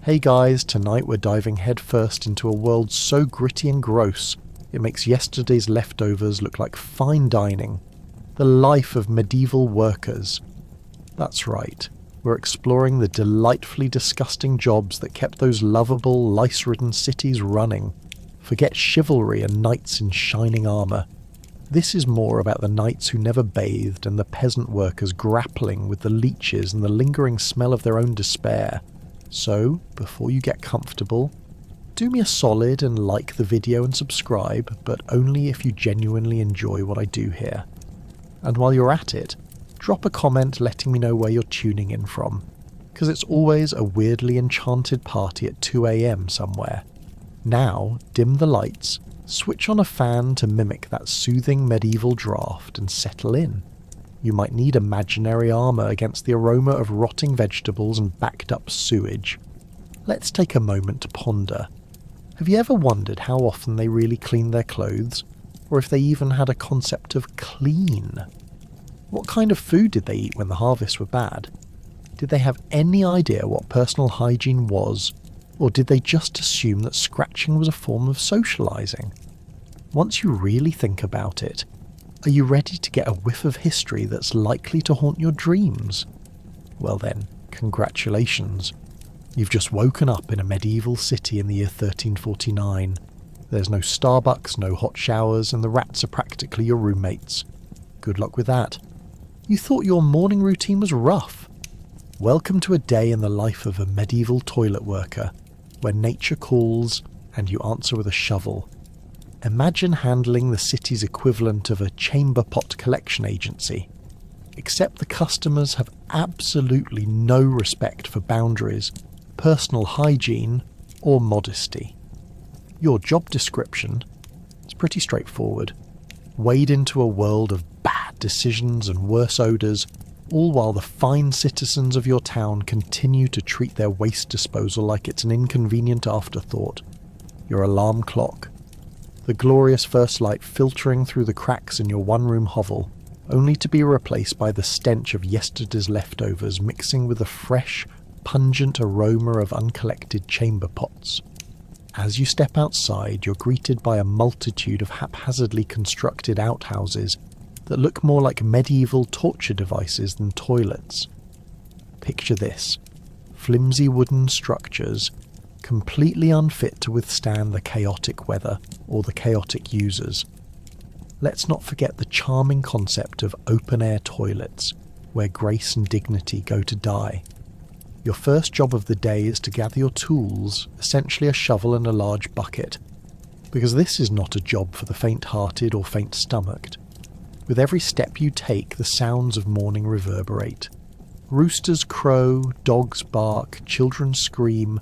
Hey guys, tonight we're diving headfirst into a world so gritty and gross, it makes yesterday's leftovers look like fine dining. The life of medieval workers. That's right, we're exploring the delightfully disgusting jobs that kept those lovable, lice-ridden cities running. Forget chivalry and knights in shining armour. This is more about the knights who never bathed and the peasant workers grappling with the leeches and the lingering smell of their own despair. So, before you get comfortable, do me a solid and like the video and subscribe, but only if you genuinely enjoy what I do here. And while you're at it, drop a comment letting me know where you're tuning in from, because it's always a weirdly enchanted party at 2 AM somewhere. Now, dim the lights, switch on a fan to mimic that soothing medieval draft and settle in. You might need imaginary armour against the aroma of rotting vegetables and backed up sewage. Let's take a moment to ponder. Have you ever wondered how often they really cleaned their clothes? Or if they even had a concept of clean? What kind of food did they eat when the harvests were bad? Did they have any idea what personal hygiene was? Or did they just assume that scratching was a form of socialising? Once you really think about it, are you ready to get a whiff of history that's likely to haunt your dreams? Well then, congratulations. You've just woken up in a medieval city in the year 1349. There's no Starbucks, no hot showers, and the rats are practically your roommates. Good luck with that. You thought your morning routine was rough. Welcome to a day in the life of a medieval toilet worker, where nature calls and you answer with a shovel. Imagine handling the city's equivalent of a chamber pot collection agency, except the customers have absolutely no respect for boundaries, personal hygiene, or modesty. Your job description is pretty straightforward. Wade into a world of bad decisions and worse odours, all while the fine citizens of your town continue to treat their waste disposal like it's an inconvenient afterthought. Your alarm clock, the glorious first light filtering through the cracks in your one-room hovel, only to be replaced by the stench of yesterday's leftovers mixing with the fresh, pungent aroma of uncollected chamber pots. As you step outside, you're greeted by a multitude of haphazardly constructed outhouses that look more like medieval torture devices than toilets. Picture this: flimsy wooden structures, completely unfit to withstand the chaotic weather or the chaotic users. Let's not forget the charming concept of open-air toilets, where grace and dignity go to die. Your first job of the day is to gather your tools, essentially a shovel and a large bucket, because this is not a job for the faint-hearted or faint-stomached. With every step you take, the sounds of morning reverberate. Roosters crow, dogs bark, children scream,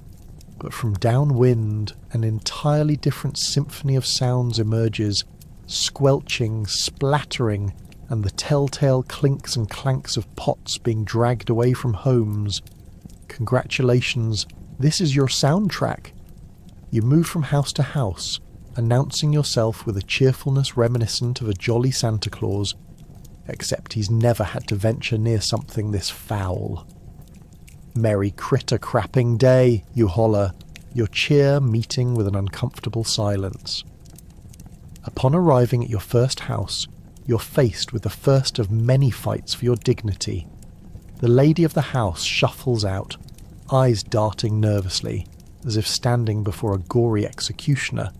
but from downwind an entirely different symphony of sounds emerges, squelching, splattering, and the telltale clinks and clanks of pots being dragged away from homes. Congratulations, this is your soundtrack. You move from house to house, announcing yourself with a cheerfulness reminiscent of a jolly Santa Claus, except he's never had to venture near something this foul. Merry critter crapping day, you holler, your cheer meeting with an uncomfortable silence. Upon arriving at your first house, you're faced with the first of many fights for your dignity. The lady of the house shuffles out, eyes darting nervously, as if standing before a gory executioner.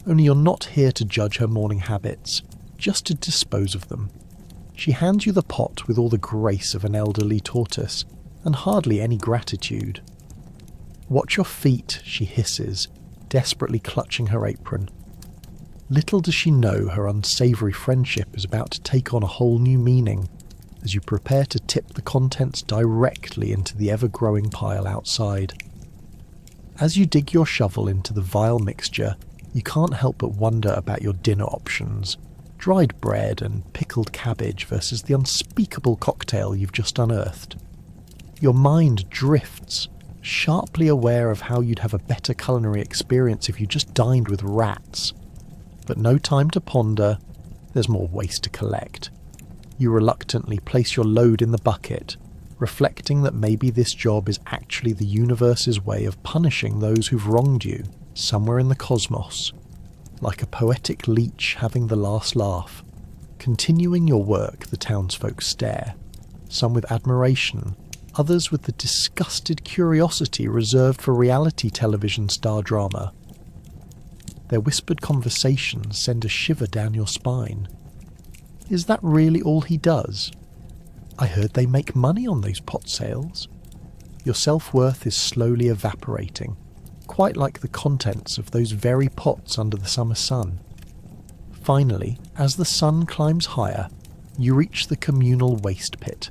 Only you're not here to judge her morning habits, just to dispose of them. She hands you the pot with all the grace of an elderly tortoise, and hardly any gratitude. "Watch your feet," she hisses, desperately clutching her apron. Little does she know her unsavoury friendship is about to take on a whole new meaning, as you prepare to tip the contents directly into the ever-growing pile outside. As you dig your shovel into the vile mixture, you can't help but wonder about your dinner options. Dried bread and pickled cabbage versus the unspeakable cocktail you've just unearthed. Your mind drifts, sharply aware of how you'd have a better culinary experience if you just dined with rats. But no time to ponder, there's more waste to collect. You reluctantly place your load in the bucket, reflecting that maybe this job is actually the universe's way of punishing those who've wronged you, somewhere in the cosmos, like a poetic leech having the last laugh. Continuing your work, the townsfolk stare, some with admiration, others with the disgusted curiosity reserved for reality television star drama. Their whispered conversations send a shiver down your spine. Is that really all he does? I heard they make money on those pot sales. Your self-worth is slowly evaporating, quite like the contents of those very pots under the summer sun. Finally, as the sun climbs higher, you reach the communal waste pit,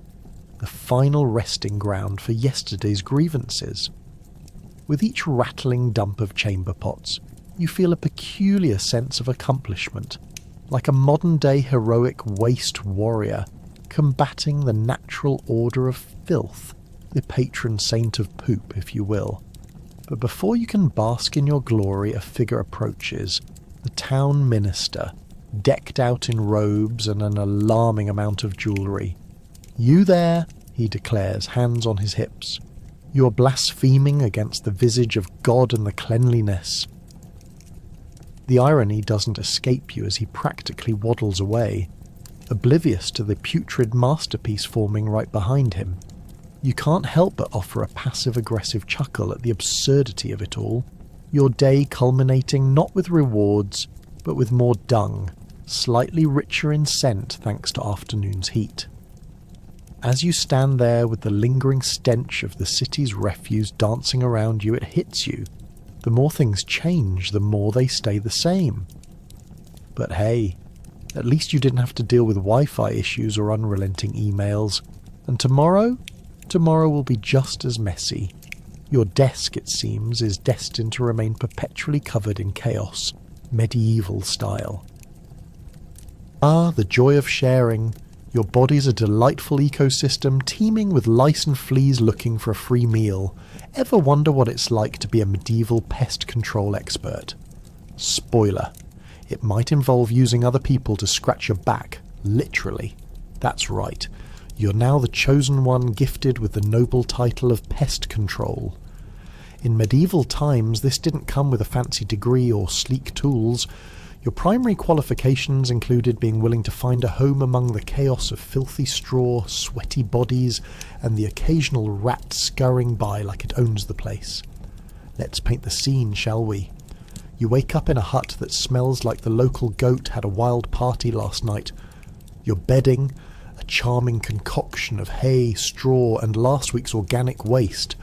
the final resting ground for yesterday's grievances. With each rattling dump of chamber pots, you feel a peculiar sense of accomplishment, like a modern-day heroic waste warrior combating the natural order of filth, the patron saint of poop, if you will. But before you can bask in your glory, a figure approaches, the town minister, decked out in robes and an alarming amount of jewellery. "You there," he declares, hands on his hips. "You are blaspheming against the visage of God and the cleanliness." The irony doesn't escape you as he practically waddles away, oblivious to the putrid masterpiece forming right behind him. You can't help but offer a passive-aggressive chuckle at the absurdity of it all, your day culminating not with rewards, but with more dung, slightly richer in scent thanks to afternoon's heat. As you stand there with the lingering stench of the city's refuse dancing around you, it hits you. The more things change, the more they stay the same. But hey, at least you didn't have to deal with Wi-Fi issues or unrelenting emails. And tomorrow will be just as messy. Your desk, it seems, is destined to remain perpetually covered in chaos, medieval style. Ah, the joy of sharing. Your body's a delightful ecosystem teeming with lice and fleas looking for a free meal. Ever wonder what it's like to be a medieval pest control expert? Spoiler. It might involve using other people to scratch your back, literally. That's right. You're now the chosen one gifted with the noble title of pest control. In medieval times, this didn't come with a fancy degree or sleek tools. Your primary qualifications included being willing to find a home among the chaos of filthy straw, sweaty bodies, and the occasional rat scurrying by like it owns the place. Let's paint the scene, shall we? You wake up in a hut that smells like the local goat had a wild party last night. Your bedding, a charming concoction of hay, straw, and last week's organic waste,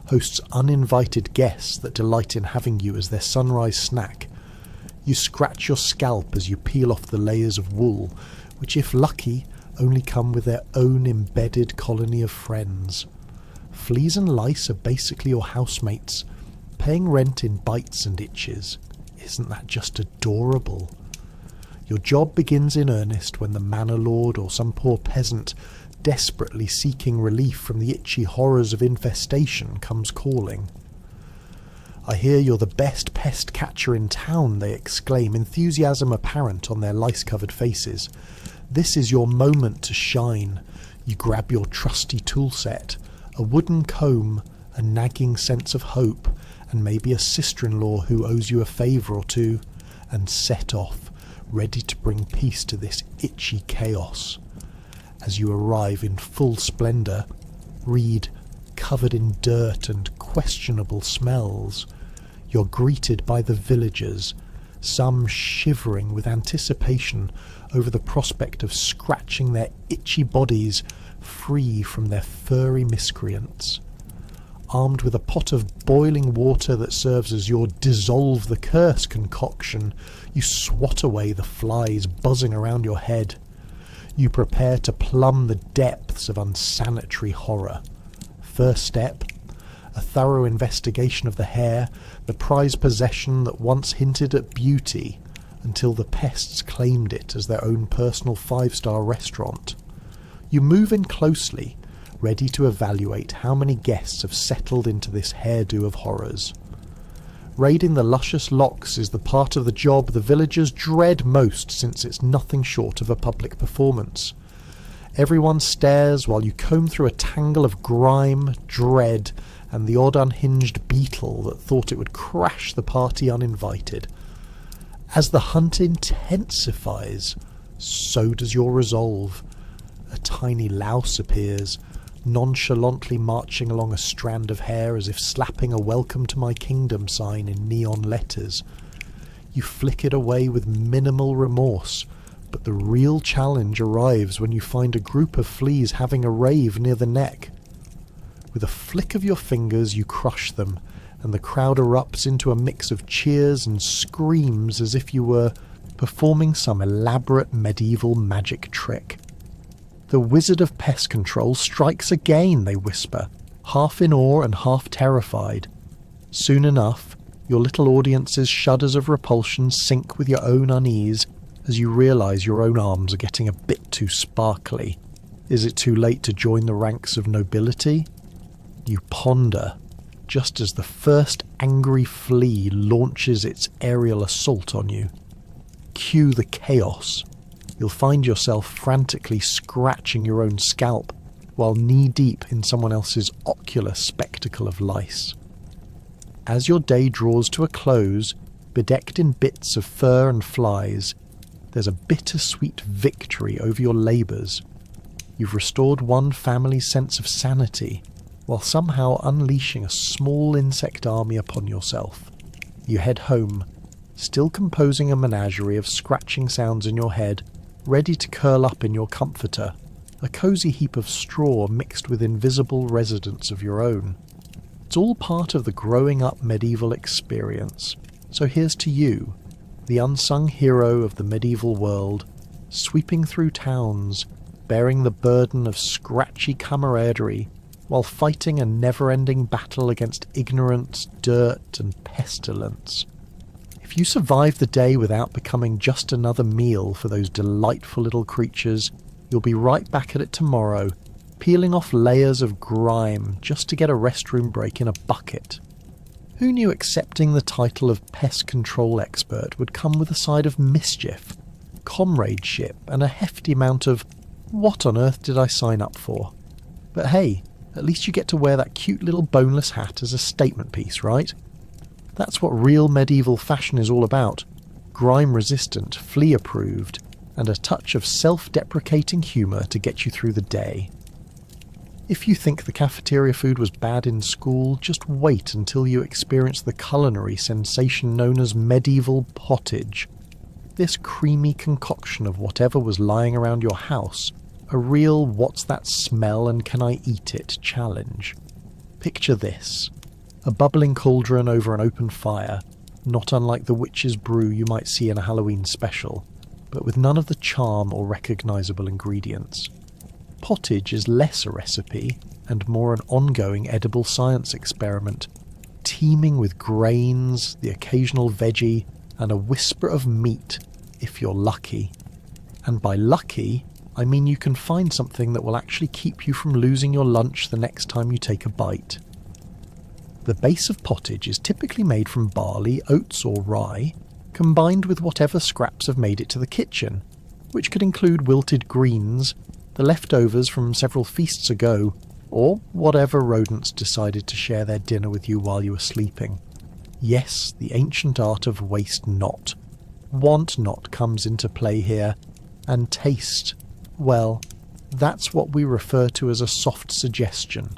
hosts uninvited guests that delight in having you as their sunrise snack. You scratch your scalp as you peel off the layers of wool, which, if lucky, only come with their own embedded colony of friends. Fleas and lice are basically your housemates, paying rent in bites and itches. Isn't that just adorable? Your job begins in earnest when the manor lord or some poor peasant, desperately seeking relief from the itchy horrors of infestation, comes calling. "I hear you're the best pest catcher in town," they exclaim, enthusiasm apparent on their lice-covered faces. This is your moment to shine. You grab your trusty tool set, a wooden comb, a nagging sense of hope, and maybe a sister-in-law who owes you a favour or two, and set off, ready to bring peace to this itchy chaos. As you arrive in full splendour, read, covered in dirt and questionable smells, you're greeted by the villagers, some shivering with anticipation over the prospect of scratching their itchy bodies free from their furry miscreants. Armed with a pot of boiling water that serves as your dissolve the curse concoction, you swat away the flies buzzing around your head. You prepare to plumb the depths of unsanitary horror. First step, a thorough investigation of the hair, the prized possession that once hinted at beauty until the pests claimed it as their own personal five-star restaurant. You move in closely, ready to evaluate how many guests have settled into this hairdo of horrors. Raiding the luscious locks is the part of the job the villagers dread most, since it's nothing short of a public performance. Everyone stares while you comb through a tangle of grime, dread, and the odd unhinged beetle that thought it would crash the party uninvited. As the hunt intensifies, so does your resolve. A tiny louse appears, nonchalantly marching along a strand of hair as if slapping a welcome to my kingdom sign in neon letters. You flick it away with minimal remorse, but the real challenge arrives when you find a group of fleas having a rave near the neck. With a flick of your fingers you crush them, and the crowd erupts into a mix of cheers and screams as if you were performing some elaborate medieval magic trick. The Wizard of Pest Control strikes again, they whisper, half in awe and half terrified. Soon enough, your little audience's shudders of repulsion sink with your own unease as you realise your own arms are getting a bit too sparkly. Is it too late to join the ranks of nobility? You ponder, just as the first angry flea launches its aerial assault on you. Cue the chaos. You'll find yourself frantically scratching your own scalp while knee-deep in someone else's ocular spectacle of lice. As your day draws to a close, bedecked in bits of fur and flies, there's a bittersweet victory over your labours. You've restored one family's sense of sanity, while somehow unleashing a small insect army upon yourself. You head home, still composing a menagerie of scratching sounds in your head, ready to curl up in your comforter, a cosy heap of straw mixed with invisible residents of your own. It's all part of the growing up medieval experience, so here's to you, the unsung hero of the medieval world, sweeping through towns, bearing the burden of scratchy camaraderie, while fighting a never-ending battle against ignorance, dirt, and pestilence. If you survive the day without becoming just another meal for those delightful little creatures, you'll be right back at it tomorrow, peeling off layers of grime just to get a restroom break in a bucket. Who knew accepting the title of pest control expert would come with a side of mischief, comradeship, and a hefty amount of, what on earth did I sign up for? But hey, at least you get to wear that cute little boneless hat as a statement piece, right? That's what real medieval fashion is all about. Grime-resistant, flea-approved, and a touch of self-deprecating humour to get you through the day. If you think the cafeteria food was bad in school, just wait until you experience the culinary sensation known as medieval pottage. This creamy concoction of whatever was lying around your house, a real what's that smell and can I eat it challenge. Picture this. A bubbling cauldron over an open fire, not unlike the witch's brew you might see in a Halloween special, but with none of the charm or recognisable ingredients. Pottage is less a recipe, and more an ongoing edible science experiment, teeming with grains, the occasional veggie, and a whisper of meat, if you're lucky. And by lucky, I mean you can find something that will actually keep you from losing your lunch the next time you take a bite. The base of pottage is typically made from barley, oats or rye, combined with whatever scraps have made it to the kitchen, which could include wilted greens, the leftovers from several feasts ago, or whatever rodents decided to share their dinner with you while you were sleeping. Yes, the ancient art of waste not. Want not comes into play here, and taste, well, that's what we refer to as a soft suggestion.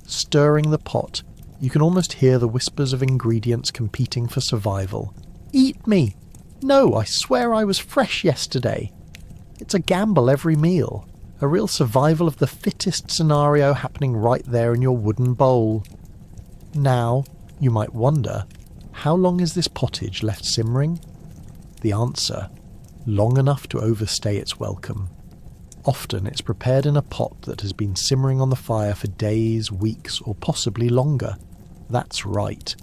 Stirring the pot, you can almost hear the whispers of ingredients competing for survival. Eat me! No, I swear I was fresh yesterday. It's a gamble every meal, a real survival of the fittest scenario happening right there in your wooden bowl. Now, you might wonder, how long is this pottage left simmering? The answer, long enough to overstay its welcome. Often it's prepared in a pot that has been simmering on the fire for days, weeks, or possibly longer. That's right.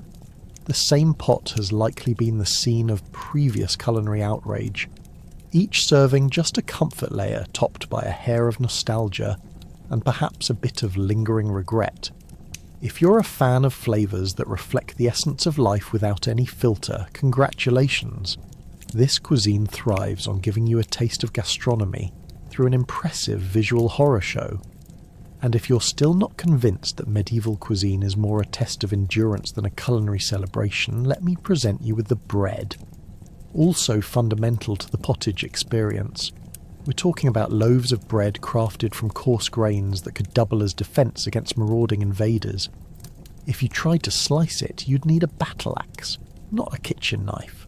The same pot has likely been the scene of previous culinary outrage, each serving just a comfort layer topped by a hair of nostalgia and perhaps a bit of lingering regret. If you're a fan of flavours that reflect the essence of life without any filter, congratulations. This cuisine thrives on giving you a taste of gastronomy through an impressive visual horror show. And if you're still not convinced that medieval cuisine is more a test of endurance than a culinary celebration, let me present you with the bread. Also fundamental to the pottage experience. We're talking about loaves of bread crafted from coarse grains that could double as defence against marauding invaders. If you tried to slice it, you'd need a battle axe, not a kitchen knife.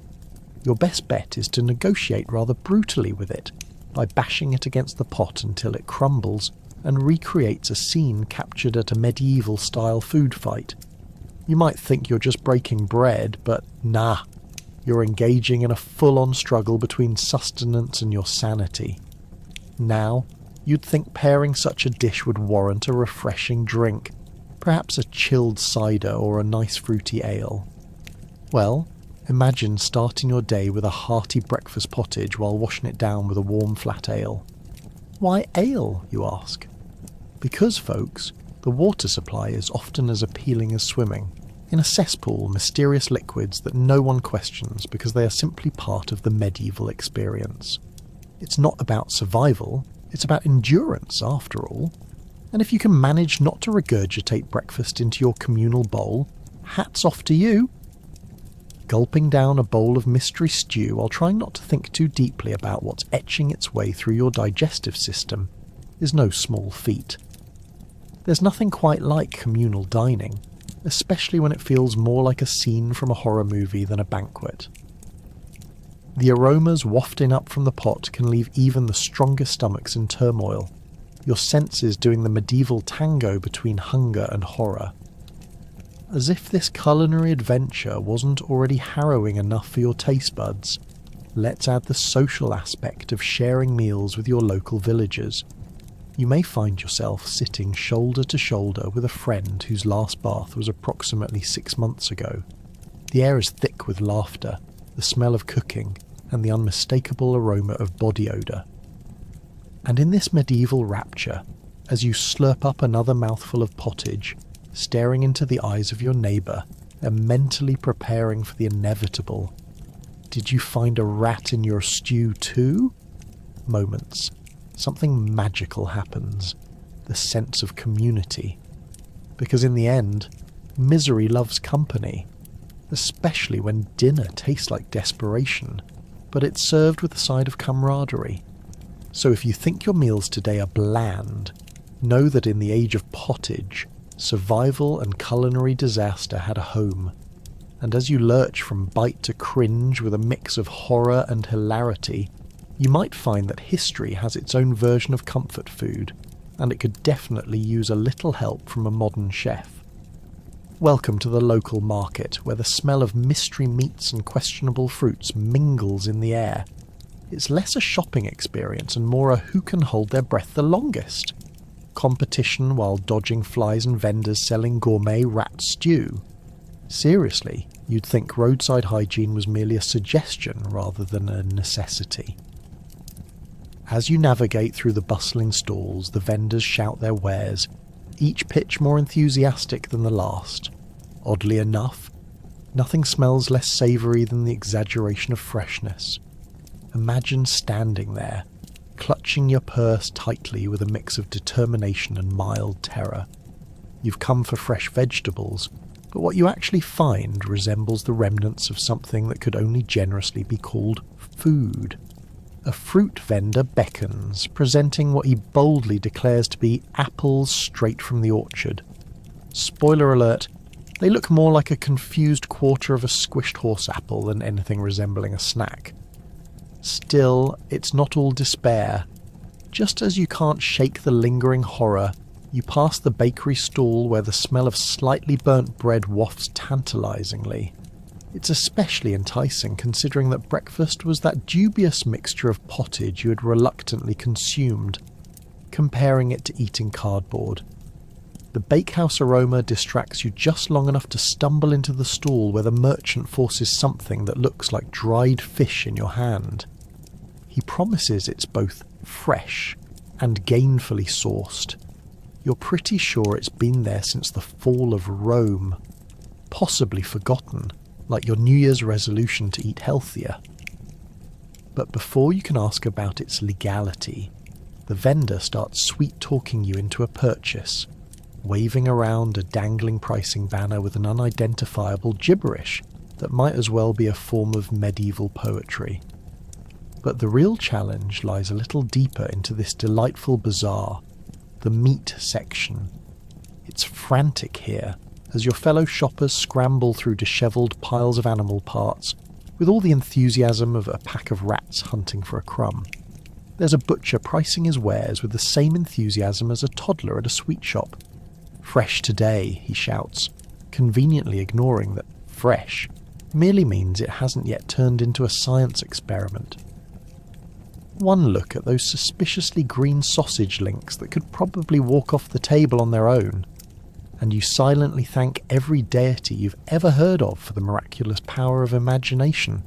Your best bet is to negotiate rather brutally with it, by bashing it against the pot until it crumbles and recreates a scene captured at a medieval-style food fight. You might think you're just breaking bread, but nah, you're engaging in a full-on struggle between sustenance and your sanity. Now, you'd think pairing such a dish would warrant a refreshing drink, perhaps a chilled cider or a nice fruity ale. Well, imagine starting your day with a hearty breakfast pottage while washing it down with a warm flat ale. Why ale, you ask? Because, folks, the water supply is often as appealing as swimming, in a cesspool, mysterious liquids that no one questions because they are simply part of the medieval experience. It's not about survival, it's about endurance after all. And if you can manage not to regurgitate breakfast into your communal bowl, hats off to you. Gulping down a bowl of mystery stew while trying not to think too deeply about what's etching its way through your digestive system is no small feat. There's nothing quite like communal dining, especially when it feels more like a scene from a horror movie than a banquet. The aromas wafting up from the pot can leave even the strongest stomachs in turmoil, your senses doing the medieval tango between hunger and horror. As if this culinary adventure wasn't already harrowing enough for your taste buds, let's add the social aspect of sharing meals with your local villagers. You may find yourself sitting shoulder to shoulder with a friend whose last bath was approximately 6 months ago. The air is thick with laughter, the smell of cooking, and the unmistakable aroma of body odour. And in this medieval rapture, as you slurp up another mouthful of pottage, staring into the eyes of your neighbour and mentally preparing for the inevitable, did you find a rat in your stew too? Moments. Something magical happens. The sense of community. Because in the end, misery loves company. Especially when dinner tastes like desperation, but it's served with a side of camaraderie. So if you think your meals today are bland, know that in the age of pottage, survival and culinary disaster had a home. And as you lurch from bite to cringe with a mix of horror and hilarity, you might find that history has its own version of comfort food, and it could definitely use a little help from a modern chef. Welcome to the local market, where the smell of mystery meats and questionable fruits mingles in the air. It's less a shopping experience and more a who can hold their breath the longest. Competition while dodging flies and vendors selling gourmet rat stew. Seriously, you'd think roadside hygiene was merely a suggestion rather than a necessity. As you navigate through the bustling stalls, the vendors shout their wares, each pitch more enthusiastic than the last. Oddly enough, nothing smells less savoury than the exaggeration of freshness. Imagine standing there, clutching your purse tightly with a mix of determination and mild terror. You've come for fresh vegetables, but what you actually find resembles the remnants of something that could only generously be called food. A fruit vendor beckons, presenting what he boldly declares to be apples straight from the orchard. Spoiler alert, they look more like a confused quarter of a squished horse apple than anything resembling a snack. Still, it's not all despair. Just as you can't shake the lingering horror, you pass the bakery stall where the smell of slightly burnt bread wafts tantalisingly. It's especially enticing considering that breakfast was that dubious mixture of pottage you had reluctantly consumed, comparing it to eating cardboard. The bakehouse aroma distracts you just long enough to stumble into the stall where the merchant forces something that looks like dried fish in your hand. He promises it's both fresh and gainfully sourced. You're pretty sure it's been there since the fall of Rome, possibly forgotten, like your New Year's resolution to eat healthier. But before you can ask about its legality, the vendor starts sweet-talking you into a purchase, waving around a dangling pricing banner with an unidentifiable gibberish that might as well be a form of medieval poetry. But the real challenge lies a little deeper into this delightful bazaar, the meat section. It's frantic here, as your fellow shoppers scramble through dishevelled piles of animal parts with all the enthusiasm of a pack of rats hunting for a crumb. There's a butcher pricing his wares with the same enthusiasm as a toddler at a sweet shop. "Fresh today," he shouts, conveniently ignoring that fresh merely means it hasn't yet turned into a science experiment. One look at those suspiciously green sausage links that could probably walk off the table on their own, and you silently thank every deity you've ever heard of for the miraculous power of imagination,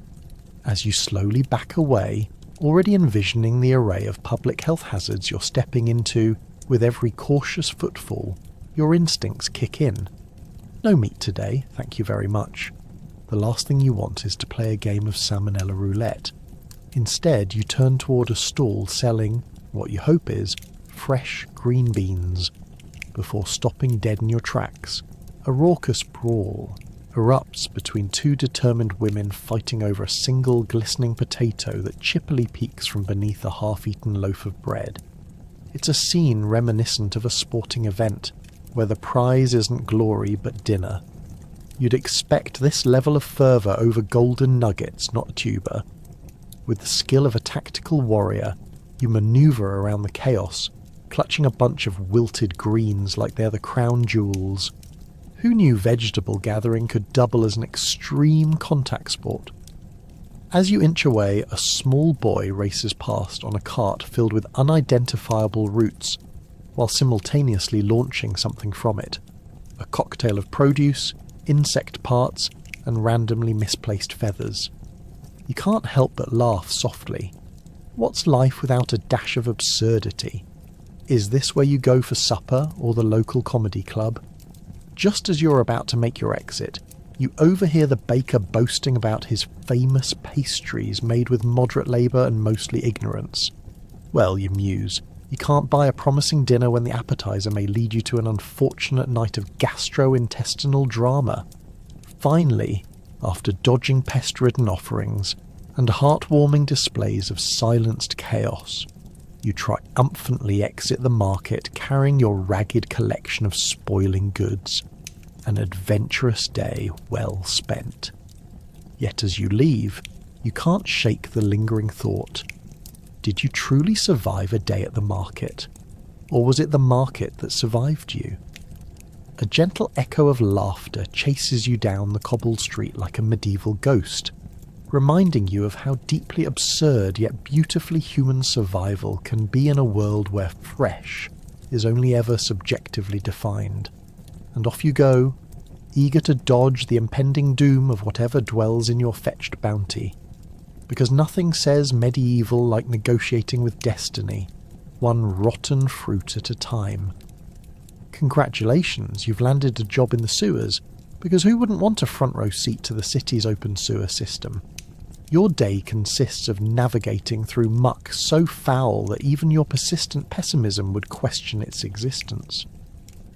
as you slowly back away, already envisioning the array of public health hazards you're stepping into. With every cautious footfall, your instincts kick in. No meat today, thank you very much. The last thing you want is to play a game of salmonella roulette. Instead, you turn toward a stall selling, what you hope is, fresh green beans, before stopping dead in your tracks. A raucous brawl erupts between two determined women fighting over a single glistening potato that chippily peeks from beneath a half-eaten loaf of bread. It's a scene reminiscent of a sporting event, where the prize isn't glory but dinner. You'd expect this level of fervour over golden nuggets, not tuber. With the skill of a tactical warrior, you manoeuvre around the chaos, clutching a bunch of wilted greens like they're the crown jewels. Who knew vegetable gathering could double as an extreme contact sport? As you inch away, a small boy races past on a cart filled with unidentifiable roots, while simultaneously launching something from it. A cocktail of produce, insect parts, and randomly misplaced feathers. You can't help but laugh softly. What's life without a dash of absurdity? Is this where you go for supper or the local comedy club? Just as you're about to make your exit, you overhear the baker boasting about his famous pastries made with moderate labour and mostly ignorance. Well, you muse. You can't buy a promising dinner when the appetizer may lead you to an unfortunate night of gastrointestinal drama. Finally, after dodging pest-ridden offerings and heartwarming displays of silenced chaos, you triumphantly exit the market carrying your ragged collection of spoiling goods. An adventurous day well spent. Yet as you leave, you can't shake the lingering thought. Did you truly survive a day at the market? Or was it the market that survived you? A gentle echo of laughter chases you down the cobbled street like a medieval ghost, reminding you of how deeply absurd yet beautifully human survival can be in a world where fresh is only ever subjectively defined. And off you go, eager to dodge the impending doom of whatever dwells in your fetched bounty. Because nothing says medieval like negotiating with destiny, one rotten fruit at a time. Congratulations, you've landed a job in the sewers, because who wouldn't want a front row seat to the city's open sewer system? Your day consists of navigating through muck so foul that even your persistent pessimism would question its existence.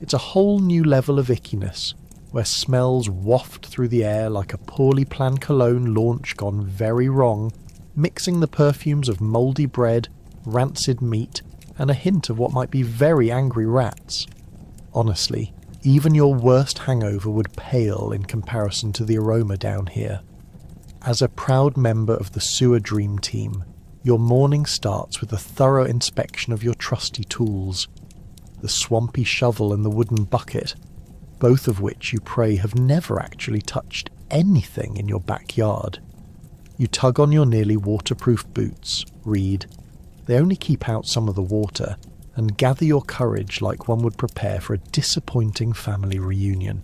It's a whole new level of ickiness, where smells waft through the air like a poorly planned cologne launch gone very wrong, mixing the perfumes of mouldy bread, rancid meat, and a hint of what might be very angry rats. Honestly, even your worst hangover would pale in comparison to the aroma down here. As a proud member of the Sewer Dream Team, your morning starts with a thorough inspection of your trusty tools. The swampy shovel and the wooden bucket, both of which you pray have never actually touched anything in your backyard. You tug on your nearly waterproof boots, read, "They only keep out some of the water," and gather your courage like one would prepare for a disappointing family reunion.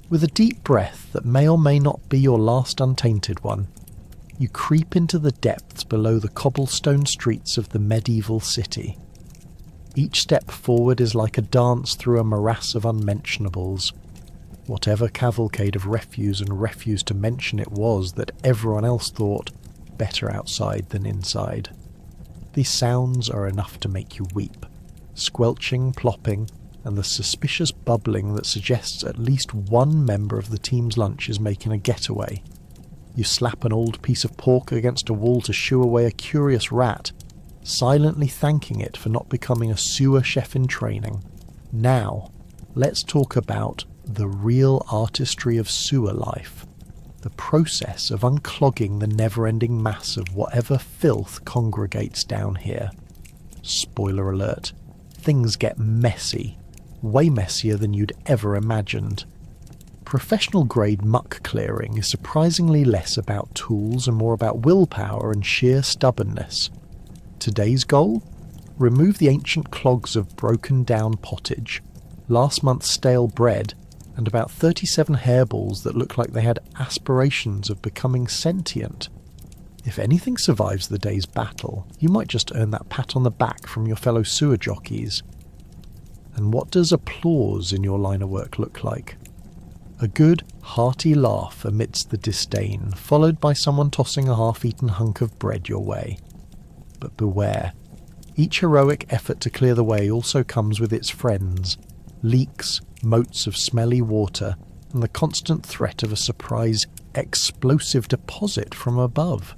With a deep breath that may or may not be your last untainted one, you creep into the depths below the cobblestone streets of the medieval city. Each step forward is like a dance through a morass of unmentionables. Whatever cavalcade of refuse and refuse to mention it was that everyone else thought better outside than inside. These sounds are enough to make you weep. Squelching, plopping, and the suspicious bubbling that suggests at least one member of the team's lunch is making a getaway. You slap an old piece of pork against a wall to shoo away a curious rat, silently thanking it for not becoming a sewer chef in training. Now, let's talk about the real artistry of sewer life. The process of unclogging the never-ending mass of whatever filth congregates down here. Spoiler alert, things get messy, way messier than you'd ever imagined. Professional-grade muck clearing is surprisingly less about tools and more about willpower and sheer stubbornness. Today's goal? Remove the ancient clogs of broken-down pottage, last month's stale bread, and about 37 hairballs that look like they had aspirations of becoming sentient. If anything survives the day's battle, you might just earn that pat on the back from your fellow sewer jockeys. And what does applause in your line of work look like? A good, hearty laugh amidst the disdain, followed by someone tossing a half-eaten hunk of bread your way. But beware. Each heroic effort to clear the way also comes with its friends. Leaks, moats of smelly water, and the constant threat of a surprise explosive deposit from above.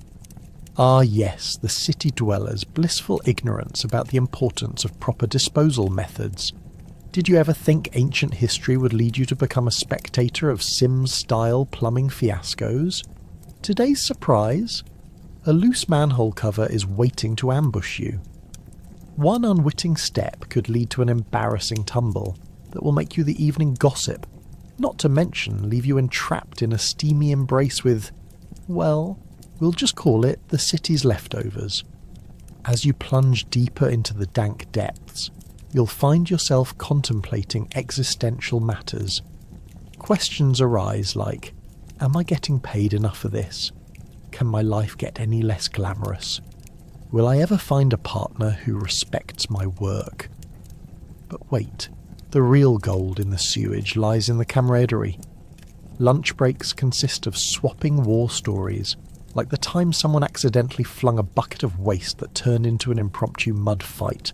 Ah yes, the city dwellers' blissful ignorance about the importance of proper disposal methods. Did you ever think ancient history would lead you to become a spectator of Sims-style plumbing fiascos? Today's surprise? A loose manhole cover is waiting to ambush you. One unwitting step could lead to an embarrassing tumble that will make you the evening gossip, not to mention leave you entrapped in a steamy embrace with, well, we'll just call it the city's leftovers. As you plunge deeper into the dank depths, you'll find yourself contemplating existential matters. Questions arise like, am I getting paid enough for this? Can my life get any less glamorous? Will I ever find a partner who respects my work? But wait, the real gold in the sewage lies in the camaraderie. Lunch breaks consist of swapping war stories, like the time someone accidentally flung a bucket of waste that turned into an impromptu mud fight,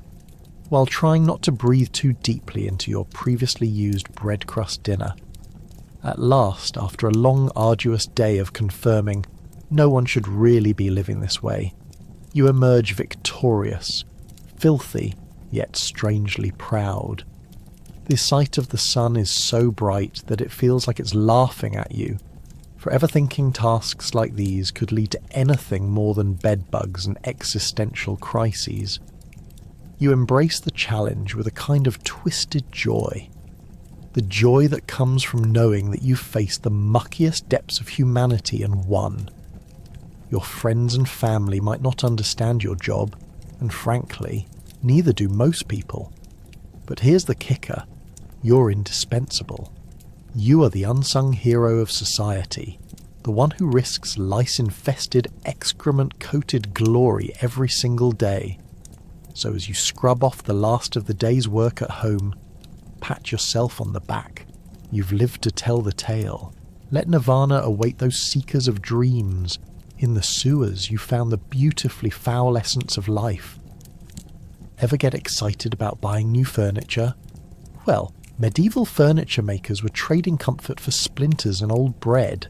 while trying not to breathe too deeply into your previously used bread crust dinner. At last, after a long, arduous day of confirming no one should really be living this way, you emerge victorious, filthy, yet strangely proud. The sight of the sun is so bright that it feels like it's laughing at you. Forever thinking tasks like these could lead to anything more than bedbugs and existential crises. You embrace the challenge with a kind of twisted joy. The joy that comes from knowing that you've faced the muckiest depths of humanity and won. Your friends and family might not understand your job, and frankly, neither do most people. But here's the kicker. You're indispensable. You are the unsung hero of society, the one who risks lice-infested, excrement-coated glory every single day. So as you scrub off the last of the day's work at home, pat yourself on the back. You've lived to tell the tale. Let nirvana await those seekers of dreams. In the sewers you found the beautifully foul essence of life. Ever get excited about buying new furniture? Well, medieval furniture makers were trading comfort for splinters and old bread.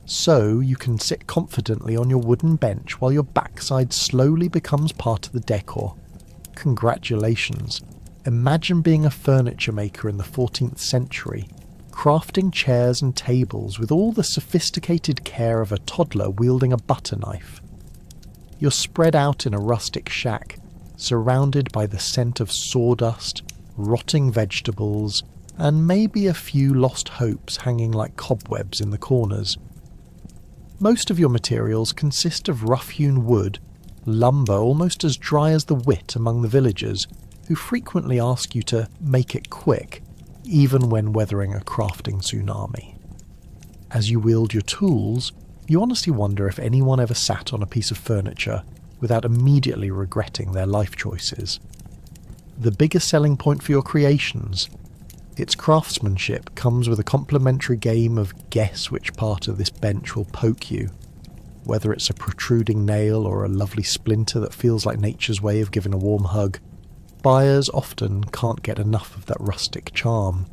So you can sit confidently on your wooden bench while your backside slowly becomes part of the decor. Congratulations. Imagine being a furniture maker in the 14th century, crafting chairs and tables with all the sophisticated care of a toddler wielding a butter knife. You're spread out in a rustic shack, surrounded by the scent of sawdust, rotting vegetables, and maybe a few lost hopes hanging like cobwebs in the corners. Most of your materials consist of rough-hewn wood, lumber almost as dry as the wit among the villagers, who frequently ask you to make it quick, even when weathering a crafting tsunami. As you wield your tools, you honestly wonder if anyone ever sat on a piece of furniture without immediately regretting their life choices. The biggest selling point for your creations, its craftsmanship, comes with a complimentary game of guess which part of this bench will poke you. whether it's a protruding nail or a lovely splinter that feels like nature's way of giving a warm hug. Buyers often can't get enough of that rustic charm.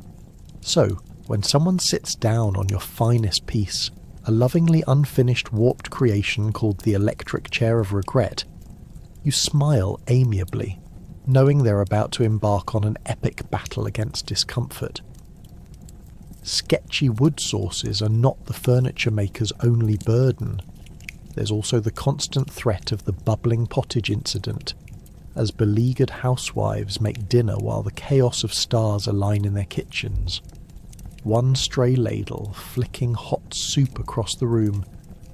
So, when someone sits down on your finest piece, a lovingly unfinished warped creation called the electric chair of regret, you smile amiably, knowing they're about to embark on an epic battle against discomfort. Sketchy wood sources are not the furniture maker's only burden. There's also the constant threat of the bubbling pottage incident, as beleaguered housewives make dinner while the chaos of stars align in their kitchens. One stray ladle flicking hot soup across the room,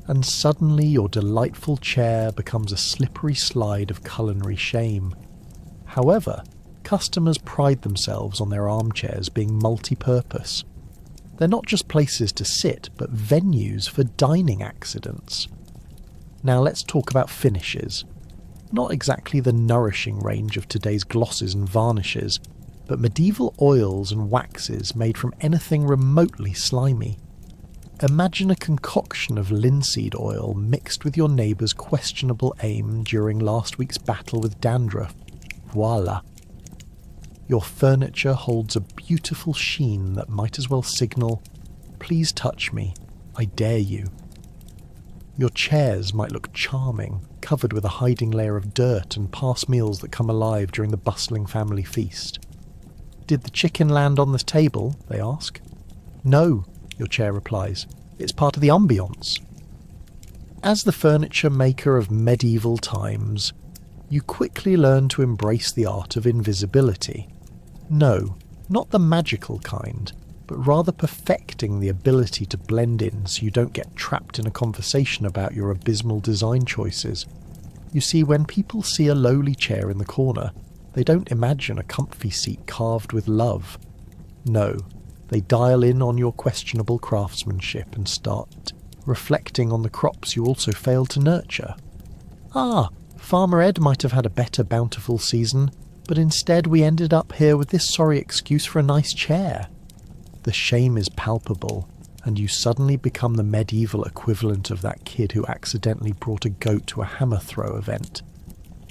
and suddenly your delightful chair becomes a slippery slide of culinary shame. However, customers pride themselves on their armchairs being multi-purpose. They're not just places to sit, but venues for dining accidents. Now let's talk about finishes. Not exactly the nourishing range of today's glosses and varnishes, but medieval oils and waxes made from anything remotely slimy. Imagine a concoction of linseed oil mixed with your neighbour's questionable aim during last week's battle with dandruff. Voila! Your furniture holds a beautiful sheen that might as well signal, "Please touch me, I dare you." Your chairs might look charming, covered with a hiding layer of dirt and past meals that come alive during the bustling family feast. "Did the chicken land on this table?" they ask. "No," your chair replies. "It's part of the ambience." As the furniture maker of medieval times, you quickly learn to embrace the art of invisibility. No, not the magical kind, but rather perfecting the ability to blend in so you don't get trapped in a conversation about your abysmal design choices. You see, when people see a lowly chair in the corner, they don't imagine a comfy seat carved with love. No, they dial in on your questionable craftsmanship and start reflecting on the crops you also failed to nurture. "Ah, Farmer Ed might have had a better bountiful season, but instead we ended up here with this sorry excuse for a nice chair." The shame is palpable, and you suddenly become the medieval equivalent of that kid who accidentally brought a goat to a hammer throw event.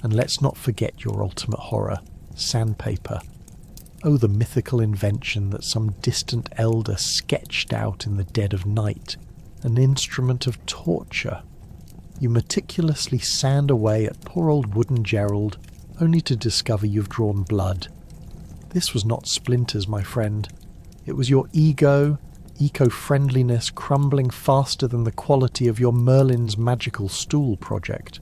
And let's not forget your ultimate horror, sandpaper. Oh, the mythical invention that some distant elder sketched out in the dead of night, an instrument of torture. You meticulously sand away at poor old wooden Gerald, only to discover you've drawn blood. This was not splinters, my friend. It was your ego, eco-friendliness crumbling faster than the quality of your Merlin's magical stool project.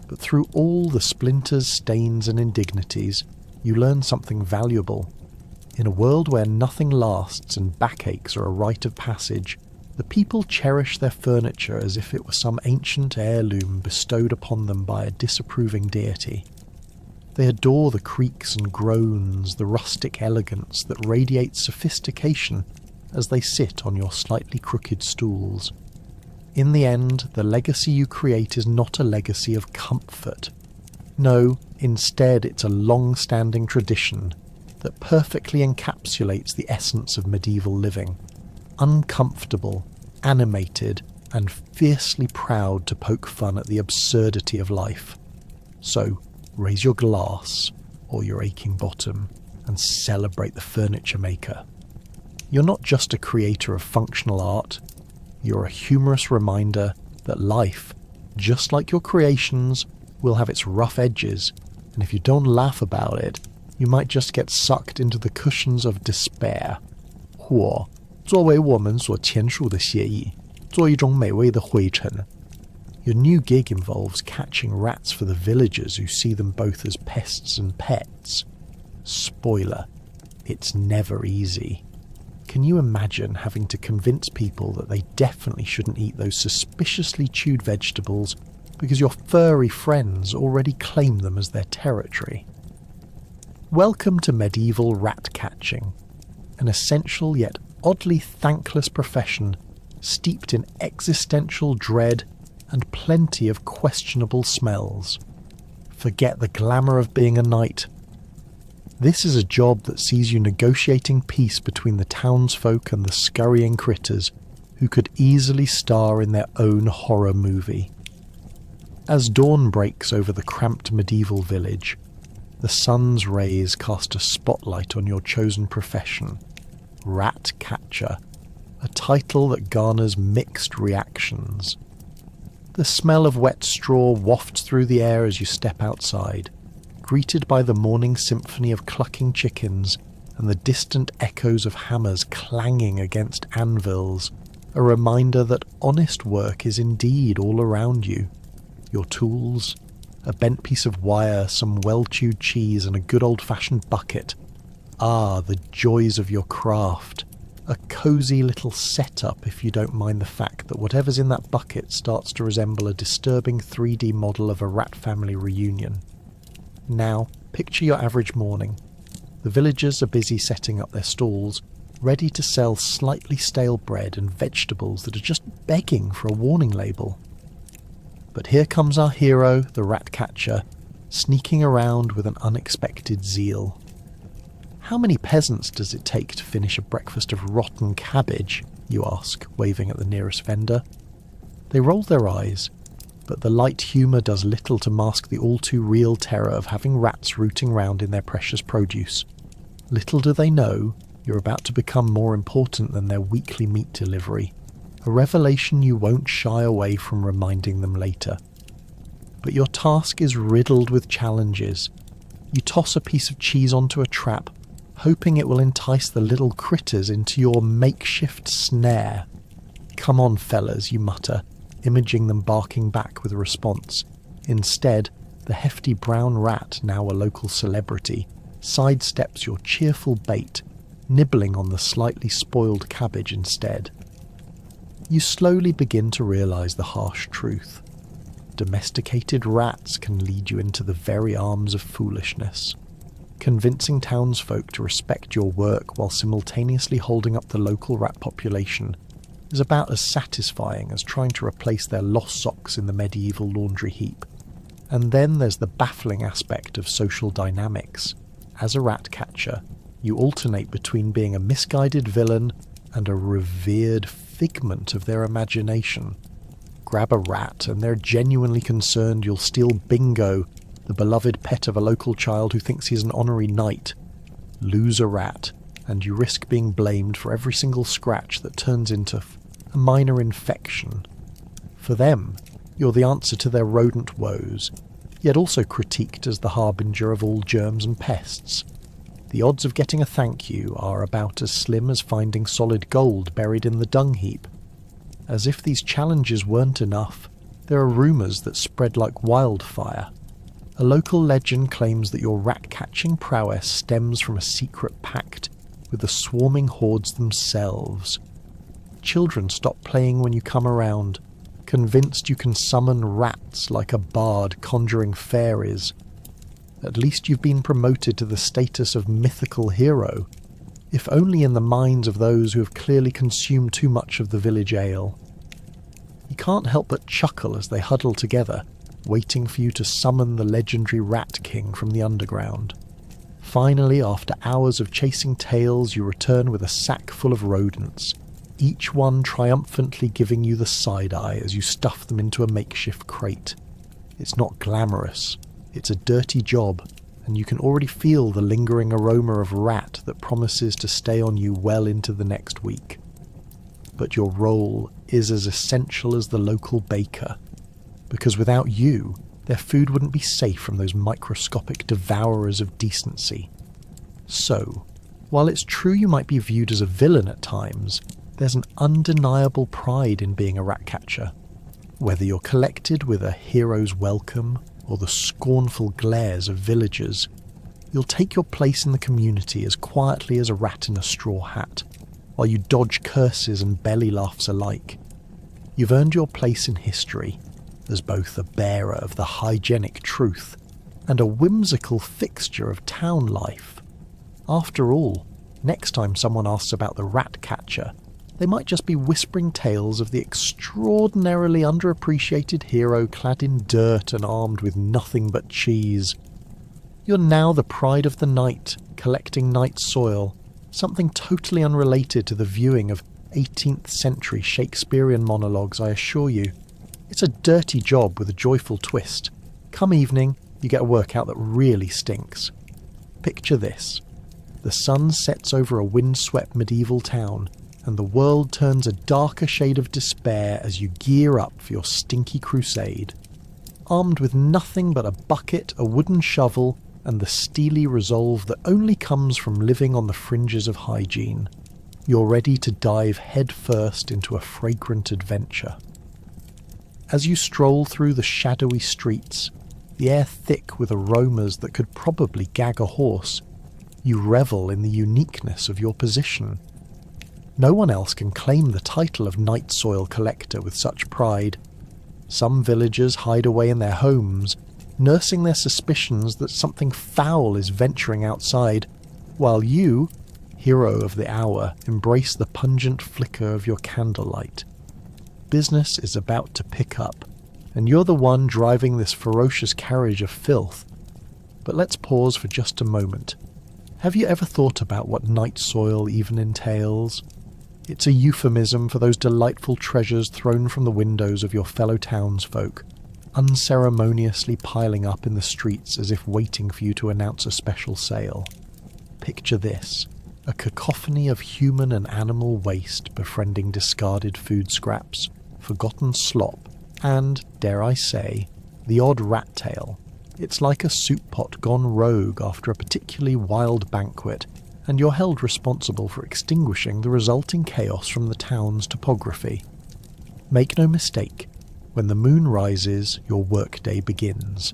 But through all the splinters, stains and indignities, you learn something valuable. In a world where nothing lasts and backaches are a rite of passage, the people cherish their furniture as if it were some ancient heirloom bestowed upon them by a disapproving deity. They adore the creaks and groans, the rustic elegance that radiates sophistication as they sit on your slightly crooked stools. In the end, the legacy you create is not a legacy of comfort. No, instead it's a long-standing tradition that perfectly encapsulates the essence of medieval living. Uncomfortable, animated, and fiercely proud to poke fun at the absurdity of life. So, raise your glass, or your aching bottom, and celebrate the furniture maker. You're not just a creator of functional art, you're a humorous reminder that life, just like your creations, will have its rough edges, and if you don't laugh about it, you might just get sucked into the cushions of despair. 或作为我们所签署的协议，做一种美味的灰尘. Your new gig involves catching rats for the villagers who see them both as pests and pets. Spoiler, it's never easy. Can you imagine having to convince people that they definitely shouldn't eat those suspiciously chewed vegetables because your furry friends already claim them as their territory? Welcome to medieval rat catching, an essential yet oddly thankless profession steeped in existential dread and plenty of questionable smells. Forget the glamour of being a knight. This is a job that sees you negotiating peace between the townsfolk and the scurrying critters, who could easily star in their own horror movie. As dawn breaks over the cramped medieval village, the sun's rays cast a spotlight on your chosen profession, rat catcher, a title that garners mixed reactions. The smell of wet straw wafts through the air as you step outside, greeted by the morning symphony of clucking chickens and the distant echoes of hammers clanging against anvils, a reminder that honest work is indeed all around you. Your tools, a bent piece of wire, some well-chewed cheese and a good old-fashioned bucket. Ah, the joys of your craft. A cosy little setup if you don't mind the fact that whatever's in that bucket starts to resemble a disturbing 3D model of a rat family reunion. Now, picture your average morning. The villagers are busy setting up their stalls, ready to sell slightly stale bread and vegetables that are just begging for a warning label. But here comes our hero, the rat catcher, sneaking around with an unexpected zeal. How many peasants does it take to finish a breakfast of rotten cabbage, you ask, waving at the nearest vendor. They roll their eyes, but the light humour does little to mask the all-too-real terror of having rats rooting round in their precious produce. Little do they know, you're about to become more important than their weekly meat delivery, a revelation you won't shy away from reminding them later. But your task is riddled with challenges. You toss a piece of cheese onto a trap, hoping it will entice the little critters into your makeshift snare. "Come on, fellas," you mutter, imaging them barking back with a response. Instead, the hefty brown rat, now a local celebrity, sidesteps your cheerful bait, nibbling on the slightly spoiled cabbage instead. You slowly begin to realise the harsh truth. Domesticated rats can lead you into the very arms of foolishness. Convincing townsfolk to respect your work while simultaneously holding up the local rat population is about as satisfying as trying to replace their lost socks in the medieval laundry heap. And then there's the baffling aspect of social dynamics. As a rat catcher, you alternate between being a misguided villain and a revered figment of their imagination. Grab a rat and they're genuinely concerned you'll steal Bingo, the beloved pet of a local child who thinks he's an honorary knight. Lose a rat, and you risk being blamed for every single scratch that turns into a minor infection. For them, you're the answer to their rodent woes, yet also critiqued as the harbinger of all germs and pests. The odds of getting a thank you are about as slim as finding solid gold buried in the dung heap. As if these challenges weren't enough, there are rumours that spread like wildfire. A local legend claims that your rat-catching prowess stems from a secret pact with the swarming hordes themselves. Children stop playing when you come around, convinced you can summon rats like a bard conjuring fairies. At least you've been promoted to the status of mythical hero, if only in the minds of those who have clearly consumed too much of the village ale. You can't help but chuckle as they huddle together, waiting for you to summon the legendary Rat King from the underground. Finally, after hours of chasing tails, you return with a sack full of rodents, each one triumphantly giving you the side-eye as you stuff them into a makeshift crate. It's not glamorous, it's a dirty job, and you can already feel the lingering aroma of rat that promises to stay on you well into the next week. But your role is as essential as the local baker, because without you, their food wouldn't be safe from those microscopic devourers of decency. So, while it's true you might be viewed as a villain at times, there's an undeniable pride in being a rat catcher. Whether you're collected with a hero's welcome or the scornful glares of villagers, you'll take your place in the community as quietly as a rat in a straw hat, while you dodge curses and belly laughs alike. You've earned your place in history as both a bearer of the hygienic truth and a whimsical fixture of town life. After all, next time someone asks about the rat catcher, they might just be whispering tales of the extraordinarily underappreciated hero clad in dirt and armed with nothing but cheese. You're now the pride of the night, collecting night soil, something totally unrelated to the viewing of 18th century Shakespearean monologues, I assure you. It's a dirty job with a joyful twist. Come evening, you get a workout that really stinks. Picture this. The sun sets over a windswept medieval town, and the world turns a darker shade of despair as you gear up for your stinky crusade. Armed with nothing but a bucket, a wooden shovel, and the steely resolve that only comes from living on the fringes of hygiene, you're ready to dive headfirst into a fragrant adventure. As you stroll through the shadowy streets, the air thick with aromas that could probably gag a horse, you revel in the uniqueness of your position. No one else can claim the title of night soil collector with such pride. Some villagers hide away in their homes, nursing their suspicions that something foul is venturing outside, while you, hero of the hour, embrace the pungent flicker of your candlelight. Business is about to pick up, and you're the one driving this ferocious carriage of filth. But let's pause for just a moment. Have you ever thought about what night soil even entails? It's a euphemism for those delightful treasures thrown from the windows of your fellow townsfolk, unceremoniously piling up in the streets as if waiting for you to announce a special sale. Picture this, a cacophony of human and animal waste befriending discarded food scraps, forgotten slop, and, dare I say, the odd rat tail. It's like a soup pot gone rogue after a particularly wild banquet, and you're held responsible for extinguishing the resulting chaos from the town's topography. Make no mistake, when the moon rises, your workday begins.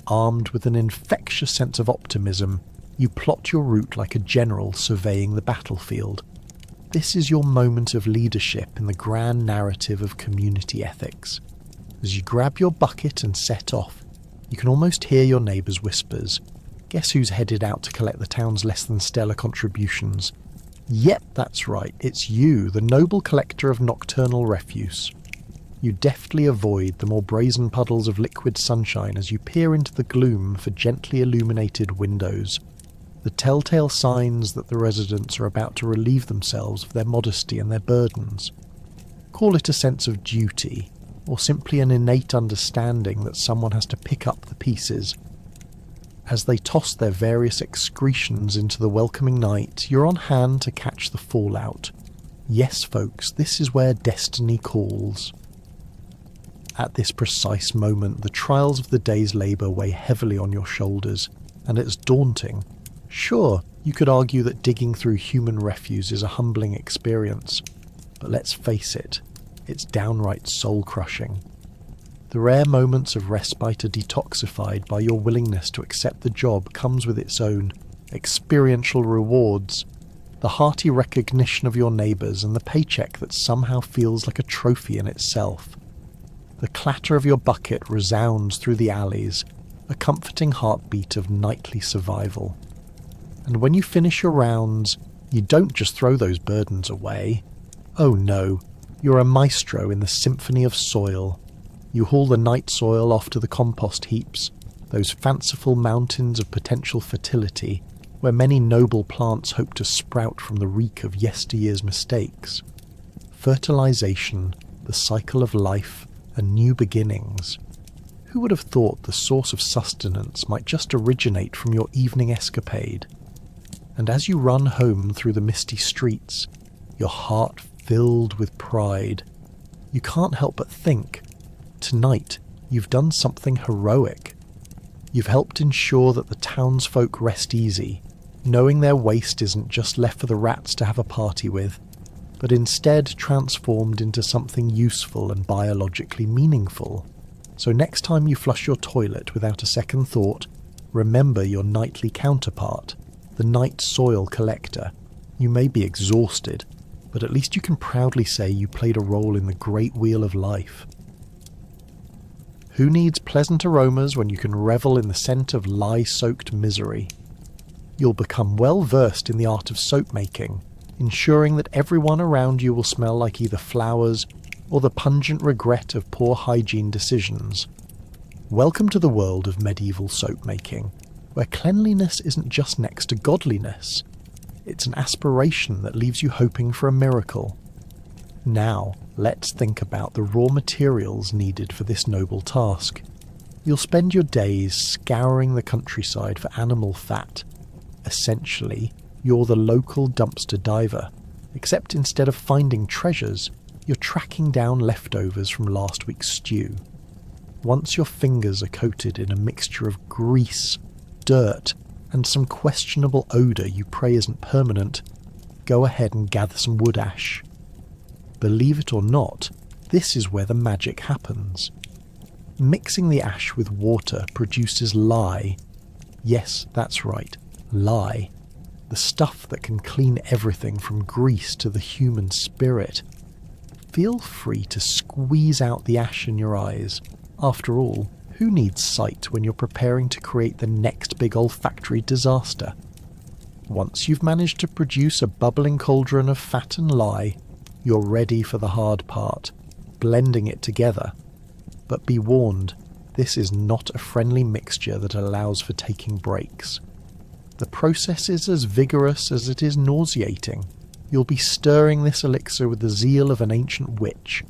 Armed with an infectious sense of optimism, you plot your route like a general surveying the battlefield. This is your moment of leadership in the grand narrative of community ethics. As you grab your bucket and set off, you can almost hear your neighbours' whispers. Guess who's headed out to collect the town's less than stellar contributions? Yep, that's right, it's you, the noble collector of nocturnal refuse. You deftly avoid the more brazen puddles of liquid sunshine as you peer into the gloom for gently illuminated windows, the telltale signs that the residents are about to relieve themselves of their modesty and their burdens. Call it a sense of duty, or simply an innate understanding that someone has to pick up the pieces. As they toss their various excretions into the welcoming night, you're on hand to catch the fallout. Yes, folks, this is where destiny calls. At this precise moment, the trials of the day's labour weigh heavily on your shoulders, and it's daunting. Sure, you could argue that digging through human refuse is a humbling experience, but let's face it, it's downright soul-crushing. The rare moments of respite are detoxified by your willingness to accept the job comes with its own experiential rewards, the hearty recognition of your neighbours and the paycheck that somehow feels like a trophy in itself. The clatter of your bucket resounds through the alleys, a comforting heartbeat of nightly survival. And when you finish your rounds, you don't just throw those burdens away. Oh no, you're a maestro in the symphony of soil. You haul the night soil off to the compost heaps, those fanciful mountains of potential fertility, where many noble plants hope to sprout from the reek of yesteryear's mistakes. Fertilization, the cycle of life, and new beginnings. Who would have thought the source of sustenance might just originate from your evening escapade? And as you run home through the misty streets, your heart filled with pride, you can't help but think, tonight you've done something heroic. You've helped ensure that the townsfolk rest easy, knowing their waste isn't just left for the rats to have a party with, but instead transformed into something useful and biologically meaningful. So next time you flush your toilet without a second thought, remember your nightly counterpart, the night soil collector. You may be exhausted, but at least you can proudly say you played a role in the great wheel of life. Who needs pleasant aromas when you can revel in the scent of lye-soaked misery? You'll become well versed in the art of soap making, ensuring that everyone around you will smell like either flowers or the pungent regret of poor hygiene decisions. Welcome to the world of medieval soap making, where cleanliness isn't just next to godliness. It's an aspiration that leaves you hoping for a miracle. Now, let's think about the raw materials needed for this noble task. You'll spend your days scouring the countryside for animal fat. Essentially, you're the local dumpster diver, except instead of finding treasures, you're tracking down leftovers from last week's stew. Once your fingers are coated in a mixture of grease, dirt, and some questionable odour you pray isn't permanent, go ahead and gather some wood ash. Believe it or not, this is where the magic happens. Mixing the ash with water produces lye. Yes, that's right, lye. The stuff that can clean everything from grease to the human spirit. Feel free to squeeze out the ash in your eyes. After all, who needs sight when you're preparing to create the next big olfactory disaster? Once you've managed to produce a bubbling cauldron of fat and lye, you're ready for the hard part, blending it together. But be warned, this is not a friendly mixture that allows for taking breaks. The process is as vigorous as it is nauseating. You'll be stirring this elixir with the zeal of an ancient witch,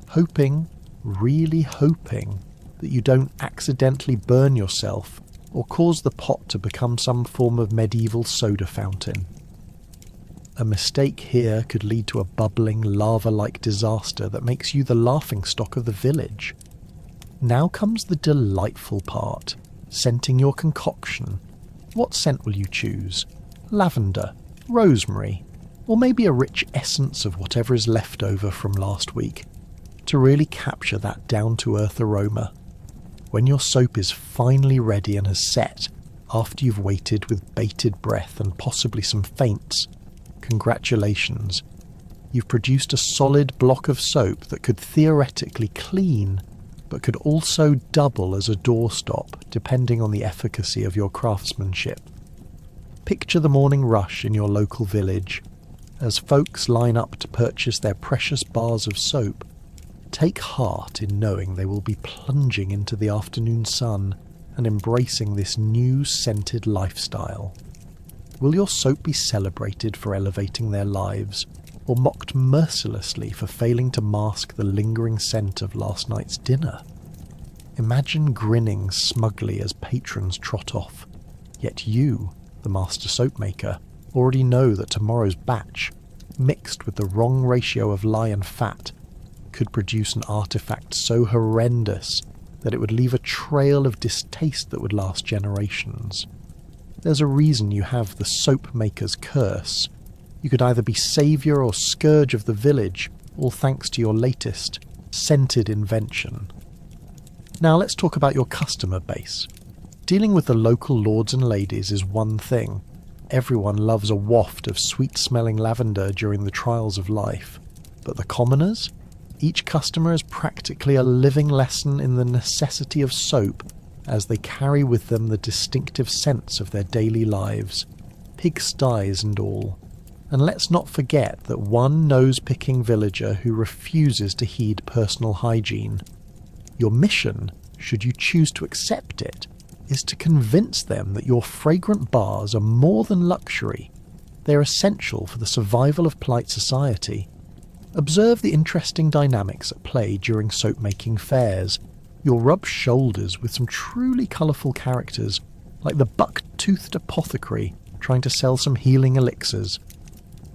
hoping, really hoping, that you don't accidentally burn yourself or cause the pot to become some form of medieval soda fountain. A mistake here could lead to a bubbling, lava-like disaster that makes you the laughingstock of the village. Now comes the delightful part, scenting your concoction. What scent will you choose? Lavender, rosemary, or maybe a rich essence of whatever is left over from last week, to really capture that down-to-earth aroma. When your soap is finally ready and has set, after you've waited with bated breath and possibly some feints, congratulations. You've produced a solid block of soap that could theoretically clean, but could also double as a doorstop depending on the efficacy of your craftsmanship. Picture the morning rush in your local village. As folks line up to purchase their precious bars of soap, take heart in knowing they will be plunging into the afternoon sun and embracing this new scented lifestyle. Will your soap be celebrated for elevating their lives, or mocked mercilessly for failing to mask the lingering scent of last night's dinner? Imagine grinning smugly as patrons trot off, yet you, the master soap maker, already know that tomorrow's batch, mixed with the wrong ratio of lye and fat, could produce an artifact so horrendous that it would leave a trail of distaste that would last generations. There's a reason you have the soap maker's curse. You could either be saviour or scourge of the village, all thanks to your latest, scented invention. Now let's talk about your customer base. Dealing with the local lords and ladies is one thing. Everyone loves a waft of sweet-smelling lavender during the trials of life. But the commoners? Each customer is practically a living lesson in the necessity of soap, as they carry with them the distinctive scents of their daily lives, pigsties and all. And let's not forget that one nose-picking villager who refuses to heed personal hygiene. Your mission, should you choose to accept it, is to convince them that your fragrant bars are more than luxury. They are essential for the survival of polite society. Observe the interesting dynamics at play during soap-making fairs. You'll rub shoulders with some truly colourful characters, like the buck-toothed apothecary trying to sell some healing elixirs.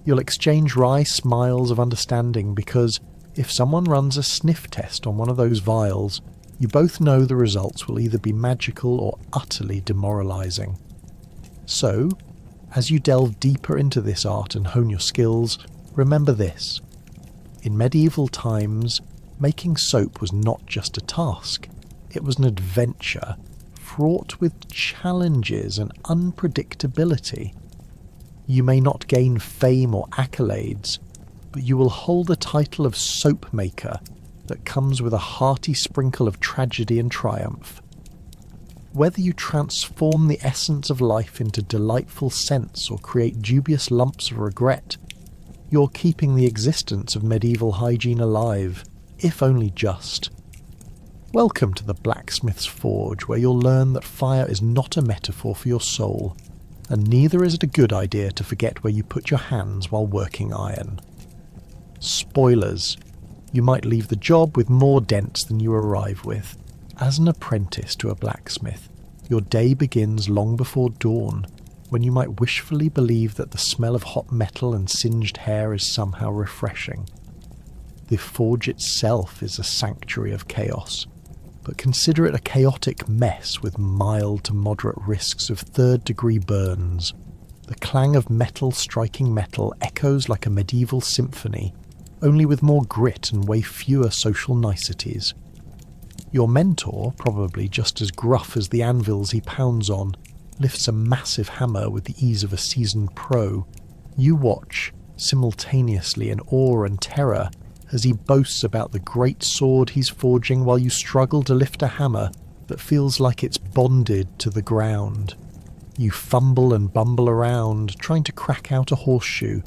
You'll exchange wry smiles of understanding because, if someone runs a sniff test on one of those vials, you both know the results will either be magical or utterly demoralising. So, as you delve deeper into this art and hone your skills, remember this. In medieval times, making soap was not just a task, it was an adventure, fraught with challenges and unpredictability. You may not gain fame or accolades, but you will hold the title of soap maker that comes with a hearty sprinkle of tragedy and triumph. Whether you transform the essence of life into delightful scents or create dubious lumps of regret, you're keeping the existence of medieval hygiene alive, if only just. Welcome to the blacksmith's forge, where you'll learn that fire is not a metaphor for your soul, and neither is it a good idea to forget where you put your hands while working iron. Spoilers. You might leave the job with more dents than you arrive with. As an apprentice to a blacksmith, your day begins long before dawn, when you might wishfully believe that the smell of hot metal and singed hair is somehow refreshing. The forge itself is a sanctuary of chaos, but consider it a chaotic mess with mild to moderate risks of third-degree burns. The clang of metal striking metal echoes like a medieval symphony, only with more grit and way fewer social niceties. Your mentor, probably just as gruff as the anvils he pounds on, lifts a massive hammer with the ease of a seasoned pro. You watch, simultaneously in awe and terror, as he boasts about the great sword he's forging while you struggle to lift a hammer that feels like it's bonded to the ground. You fumble and bumble around, trying to crack out a horseshoe,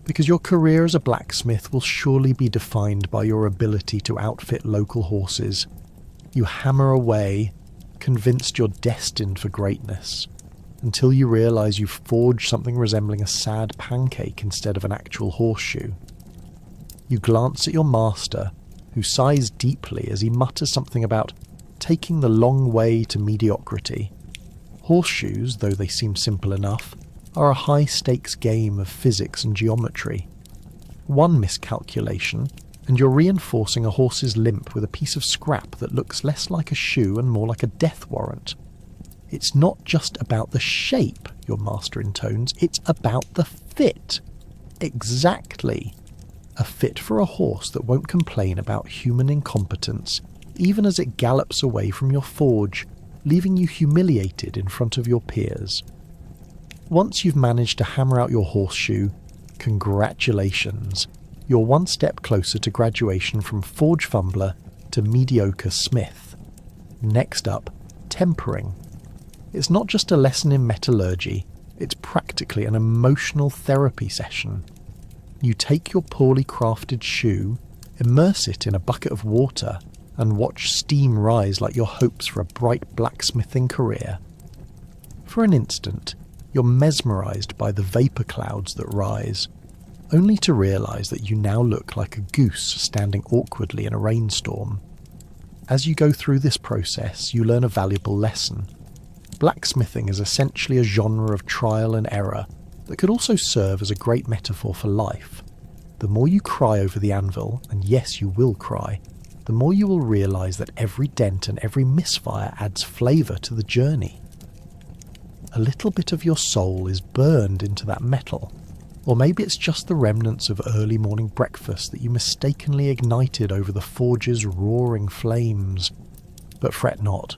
because your career as a blacksmith will surely be defined by your ability to outfit local horses. You hammer away, convinced you're destined for greatness, until you realise you've forged something resembling a sad pancake instead of an actual horseshoe. You glance at your master, who sighs deeply as he mutters something about taking the long way to mediocrity. Horseshoes, though they seem simple enough, are a high-stakes game of physics and geometry. One miscalculation, and you're reinforcing a horse's limp with a piece of scrap that looks less like a shoe and more like a death warrant. It's not just about the shape, your master intones, it's about the fit. Exactly. A fit for a horse that won't complain about human incompetence, even as it gallops away from your forge, leaving you humiliated in front of your peers. Once you've managed to hammer out your horseshoe, congratulations. You're one step closer to graduation from forge fumbler to mediocre smith. Next up, tempering. It's not just a lesson in metallurgy, it's practically an emotional therapy session. You take your poorly crafted shoe, immerse it in a bucket of water, and watch steam rise like your hopes for a bright blacksmithing career. For an instant, you're mesmerised by the vapour clouds that rise, only to realise that you now look like a goose standing awkwardly in a rainstorm. As you go through this process, you learn a valuable lesson. Blacksmithing is essentially a genre of trial and error that could also serve as a great metaphor for life. The more you cry over the anvil, and yes, you will cry, the more you will realise that every dent and every misfire adds flavour to the journey. A little bit of your soul is burned into that metal, or maybe it's just the remnants of early morning breakfast that you mistakenly ignited over the forge's roaring flames. But fret not.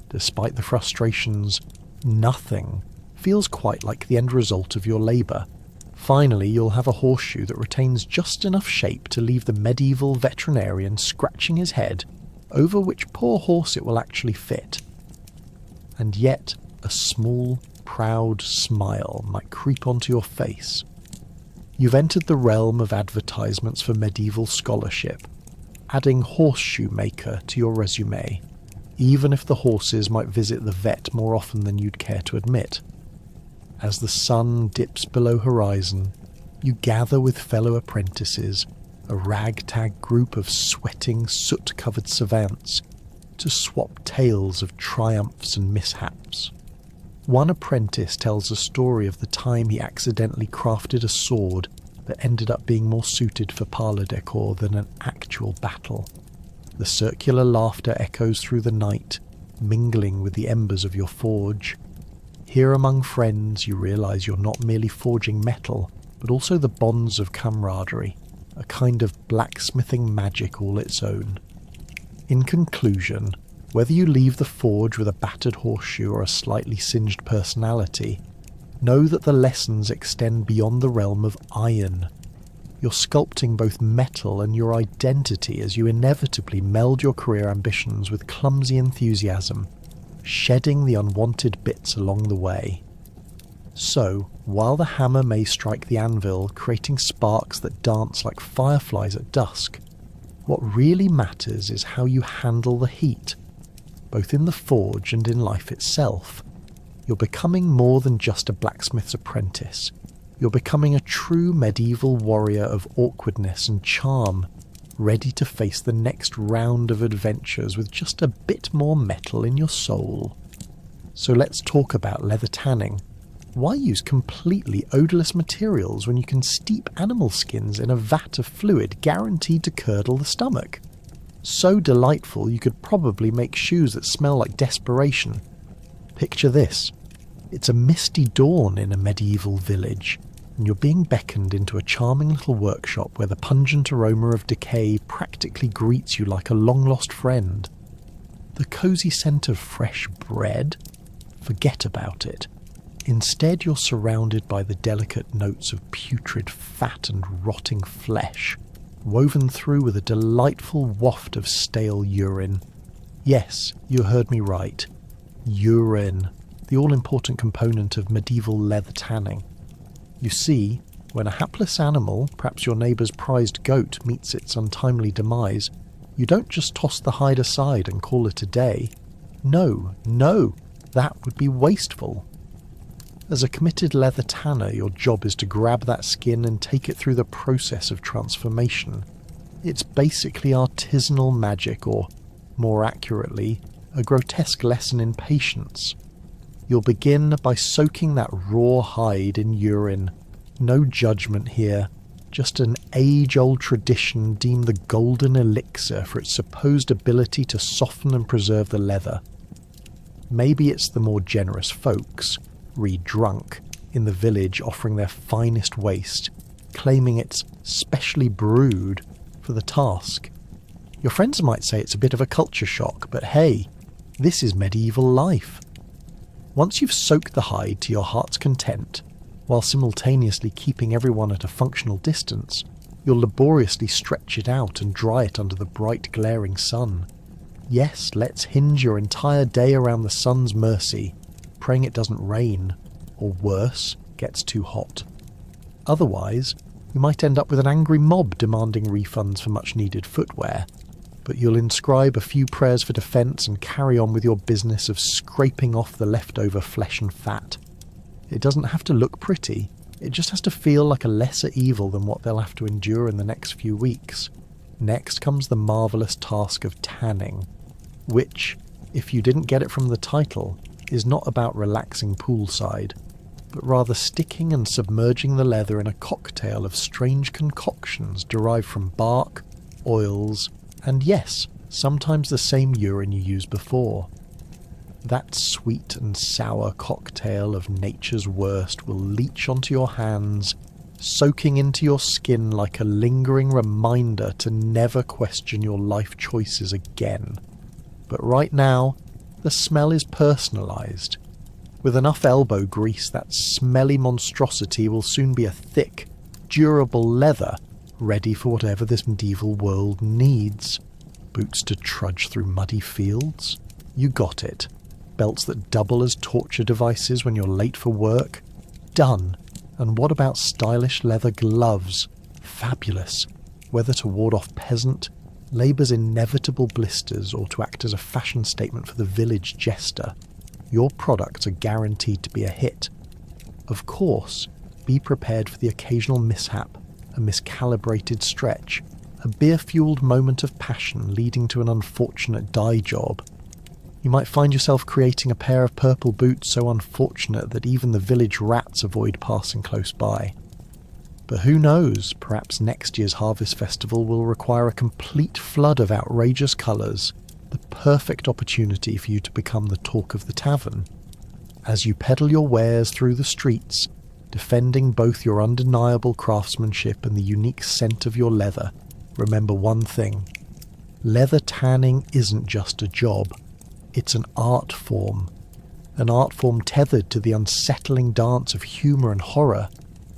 Despite the frustrations, nothing feels quite like the end result of your labour. Finally, you'll have a horseshoe that retains just enough shape to leave the medieval veterinarian scratching his head over which poor horse it will actually fit. And yet, a small, proud smile might creep onto your face. You've entered the realm of advertisements for medieval scholarship, adding horseshoe maker to your resume, even if the horses might visit the vet more often than you'd care to admit. As the sun dips below horizon, you gather with fellow apprentices, a ragtag group of sweating, soot-covered savants, to swap tales of triumphs and mishaps. One apprentice tells a story of the time he accidentally crafted a sword that ended up being more suited for parlour decor than an actual battle. The circular laughter echoes through the night, mingling with the embers of your forge. Here among friends, you realise you're not merely forging metal, but also the bonds of camaraderie, a kind of blacksmithing magic all its own. In conclusion, whether you leave the forge with a battered horseshoe or a slightly singed personality, know that the lessons extend beyond the realm of iron. You're sculpting both metal and your identity as you inevitably meld your career ambitions with clumsy enthusiasm, shedding the unwanted bits along the way. So, while the hammer may strike the anvil, creating sparks that dance like fireflies at dusk, what really matters is how you handle the heat, both in the forge and in life itself. You're becoming more than just a blacksmith's apprentice. You're becoming a true medieval warrior of awkwardness and charm, ready to face the next round of adventures with just a bit more metal in your soul. So let's talk about leather tanning. Why use completely odourless materials when you can steep animal skins in a vat of fluid guaranteed to curdle the stomach? So delightful you could probably make shoes that smell like desperation. Picture this. It's a misty dawn in a medieval village, and you're being beckoned into a charming little workshop where the pungent aroma of decay practically greets you like a long-lost friend. The cosy scent of fresh bread? Forget about it. Instead, you're surrounded by the delicate notes of putrid fat and rotting flesh, woven through with a delightful waft of stale urine. Yes, you heard me right. Urine, the all-important component of medieval leather tanning. You see, when a hapless animal, perhaps your neighbour's prized goat, meets its untimely demise, you don't just toss the hide aside and call it a day. No, that would be wasteful. As a committed leather tanner, your job is to grab that skin and take it through the process of transformation. It's basically artisanal magic, or, more accurately, a grotesque lesson in patience. You'll begin by soaking that raw hide in urine. No judgment here, just an age-old tradition deemed the golden elixir for its supposed ability to soften and preserve the leather. Maybe it's the more generous folks, read drunk, in the village offering their finest waste, claiming it's specially brewed for the task. Your friends might say it's a bit of a culture shock, but hey, this is medieval life. Once you've soaked the hide to your heart's content, while simultaneously keeping everyone at a functional distance, you'll laboriously stretch it out and dry it under the bright glaring sun. Yes, let's hinge your entire day around the sun's mercy, praying it doesn't rain, or worse, gets too hot. Otherwise, you might end up with an angry mob demanding refunds for much needed footwear, but you'll inscribe a few prayers for defence and carry on with your business of scraping off the leftover flesh and fat. It doesn't have to look pretty, it just has to feel like a lesser evil than what they'll have to endure in the next few weeks. Next comes the marvellous task of tanning, which, if you didn't get it from the title, is not about relaxing poolside, but rather sticking and submerging the leather in a cocktail of strange concoctions derived from bark, oils, and yes, sometimes the same urine you used before. That sweet and sour cocktail of nature's worst will leach onto your hands, soaking into your skin like a lingering reminder to never question your life choices again. But right now, the smell is personalised. With enough elbow grease, that smelly monstrosity will soon be a thick, durable leather, ready for whatever this medieval world needs. Boots to trudge through muddy fields? You got it. Belts that double as torture devices when you're late for work? Done. And what about stylish leather gloves? Fabulous. Whether to ward off peasant, labour's inevitable blisters, or to act as a fashion statement for the village jester, your products are guaranteed to be a hit. Of course, be prepared for the occasional mishap, a miscalibrated stretch, a beer-fueled moment of passion leading to an unfortunate dye job. You might find yourself creating a pair of purple boots so unfortunate that even the village rats avoid passing close by. But who knows, perhaps next year's Harvest Festival will require a complete flood of outrageous colours, the perfect opportunity for you to become the talk of the tavern. As you peddle your wares through the streets, defending both your undeniable craftsmanship and the unique scent of your leather, remember one thing. Leather tanning isn't just a job, it's an art form tethered to the unsettling dance of humour and horror,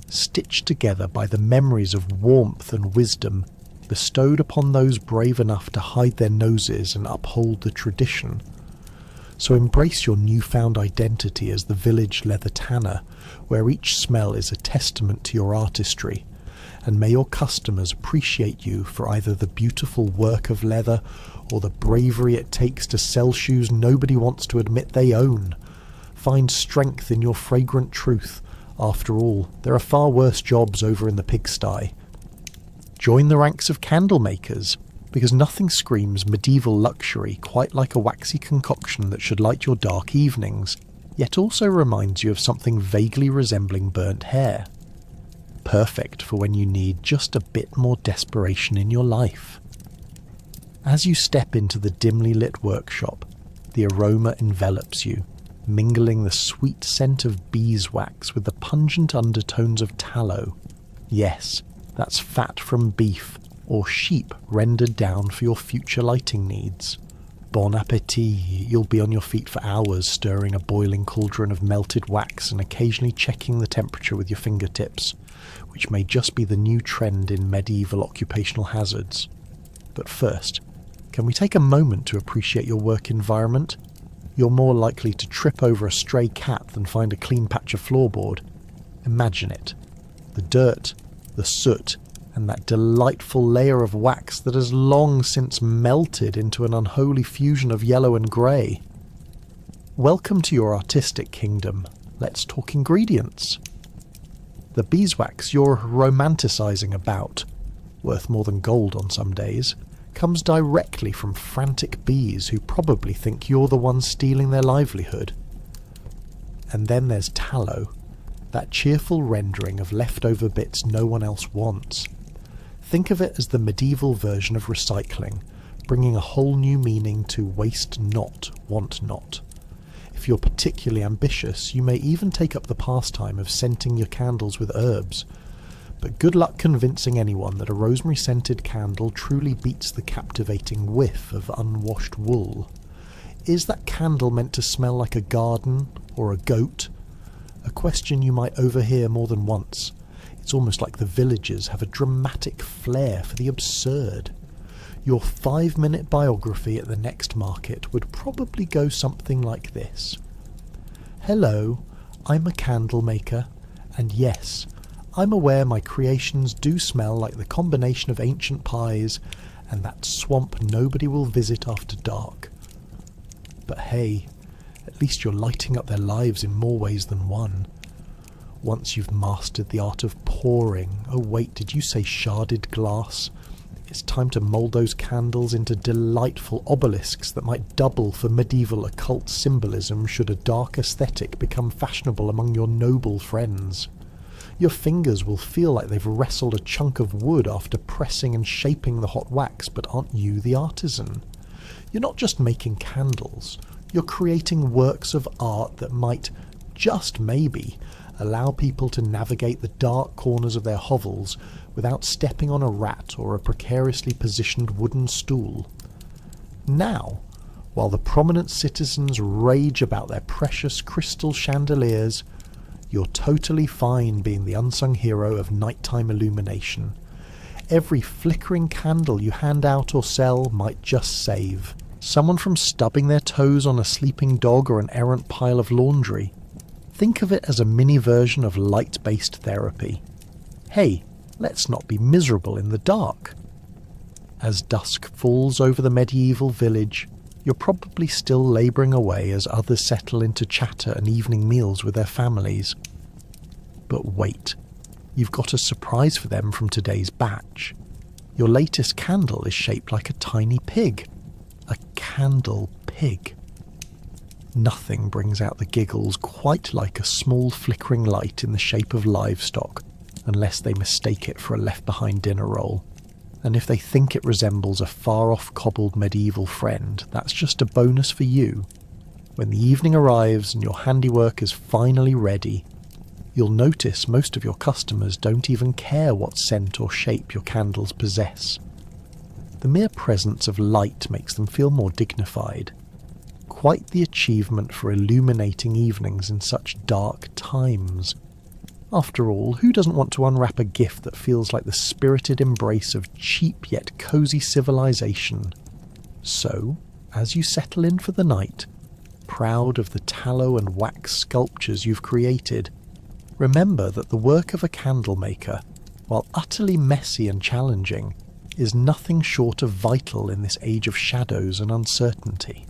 stitched together by the memories of warmth and wisdom bestowed upon those brave enough to hide their noses and uphold the tradition. So embrace your newfound identity as the village leather tanner, where each smell is a testament to your artistry, and may your customers appreciate you for either the beautiful work of leather or the bravery it takes to sell shoes nobody wants to admit they own. Find strength in your fragrant truth, After all, there are far worse jobs over in the pigsty. Join the ranks of candle makers, because nothing screams medieval luxury quite like a waxy concoction that should light your dark evenings, yet also reminds you of something vaguely resembling burnt hair. Perfect for when you need just a bit more desperation in your life. As you step into the dimly lit workshop, the aroma envelops you, mingling the sweet scent of beeswax with the pungent undertones of tallow. Yes, that's fat from beef or sheep rendered down for your future lighting needs. Bon appétit, you'll be on your feet for hours stirring a boiling cauldron of melted wax and occasionally checking the temperature with your fingertips, which may just be the new trend in medieval occupational hazards. But first, can we take a moment to appreciate your work environment? You're more likely to trip over a stray cat than find a clean patch of floorboard. Imagine it. The dirt, the soot, and that delightful layer of wax that has long since melted into an unholy fusion of yellow and grey. Welcome to your artistic kingdom. Let's talk ingredients. The beeswax you're romanticising about, worth more than gold on some days, comes directly from frantic bees who probably think you're the one stealing their livelihood. And then there's tallow, that cheerful rendering of leftover bits no one else wants. Think of it as the medieval version of recycling, bringing a whole new meaning to waste not, want not. If you're particularly ambitious, you may even take up the pastime of scenting your candles with herbs. But good luck convincing anyone that a rosemary-scented candle truly beats the captivating whiff of unwashed wool. Is that candle meant to smell like a garden or a goat? A question you might overhear more than once. It's almost like the villagers have a dramatic flair for the absurd. Your 5-minute biography at the next market would probably go something like this. Hello, I'm a candle maker, and yes, I'm aware my creations do smell like the combination of ancient pies and that swamp nobody will visit after dark. But hey, at least you're lighting up their lives in more ways than one. Once you've mastered the art of pouring, oh wait, did you say sharded glass? It's time to mould those candles into delightful obelisks that might double for medieval occult symbolism should a dark aesthetic become fashionable among your noble friends. Your fingers will feel like they've wrestled a chunk of wood after pressing and shaping the hot wax, but aren't you the artisan? You're not just making candles, you're creating works of art that might, just maybe, allow people to navigate the dark corners of their hovels without stepping on a rat or a precariously positioned wooden stool. Now, while the prominent citizens rage about their precious crystal chandeliers, you're totally fine being the unsung hero of nighttime illumination. Every flickering candle you hand out or sell might just save someone from stubbing their toes on a sleeping dog or an errant pile of laundry. Think of it as a mini version of light-based therapy. Hey, let's not be miserable in the dark. As dusk falls over the medieval village, you're probably still labouring away as others settle into chatter and evening meals with their families. But wait, you've got a surprise for them from today's batch. Your latest candle is shaped like a tiny pig. A candle pig. Nothing brings out the giggles quite like a small flickering light in the shape of livestock, unless they mistake it for a left-behind dinner roll. And if they think it resembles a far-off cobbled medieval friend, that's just a bonus for you. When the evening arrives and your handiwork is finally ready, you'll notice most of your customers don't even care what scent or shape your candles possess. The mere presence of light makes them feel more dignified. Quite the achievement for illuminating evenings in such dark times. After all, who doesn't want to unwrap a gift that feels like the spirited embrace of cheap yet cosy civilization? So, as you settle in for the night, proud of the tallow and wax sculptures you've created, remember that the work of a candle maker, while utterly messy and challenging, is nothing short of vital in this age of shadows and uncertainty.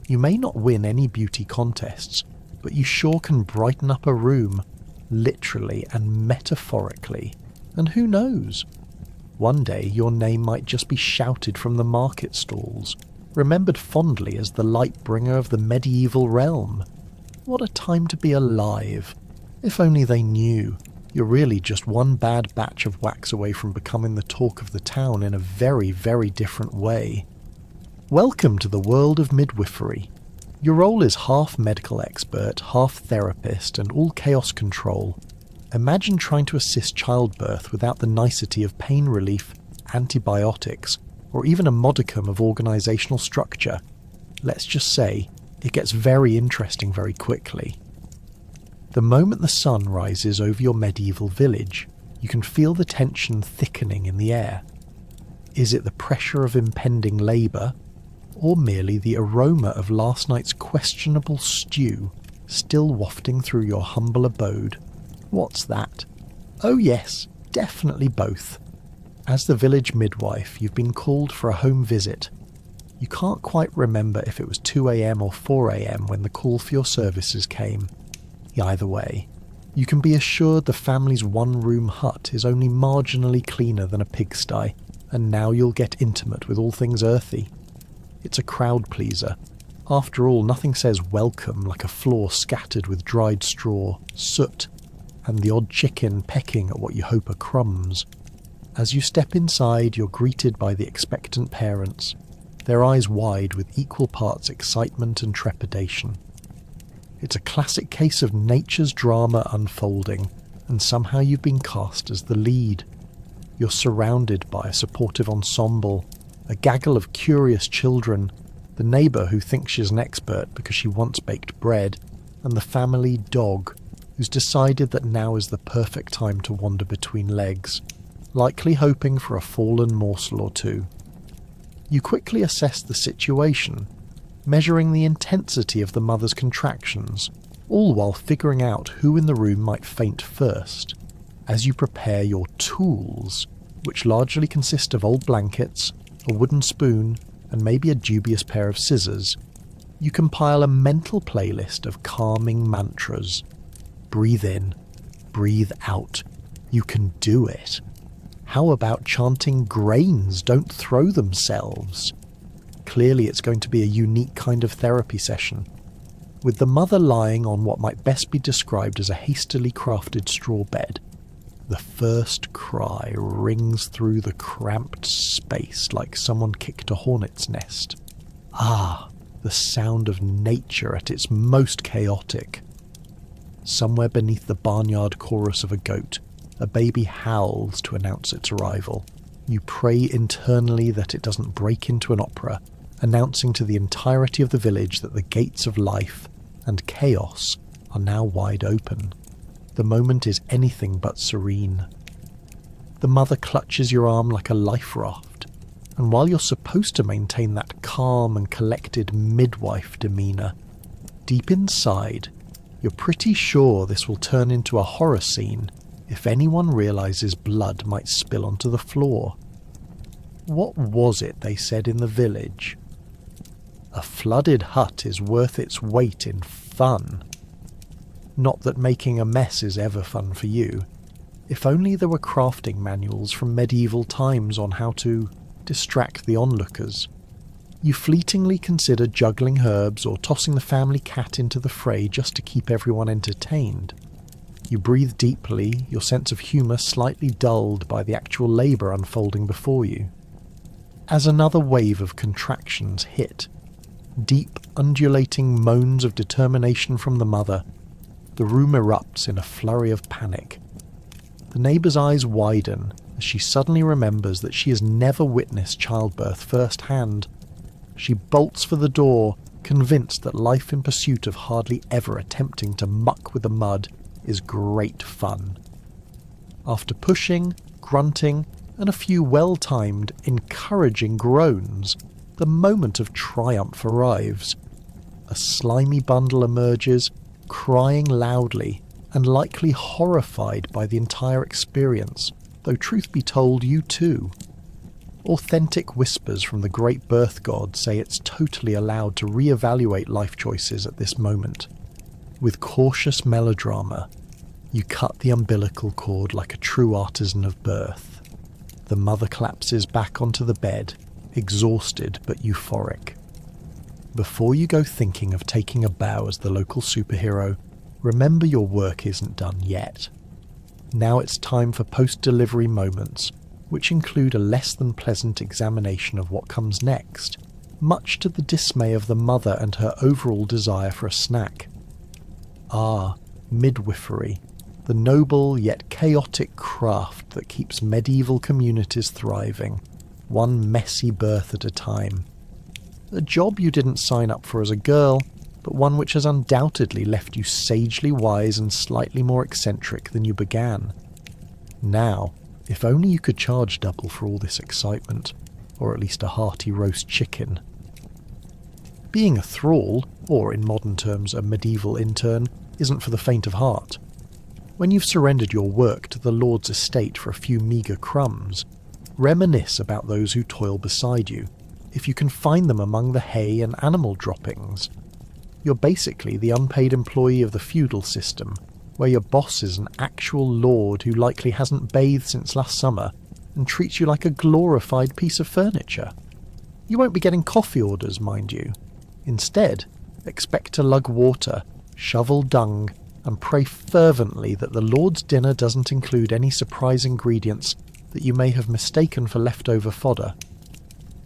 You may not win any beauty contests, but you sure can brighten up a room, literally and metaphorically, and who knows? One day your name might just be shouted from the market stalls, remembered fondly as the light bringer of the medieval realm. What a time to be alive! If only they knew. You're really just one bad batch of wax away from becoming the talk of the town in a very, very different way. Welcome to the world of midwifery. Your role is half medical expert, half therapist, and all chaos control. Imagine trying to assist childbirth without the nicety of pain relief, antibiotics, or even a modicum of organisational structure. Let's just say, it gets very interesting very quickly. The moment the sun rises over your medieval village, you can feel the tension thickening in the air. Is it the pressure of impending labour, or merely the aroma of last night's questionable stew still wafting through your humble abode? What's that? Oh yes, definitely both. As the village midwife, you've been called for a home visit. You can't quite remember if it was 2 a.m. or 4 a.m. when the call for your services came. Either way, you can be assured the family's one-room hut is only marginally cleaner than a pigsty, and now you'll get intimate with all things earthy. It's a crowd pleaser. After all, nothing says welcome like a floor scattered with dried straw, soot, and the odd chicken pecking at what you hope are crumbs. As you step inside, you're greeted by the expectant parents, their eyes wide with equal parts excitement and trepidation. It's a classic case of nature's drama unfolding, and somehow you've been cast as the lead. You're surrounded by a supportive ensemble, a gaggle of curious children, the neighbour who thinks she's an expert because she once baked bread, and the family dog, who's decided that now is the perfect time to wander between legs, likely hoping for a fallen morsel or two. You quickly assess the situation, measuring the intensity of the mother's contractions, all while figuring out who in the room might faint first. As you prepare your tools, which largely consist of old blankets, a wooden spoon, and maybe a dubious pair of scissors, you compile a mental playlist of calming mantras. Breathe in, breathe out. You can do it. How about chanting grains don't throw themselves? Clearly it's going to be a unique kind of therapy session, with the mother lying on what might best be described as a hastily crafted straw bed. The first cry rings through the cramped space like someone kicked a hornet's nest. Ah, the sound of nature at its most chaotic. Somewhere beneath the barnyard chorus of a goat, a baby howls to announce its arrival. You pray internally that it doesn't break into an opera, announcing to the entirety of the village that the gates of life and chaos are now wide open. The moment is anything but serene. The mother clutches your arm like a life raft, and while you're supposed to maintain that calm and collected midwife demeanour, deep inside, you're pretty sure this will turn into a horror scene if anyone realises blood might spill onto the floor. What was it they said in the village? A flooded hut is worth its weight in fun. Not that making a mess is ever fun for you. If only there were crafting manuals from medieval times on how to distract the onlookers. You fleetingly consider juggling herbs or tossing the family cat into the fray just to keep everyone entertained. You breathe deeply, your sense of humour slightly dulled by the actual labour unfolding before you. As another wave of contractions hit, deep, undulating moans of determination from the mother, the room erupts in a flurry of panic. The neighbour's eyes widen as she suddenly remembers that she has never witnessed childbirth firsthand. She bolts for the door, convinced that life in pursuit of hardly ever attempting to muck with the mud is great fun. After pushing, grunting, and a few well-timed, encouraging groans, the moment of triumph arrives. A slimy bundle emerges, crying loudly and likely horrified by the entire experience, though truth be told, you too. Authentic whispers from the great birth god say it's totally allowed to re-evaluate life choices at this moment. With cautious melodrama, You cut the umbilical cord like a true artisan of birth. The mother collapses back onto the bed, exhausted but euphoric. Before you go thinking of taking a bow as the local superhero, remember your work isn't done yet. Now it's time for post-delivery moments, which include a less than pleasant examination of what comes next, much to the dismay of the mother and her overall desire for a snack. Midwifery, the noble yet chaotic craft that keeps medieval communities thriving, one messy birth at a time. A job you didn't sign up for as a girl, but one which has undoubtedly left you sagely wise and slightly more eccentric than you began. Now, if only you could charge double for all this excitement, or at least a hearty roast chicken. Being a thrall, or in modern terms a medieval intern, isn't for the faint of heart. When you've surrendered your work to the Lord's estate for a few meagre crumbs, reminisce about those who toil beside you, if you can find them among the hay and animal droppings. You're basically the unpaid employee of the feudal system, where your boss is an actual lord who likely hasn't bathed since last summer and treats you like a glorified piece of furniture. You won't be getting coffee orders, mind you. Instead, expect to lug water, shovel dung, and pray fervently that the Lord's dinner doesn't include any surprise ingredients that you may have mistaken for leftover fodder.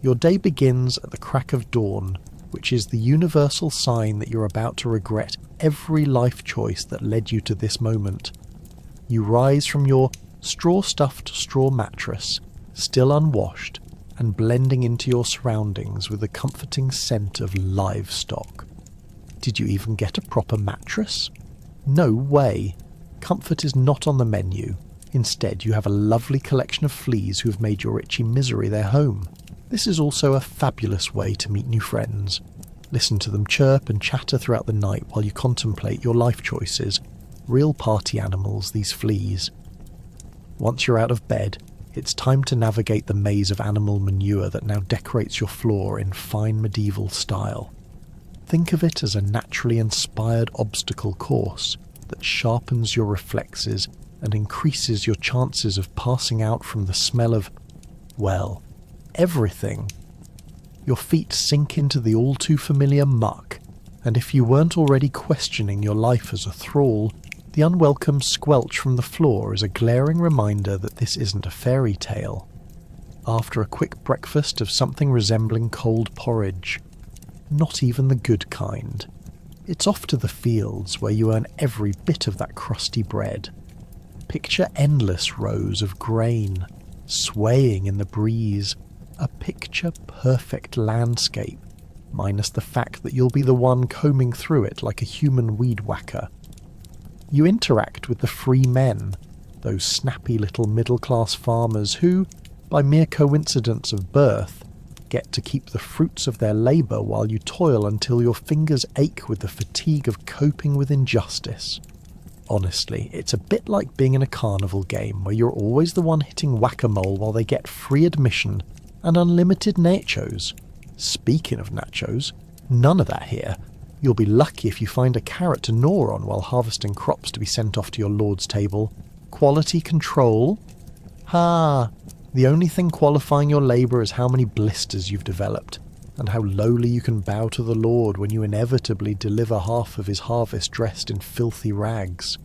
Your day begins at the crack of dawn, which is the universal sign that you're about to regret every life choice that led you to this moment. You rise from your straw-stuffed straw mattress, still unwashed, and blending into your surroundings with the comforting scent of livestock. Did you even get a proper mattress? No way. Comfort is not on the menu. Instead, you have a lovely collection of fleas who have made your itchy misery their home. This is also a fabulous way to meet new friends. Listen to them chirp and chatter throughout the night while you contemplate your life choices. Real party animals, these fleas. Once you're out of bed, it's time to navigate the maze of animal manure that now decorates your floor in fine medieval style. Think of it as a naturally inspired obstacle course that sharpens your reflexes and increases your chances of passing out from the smell of, well, everything. Your feet sink into the all-too-familiar muck, and if you weren't already questioning your life as a thrall, the unwelcome squelch from the floor is a glaring reminder that this isn't a fairy tale. After a quick breakfast of something resembling cold porridge, not even the good kind, it's off to the fields where you earn every bit of that crusty bread. Picture endless rows of grain, swaying in the breeze, a picture-perfect landscape, minus the fact that you'll be the one combing through it like a human weed whacker. You interact with the free men, those snappy little middle-class farmers who, by mere coincidence of birth, get to keep the fruits of their labour while you toil until your fingers ache with the fatigue of coping with injustice. Honestly, it's a bit like being in a carnival game where you're always the one hitting whack-a-mole while they get free admission and unlimited nachos. Speaking of nachos, none of that here. You'll be lucky if you find a carrot to gnaw on while harvesting crops to be sent off to your lord's table. Quality control? The only thing qualifying your labour is how many blisters you've developed, and how lowly you can bow to the Lord when you inevitably deliver half of his harvest dressed in filthy rags.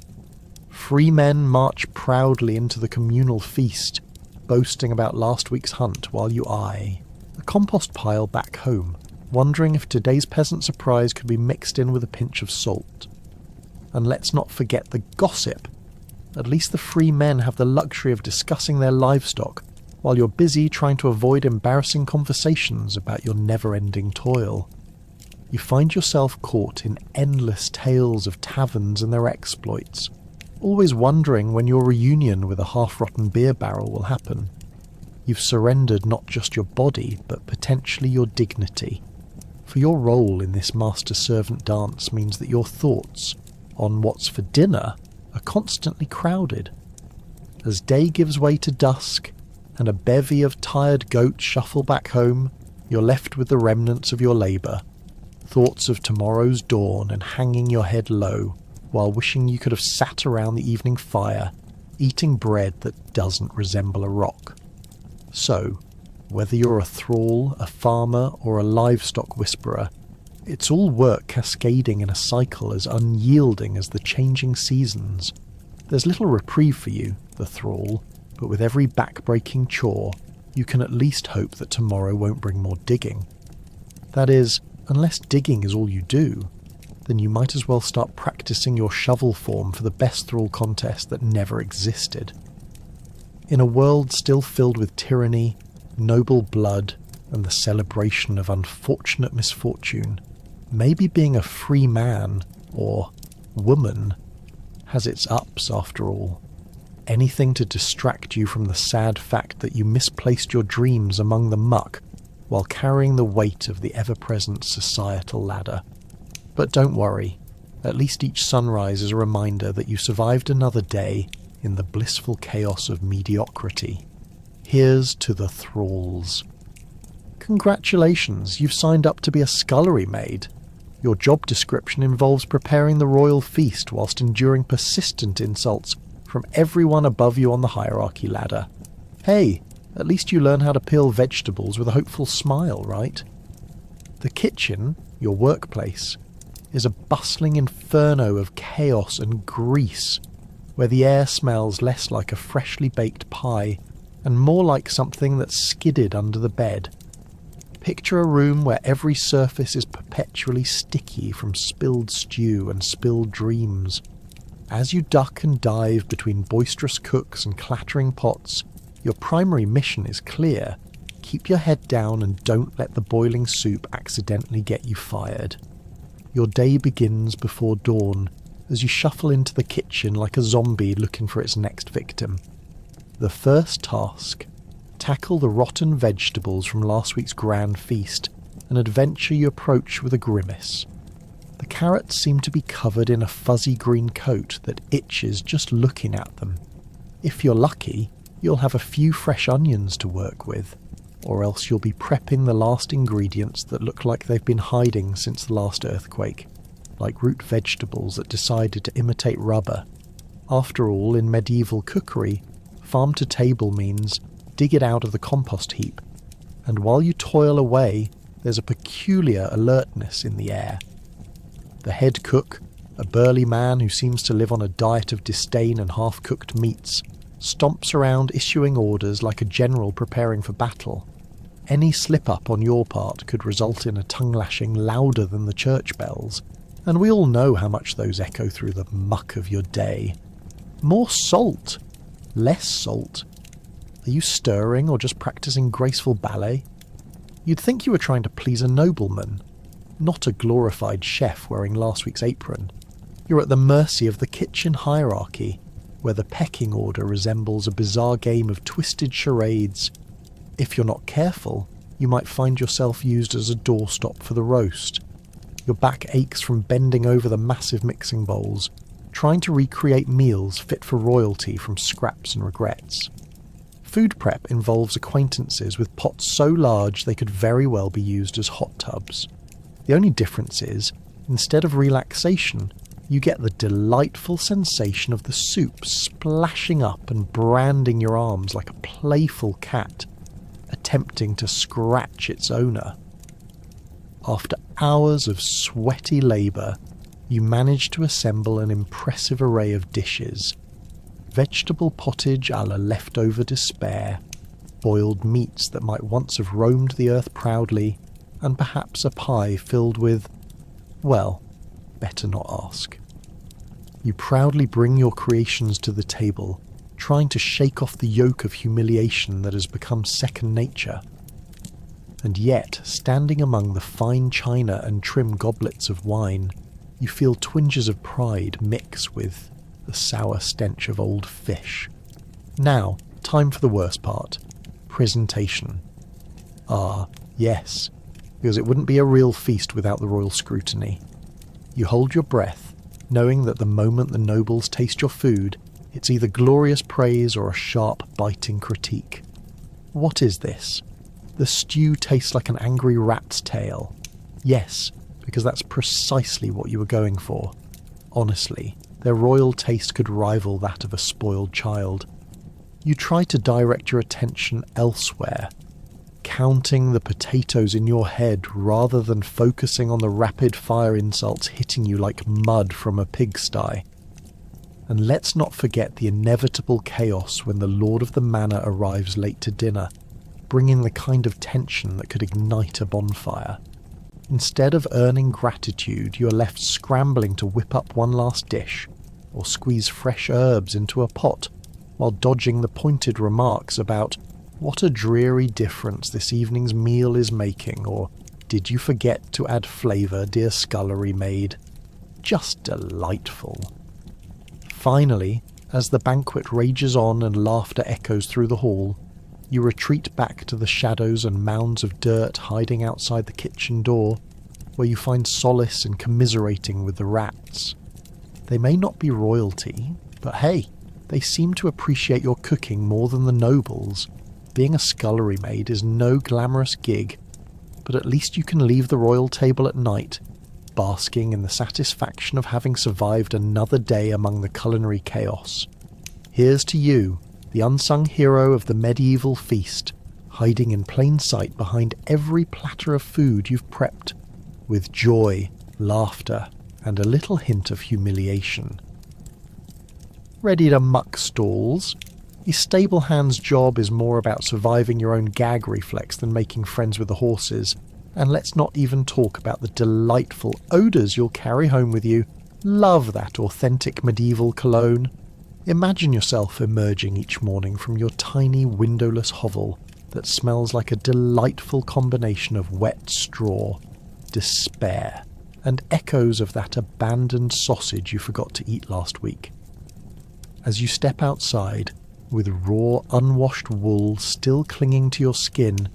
Free men march proudly into the communal feast, boasting about last week's hunt while you eye the compost pile back home, wondering if today's peasant surprise could be mixed in with a pinch of salt. And let's not forget the gossip. At least the free men have the luxury of discussing their livestock, while you're busy trying to avoid embarrassing conversations about your never-ending toil. You find yourself caught in endless tales of taverns and their exploits, always wondering when your reunion with a half-rotten beer barrel will happen. You've surrendered not just your body, but potentially your dignity. For your role in this master-servant dance means that your thoughts on what's for dinner are constantly crowded. As day gives way to dusk, and a bevy of tired goats shuffle back home, you're left with the remnants of your labour, thoughts of tomorrow's dawn and hanging your head low, while wishing you could have sat around the evening fire, eating bread that doesn't resemble a rock. So, whether you're a thrall, a farmer, or a livestock whisperer, it's all work cascading in a cycle as unyielding as the changing seasons. There's little reprieve for you, the thrall, but with every back-breaking chore, you can at least hope that tomorrow won't bring more digging. That is, unless digging is all you do, then you might as well start practicing your shovel form for the best thrall contest that never existed. In a world still filled with tyranny, noble blood, and the celebration of unfortunate misfortune, maybe being a free man, or woman, has its ups after all. Anything to distract you from the sad fact that you misplaced your dreams among the muck while carrying the weight of the ever-present societal ladder. But don't worry, at least each sunrise is a reminder that you survived another day in the blissful chaos of mediocrity. Here's to the thralls. Congratulations, you've signed up to be a scullery maid. Your job description involves preparing the royal feast whilst enduring persistent insults from everyone above you on the hierarchy ladder. Hey, at least you learn how to peel vegetables with a hopeful smile, right? The kitchen, your workplace, is a bustling inferno of chaos and grease, where the air smells less like a freshly baked pie and more like something that's skidded under the bed. Picture a room where every surface is perpetually sticky from spilled stew and spilled dreams. As you duck and dive between boisterous cooks and clattering pots, your primary mission is clear. Keep your head down and don't let the boiling soup accidentally get you fired. Your day begins before dawn as you shuffle into the kitchen like a zombie looking for its next victim. The first task: tackle the rotten vegetables from last week's grand feast, an adventure you approach with a grimace. The carrots seem to be covered in a fuzzy green coat that itches just looking at them. If you're lucky, you'll have a few fresh onions to work with, or else you'll be prepping the last ingredients that look like they've been hiding since the last earthquake, like root vegetables that decided to imitate rubber. After all, in medieval cookery, farm to table means dig it out of the compost heap, and while you toil away, there's a peculiar alertness in the air. The head cook, a burly man who seems to live on a diet of disdain and half-cooked meats, stomps around issuing orders like a general preparing for battle. Any slip-up on your part could result in a tongue-lashing louder than the church bells, and we all know how much those echo through the muck of your day. More salt! Less salt! Are you stirring or just practicing graceful ballet? You'd think you were trying to please a nobleman, not a glorified chef wearing last week's apron. You're at the mercy of the kitchen hierarchy, where the pecking order resembles a bizarre game of twisted charades. If you're not careful, you might find yourself used as a doorstop for the roast. Your back aches from bending over the massive mixing bowls, trying to recreate meals fit for royalty from scraps and regrets. Food prep involves acquaintances with pots so large they could very well be used as hot tubs. The only difference is, instead of relaxation, you get the delightful sensation of the soup splashing up and branding your arms like a playful cat, attempting to scratch its owner. After hours of sweaty labour, you manage to assemble an impressive array of dishes. Vegetable pottage a la leftover despair, boiled meats that might once have roamed the earth proudly, and perhaps a pie filled with, well, better not ask. You proudly bring your creations to the table, trying to shake off the yoke of humiliation that has become second nature. And yet, standing among the fine china and trim goblets of wine, you feel twinges of pride mix with the sour stench of old fish. Now, time for the worst part: presentation. Ah, yes, because it wouldn't be a real feast without the royal scrutiny. You hold your breath, knowing that the moment the nobles taste your food, it's either glorious praise or a sharp, biting critique. What is this? The stew tastes like an angry rat's tail. Yes, because that's precisely what you were going for. Honestly, their royal taste could rival that of a spoiled child. You try to direct your attention elsewhere, counting the potatoes in your head rather than focusing on the rapid-fire insults hitting you like mud from a pigsty. And let's not forget the inevitable chaos when the Lord of the Manor arrives late to dinner, bringing the kind of tension that could ignite a bonfire. Instead of earning gratitude, you are left scrambling to whip up one last dish, or squeeze fresh herbs into a pot, while dodging the pointed remarks about what a dreary difference this evening's meal is making, or did you forget to add flavour, dear scullery maid? Just delightful. Finally, as the banquet rages on and laughter echoes through the hall, you retreat back to the shadows and mounds of dirt hiding outside the kitchen door, where you find solace in commiserating with the rats. They may not be royalty, but hey, they seem to appreciate your cooking more than the nobles. Being a scullery maid is no glamorous gig, but at least you can leave the royal table at night, basking in the satisfaction of having survived another day among the culinary chaos. Here's to you, the unsung hero of the medieval feast, hiding in plain sight behind every platter of food you've prepped, with joy, laughter, and a little hint of humiliation. Ready to muck stalls? The stable hand's job is more about surviving your own gag reflex than making friends with the horses, and let's not even talk about the delightful odours you'll carry home with you. Love that authentic medieval cologne. Imagine yourself emerging each morning from your tiny windowless hovel that smells like a delightful combination of wet straw, despair, and echoes of that abandoned sausage you forgot to eat last week. As you step outside, with raw, unwashed wool still clinging to your skin,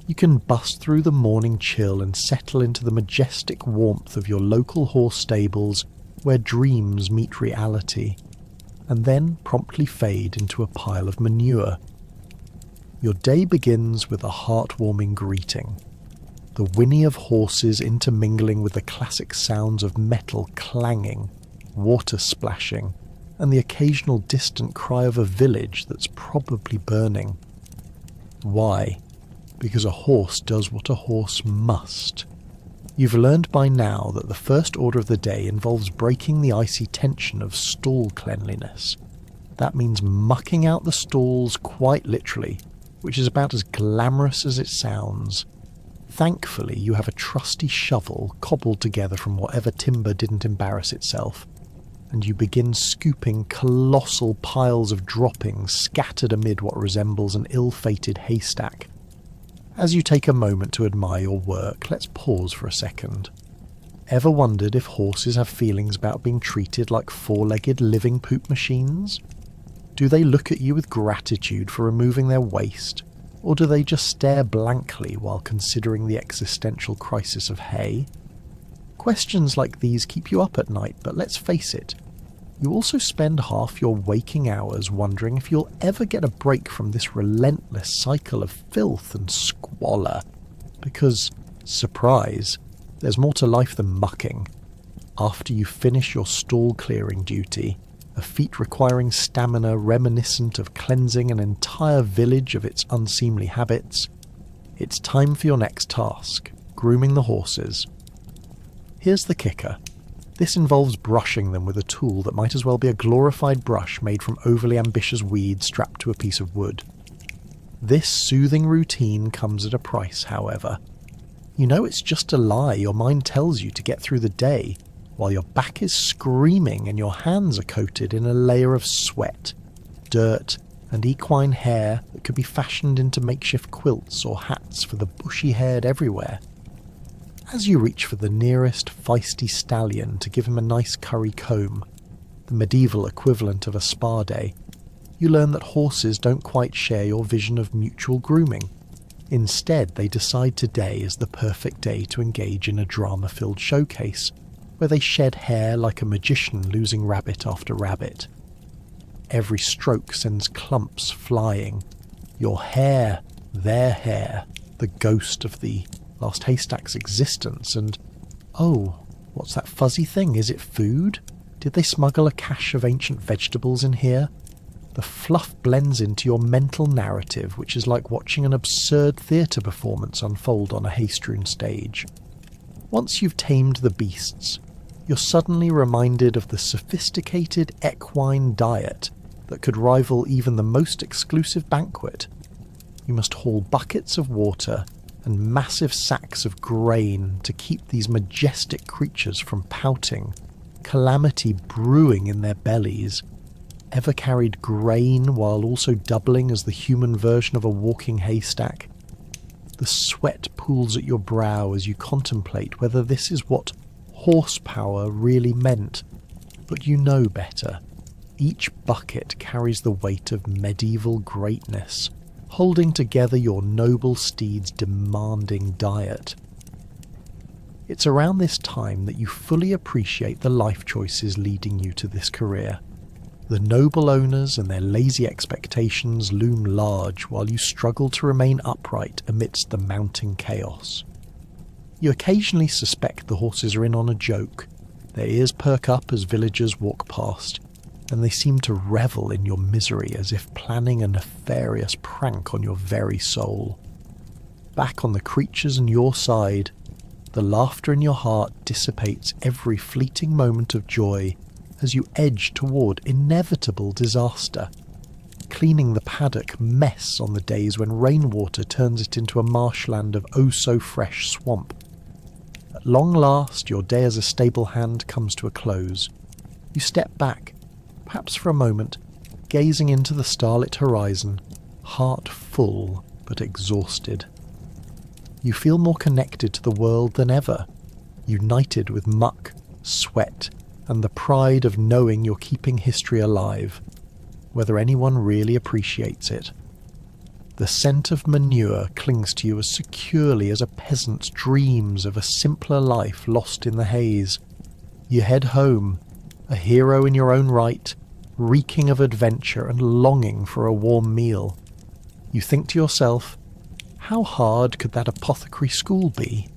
you can bust through the morning chill and settle into the majestic warmth of your local horse stables where dreams meet reality, and then promptly fade into a pile of manure. Your day begins with a heartwarming greeting. The whinny of horses intermingling with the classic sounds of metal clanging, water splashing, and the occasional distant cry of a village that's probably burning. Why? Because a horse does what a horse must. You've learned by now that the first order of the day involves breaking the icy tension of stall cleanliness. That means mucking out the stalls quite literally, which is about as glamorous as it sounds. Thankfully, you have a trusty shovel cobbled together from whatever timber didn't embarrass itself, and you begin scooping colossal piles of droppings scattered amid what resembles an ill-fated haystack. As you take a moment to admire your work, let's pause for a second. Ever wondered if horses have feelings about being treated like four-legged living poop machines? Do they look at you with gratitude for removing their waste, or do they just stare blankly while considering the existential crisis of hay? Questions like these keep you up at night, but let's face it, you also spend half your waking hours wondering if you'll ever get a break from this relentless cycle of filth and squalor. Because, surprise, there's more to life than mucking. After you finish your stall clearing duty, a feat requiring stamina reminiscent of cleansing an entire village of its unseemly habits, it's time for your next task, grooming the horses. Here's the kicker. This involves brushing them with a tool that might as well be a glorified brush made from overly ambitious weeds strapped to a piece of wood. This soothing routine comes at a price, however. You know it's just a lie your mind tells you to get through the day, while your back is screaming and your hands are coated in a layer of sweat, dirt, and equine hair that could be fashioned into makeshift quilts or hats for the bushy-haired everywhere. As you reach for the nearest feisty stallion to give him a nice curry comb, the medieval equivalent of a spa day, you learn that horses don't quite share your vision of mutual grooming. Instead, they decide today is the perfect day to engage in a drama-filled showcase, where they shed hair like a magician losing rabbit after rabbit. Every stroke sends clumps flying. Your hair, their hair, the ghost of the last haystack's existence, and oh, what's that fuzzy thing? Is it food? Did they smuggle a cache of ancient vegetables in here? The fluff blends into your mental narrative, which is like watching an absurd theatre performance unfold on a hay-strewn stage. Once you've tamed the beasts, you're suddenly reminded of the sophisticated equine diet that could rival even the most exclusive banquet. You must haul buckets of water and massive sacks of grain to keep these majestic creatures from pouting, calamity brewing in their bellies. Ever carried grain while also doubling as the human version of a walking haystack? The sweat pools at your brow as you contemplate whether this is what horsepower really meant, but you know better. Each bucket carries the weight of medieval greatness, holding together your noble steed's demanding diet. It's around this time that you fully appreciate the life choices leading you to this career. The noble owners and their lazy expectations loom large while you struggle to remain upright amidst the mounting chaos. You occasionally suspect the horses are in on a joke. Their ears perk up as villagers walk past, and they seem to revel in your misery as if planning a nefarious prank on your very soul. Back on the creatures on your side, the laughter in your heart dissipates every fleeting moment of joy as you edge toward inevitable disaster, cleaning the paddock mess on the days when rainwater turns it into a marshland of oh-so-fresh swamp. At long last, your day as a stable hand comes to a close. You step back, perhaps for a moment, gazing into the starlit horizon, heart full but exhausted. You feel more connected to the world than ever, united with muck, sweat, and the pride of knowing you're keeping history alive, whether anyone really appreciates it. The scent of manure clings to you as securely as a peasant's dreams of a simpler life lost in the haze. You head home, a hero in your own right, reeking of adventure and longing for a warm meal. You think to yourself, how hard could that apothecary school be?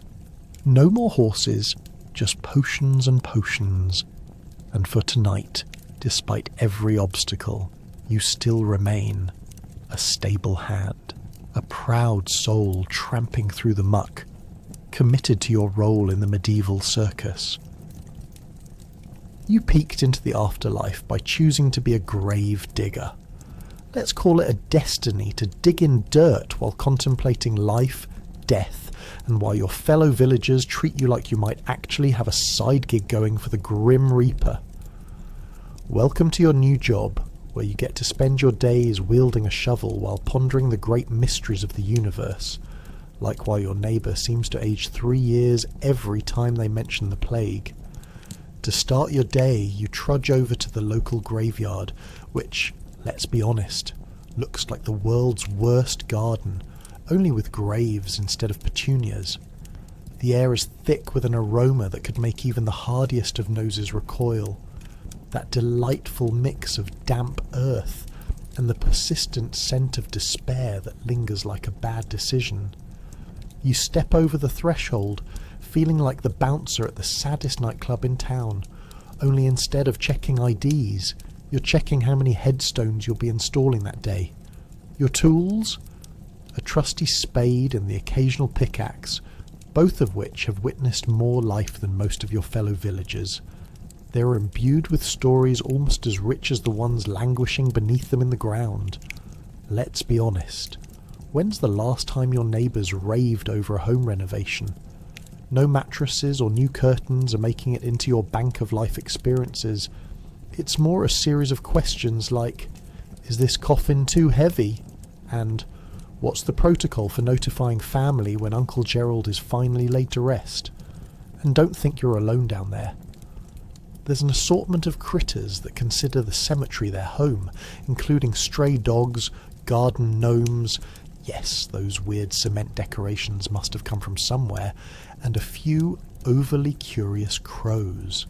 No more horses, just potions and potions. And for tonight, despite every obstacle, you still remain a stable hand, a proud soul tramping through the muck, committed to your role in the medieval circus. You peeked into the afterlife by choosing to be a grave digger. Let's call it a destiny to dig in dirt while contemplating life, death, and while your fellow villagers treat you like you might actually have a side gig going for the Grim Reaper. Welcome to your new job, where you get to spend your days wielding a shovel while pondering the great mysteries of the universe, like why your neighbour seems to age 3 years every time they mention the plague. To start your day, you trudge over to the local graveyard, which, let's be honest, looks like the world's worst garden, only with graves instead of petunias. The air is thick with an aroma that could make even the hardiest of noses recoil. That delightful mix of damp earth and the persistent scent of despair that lingers like a bad decision. You step over the threshold, feeling like the bouncer at the saddest nightclub in town, only instead of checking IDs, you're checking how many headstones you'll be installing that day. Your tools? A trusty spade and the occasional pickaxe, both of which have witnessed more life than most of your fellow villagers. They are imbued with stories almost as rich as the ones languishing beneath them in the ground. Let's be honest. When's the last time your neighbours raved over a home renovation? No mattresses or new curtains are making it into your bank of life experiences. It's more a series of questions like, is this coffin too heavy? And, what's the protocol for notifying family when Uncle Gerald is finally laid to rest? And don't think you're alone down there. There's an assortment of critters that consider the cemetery their home, including stray dogs, garden gnomes, yes, those weird cement decorations must have come from somewhere, and a few overly curious crows.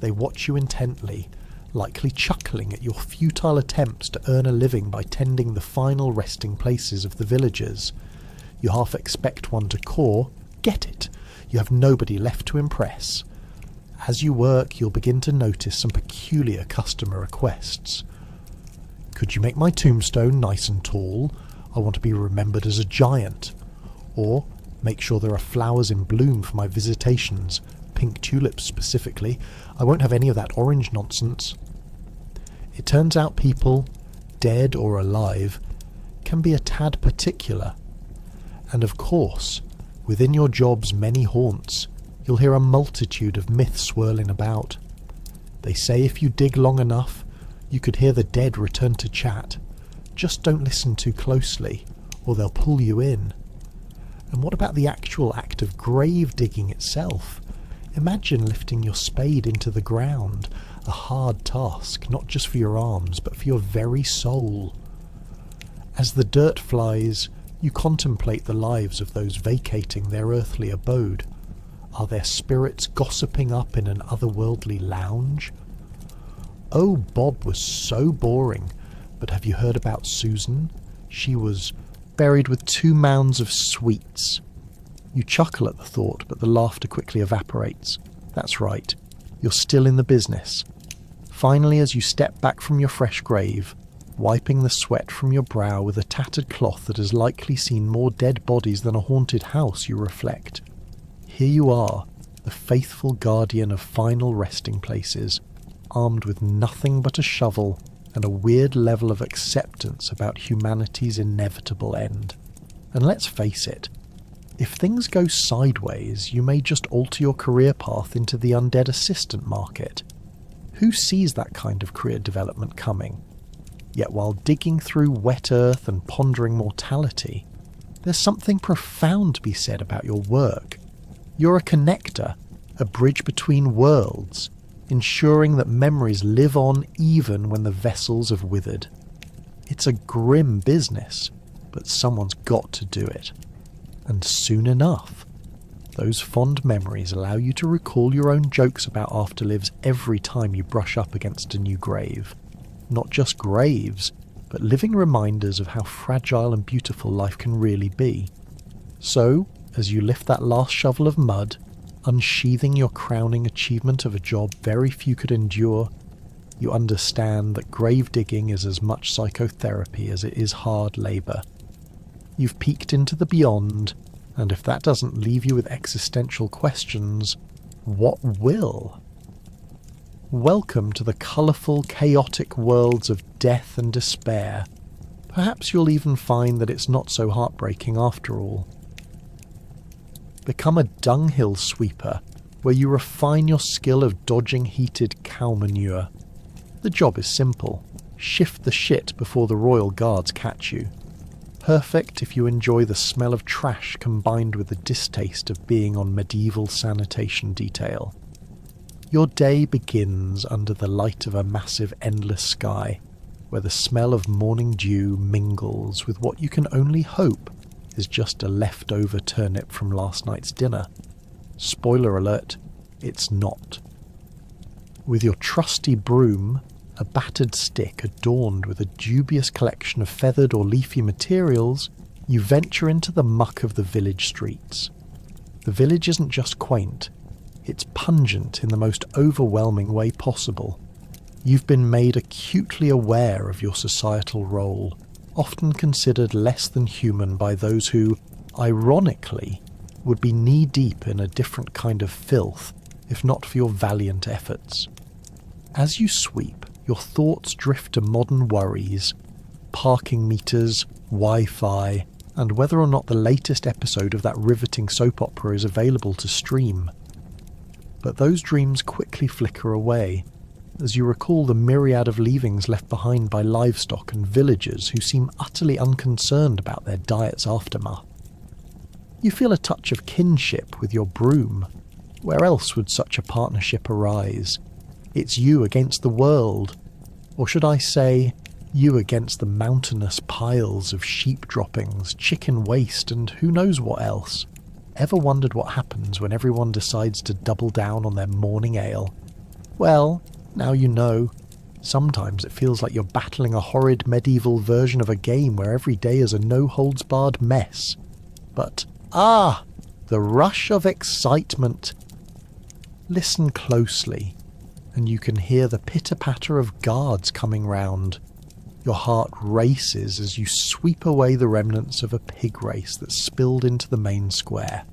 They watch you intently, likely chuckling at your futile attempts to earn a living by tending the final resting places of the villagers. You half expect one to caw, get it, you have nobody left to impress. As you work, you'll begin to notice some peculiar customer requests. Could you make my tombstone nice and tall? I want to be remembered as a giant. Or, make sure there are flowers in bloom for my visitations, pink tulips specifically. I won't have any of that orange nonsense. It turns out people, dead or alive, can be a tad particular. And of course, within your job's many haunts, you'll hear a multitude of myths swirling about. They say if you dig long enough, you could hear the dead return to chat. Just don't listen too closely, or they'll pull you in. And what about the actual act of grave digging itself? Imagine lifting your spade into the ground, a hard task, not just for your arms, but for your very soul. As the dirt flies, you contemplate the lives of those vacating their earthly abode. Are their spirits gossiping up in an otherworldly lounge? Oh, Bob was so boring, but have you heard about Susan? She was buried with 2 mounds of sweets. You chuckle at the thought, but the laughter quickly evaporates. That's right, you're still in the business. Finally, as you step back from your fresh grave, wiping the sweat from your brow with a tattered cloth that has likely seen more dead bodies than a haunted house, you reflect. Here you are, the faithful guardian of final resting places, armed with nothing but a shovel and a weird level of acceptance about humanity's inevitable end. And let's face it, if things go sideways, you may just alter your career path into the undead assistant market. Who sees that kind of career development coming? Yet while digging through wet earth and pondering mortality, there's something profound to be said about your work. You're a connector, a bridge between worlds, ensuring that memories live on even when the vessels have withered. It's a grim business, but someone's got to do it. And soon enough, those fond memories allow you to recall your own jokes about afterlives every time you brush up against a new grave. Not just graves, but living reminders of how fragile and beautiful life can really be. So, as you lift that last shovel of mud, unsheathing your crowning achievement of a job very few could endure, you understand that grave digging is as much psychotherapy as it is hard labour. You've peeked into the beyond, and if that doesn't leave you with existential questions, what will? Welcome to the colourful, chaotic worlds of death and despair. Perhaps you'll even find that it's not so heartbreaking after all. Become a dunghill sweeper, where you refine your skill of dodging heated cow manure. The job is simple. Shift the shit before the royal guards catch you. Perfect if you enjoy the smell of trash combined with the distaste of being on medieval sanitation detail. Your day begins under the light of a massive endless sky, where the smell of morning dew mingles with what you can only hope is just a leftover turnip from last night's dinner. Spoiler alert, it's not. With your trusty broom, a battered stick adorned with a dubious collection of feathered or leafy materials, you venture into the muck of the village streets. The village isn't just quaint, it's pungent in the most overwhelming way possible. You've been made acutely aware of your societal role, often considered less than human by those who, ironically, would be knee-deep in a different kind of filth, if not for your valiant efforts. As you sweep, your thoughts drift to modern worries, parking meters, Wi-Fi, and whether or not the latest episode of that riveting soap opera is available to stream. But those dreams quickly flicker away, as you recall the myriad of leavings left behind by livestock and villagers who seem utterly unconcerned about their diet's aftermath. You feel a touch of kinship with your broom. Where else would such a partnership arise? It's you against the world, or should I say, you against the mountainous piles of sheep droppings, chicken waste, and who knows what else. Ever wondered what happens when everyone decides to double down on their morning ale? Well, now you know. Sometimes it feels like you're battling a horrid medieval version of a game where every day is a no-holds-barred mess. But, the rush of excitement! Listen closely, and you can hear the pitter-patter of guards coming round. Your heart races as you sweep away the remnants of a pig race that spilled into the main square.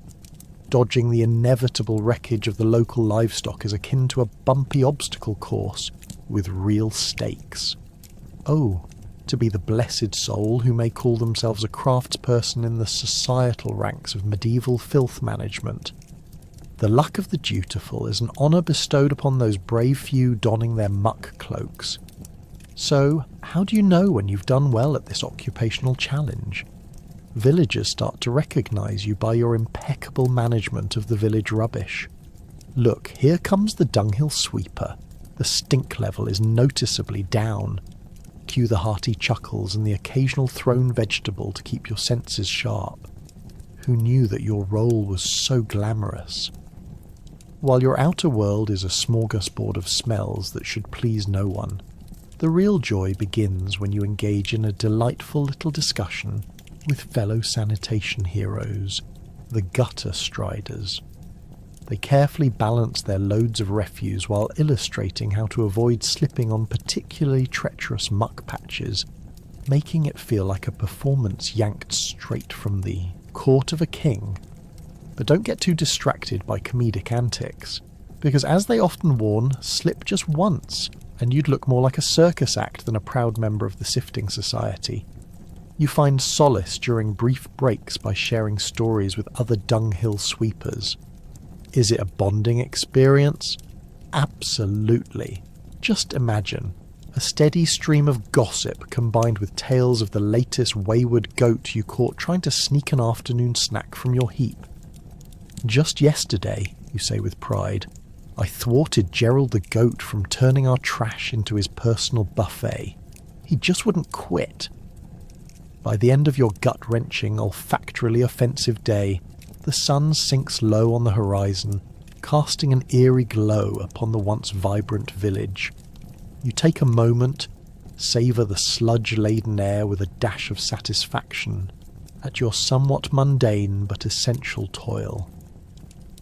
Dodging the inevitable wreckage of the local livestock is akin to a bumpy obstacle course with real stakes. Oh, to be the blessed soul who may call themselves a craftsperson in the societal ranks of medieval filth management. The luck of the dutiful is an honour bestowed upon those brave few donning their muck cloaks. So, how do you know when you've done well at this occupational challenge? Villagers start to recognise you by your impeccable management of the village rubbish. Look, here comes the dunghill sweeper. The stink level is noticeably down. Cue the hearty chuckles and the occasional thrown vegetable to keep your senses sharp. Who knew that your role was so glamorous? While your outer world is a smorgasbord of smells that should please no one, the real joy begins when you engage in a delightful little discussion with fellow sanitation heroes, the gutter striders. They carefully balance their loads of refuse while illustrating how to avoid slipping on particularly treacherous muck patches, making it feel like a performance yanked straight from the court of a king. But don't get too distracted by comedic antics, because as they often warn, slip just once, and you'd look more like a circus act than a proud member of the Sifting Society. You find solace during brief breaks by sharing stories with other dunghill sweepers. Is it a bonding experience? Absolutely. Just imagine a steady stream of gossip combined with tales of the latest wayward goat you caught trying to sneak an afternoon snack from your heap. Just yesterday, you say with pride, I thwarted Gerald the goat from turning our trash into his personal buffet. He just wouldn't quit. By the end of your gut-wrenching, olfactorily offensive day, the sun sinks low on the horizon, casting an eerie glow upon the once vibrant village. You take a moment, savour the sludge-laden air with a dash of satisfaction at your somewhat mundane but essential toil.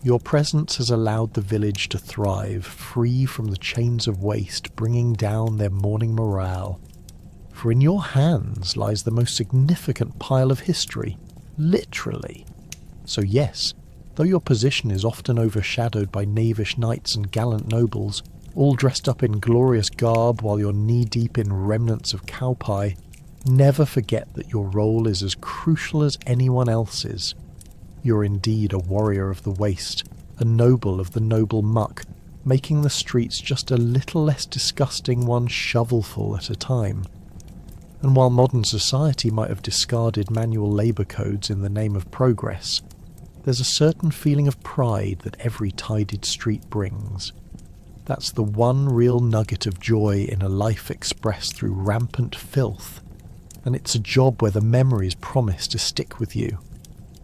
Your presence has allowed the village to thrive, free from the chains of waste bringing down their morning morale. For in your hands lies the most significant pile of history, literally. So yes, though your position is often overshadowed by knavish knights and gallant nobles, all dressed up in glorious garb while you're knee-deep in remnants of cow pie, never forget that your role is as crucial as anyone else's. You're indeed a warrior of the waste, a noble of the noble muck, making the streets just a little less disgusting one shovelful at a time. And while modern society might have discarded manual labour codes in the name of progress, there's a certain feeling of pride that every tidied street brings. That's the one real nugget of joy in a life expressed through rampant filth, and it's a job where the memories promise to stick with you,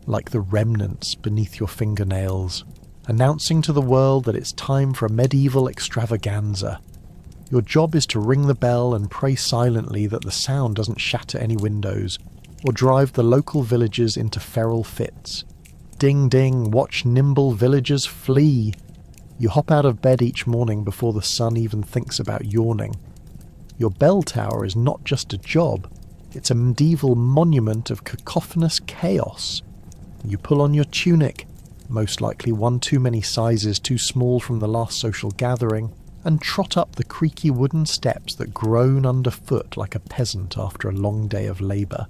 like the remnants beneath your fingernails, announcing to the world that it's time for a medieval extravaganza. Your job is to ring the bell and pray silently that the sound doesn't shatter any windows, or drive the local villagers into feral fits. Ding ding, watch nimble villagers flee. You hop out of bed each morning before the sun even thinks about yawning. Your bell tower is not just a job, it's a medieval monument of cacophonous chaos. You pull on your tunic, most likely one too many sizes too small from the last social gathering, and trot up the creaky wooden steps that groan underfoot like a peasant after a long day of labour.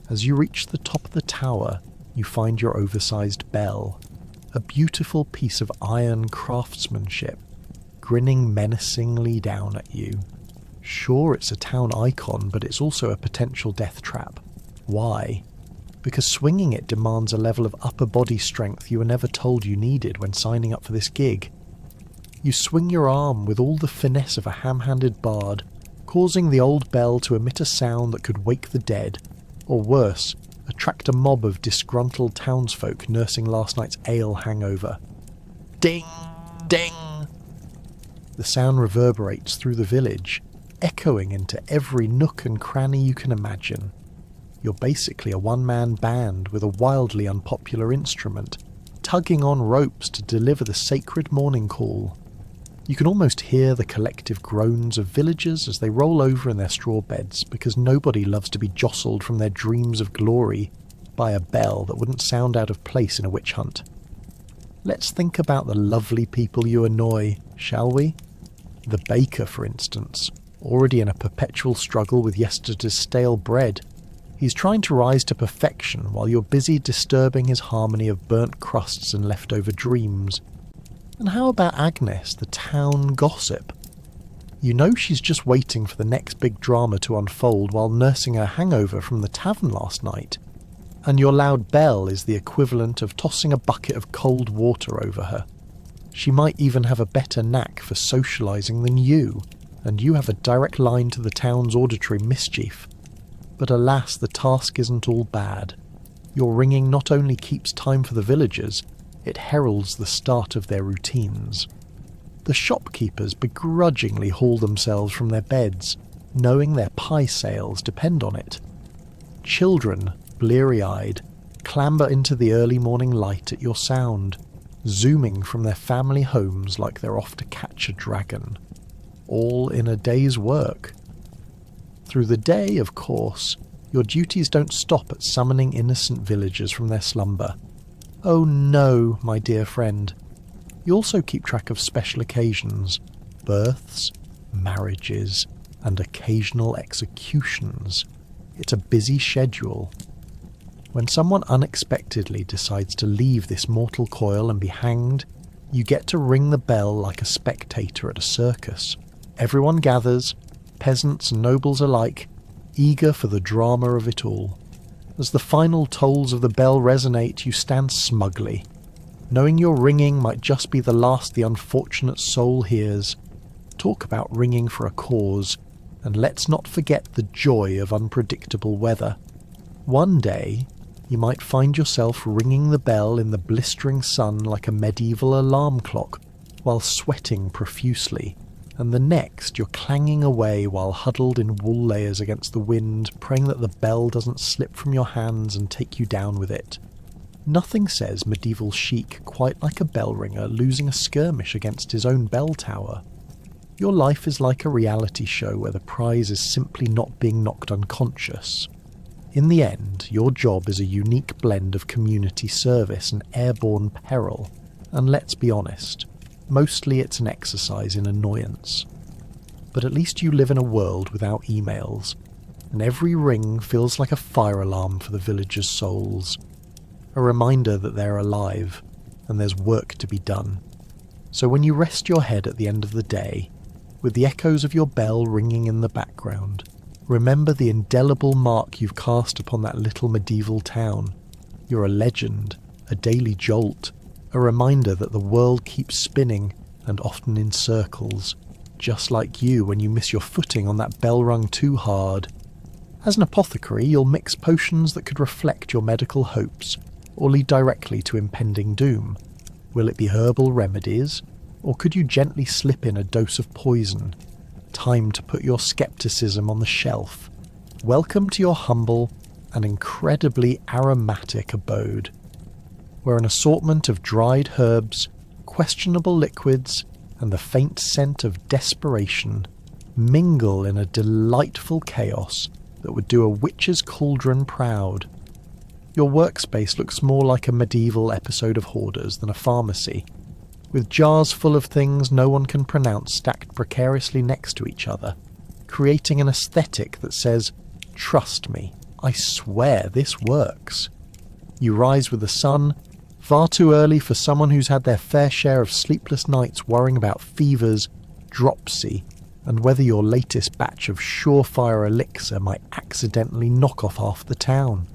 As you reach the top of the tower, you find your oversized bell, a beautiful piece of iron craftsmanship, grinning menacingly down at you. Sure, it's a town icon, but it's also a potential death trap. Why? Because swinging it demands a level of upper body strength you were never told you needed when signing up for this gig. You swing your arm with all the finesse of a ham-handed bard, causing the old bell to emit a sound that could wake the dead, or worse, attract a mob of disgruntled townsfolk nursing last night's ale hangover. Ding! Ding! The sound reverberates through the village, echoing into every nook and cranny you can imagine. You're basically a one-man band with a wildly unpopular instrument, tugging on ropes to deliver the sacred morning call. You can almost hear the collective groans of villagers as they roll over in their straw beds, because nobody loves to be jostled from their dreams of glory by a bell that wouldn't sound out of place in a witch hunt. Let's think about the lovely people you annoy, shall we? The baker, for instance, already in a perpetual struggle with yesterday's stale bread. He's trying to rise to perfection while you're busy disturbing his harmony of burnt crusts and leftover dreams. And how about Agnes, the town gossip? You know she's just waiting for the next big drama to unfold while nursing her hangover from the tavern last night. And your loud bell is the equivalent of tossing a bucket of cold water over her. She might even have a better knack for socialising than you, and you have a direct line to the town's auditory mischief. But alas, the task isn't all bad. Your ringing not only keeps time for the villagers, it heralds the start of their routines. The shopkeepers begrudgingly haul themselves from their beds, knowing their pie sales depend on it. Children, bleary-eyed, clamber into the early morning light at your sound, zooming from their family homes like they're off to catch a dragon. All in a day's work. Through the day, of course, your duties don't stop at summoning innocent villagers from their slumber. Oh no, my dear friend. You also keep track of special occasions, births, marriages, and occasional executions. It's a busy schedule. When someone unexpectedly decides to leave this mortal coil and be hanged, you get to ring the bell like a spectator at a circus. Everyone gathers, peasants and nobles alike, eager for the drama of it all. As the final tolls of the bell resonate, you stand smugly, knowing your ringing might just be the last the unfortunate soul hears. Talk about ringing for a cause, and let's not forget the joy of unpredictable weather. One day, you might find yourself ringing the bell in the blistering sun like a medieval alarm clock, while sweating profusely, and the next you're clanging away while huddled in wool layers against the wind, praying that the bell doesn't slip from your hands and take you down with it. Nothing says medieval chic quite like a bell ringer losing a skirmish against his own bell tower. Your life is like a reality show where the prize is simply not being knocked unconscious. In the end, your job is a unique blend of community service and airborne peril, and let's be honest, mostly it's an exercise in annoyance. But at least you live in a world without emails, and every ring feels like a fire alarm for the villagers' souls. A reminder that they're alive, and there's work to be done. So when you rest your head at the end of the day, with the echoes of your bell ringing in the background, remember the indelible mark you've cast upon that little medieval town. You're a legend, a daily jolt, a reminder that the world keeps spinning, and often in circles, just like you when you miss your footing on that bell rung too hard. As an apothecary, you'll mix potions that could reflect your medical hopes, or lead directly to impending doom. Will it be herbal remedies, or could you gently slip in a dose of poison? Time to put your skepticism on the shelf. Welcome to your humble and incredibly aromatic abode, where an assortment of dried herbs, questionable liquids, and the faint scent of desperation mingle in a delightful chaos that would do a witch's cauldron proud. Your workspace looks more like a medieval episode of Hoarders than a pharmacy, with jars full of things no one can pronounce stacked precariously next to each other, creating an aesthetic that says, "Trust me, I swear this works." You rise with the sun, far too early for someone who's had their fair share of sleepless nights worrying about fevers, dropsy, and whether your latest batch of surefire elixir might accidentally knock off half the town.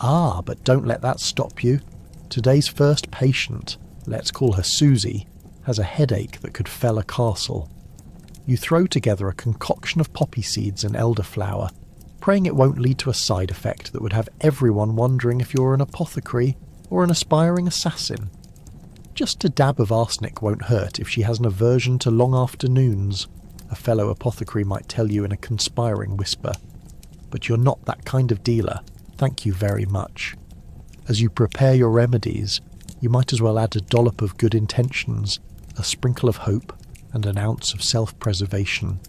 Ah, but don't let that stop you. Today's first patient, let's call her Susie, has a headache that could fell a castle. You throw together a concoction of poppy seeds and elderflower, praying it won't lead to a side effect that would have everyone wondering if you're an apothecary or an aspiring assassin. Just a dab of arsenic won't hurt if she has an aversion to long afternoons, a fellow apothecary might tell you in a conspiring whisper. But you're not that kind of dealer, thank you very much. As you prepare your remedies, you might as well add a dollop of good intentions, a sprinkle of hope, and an ounce of self-preservation.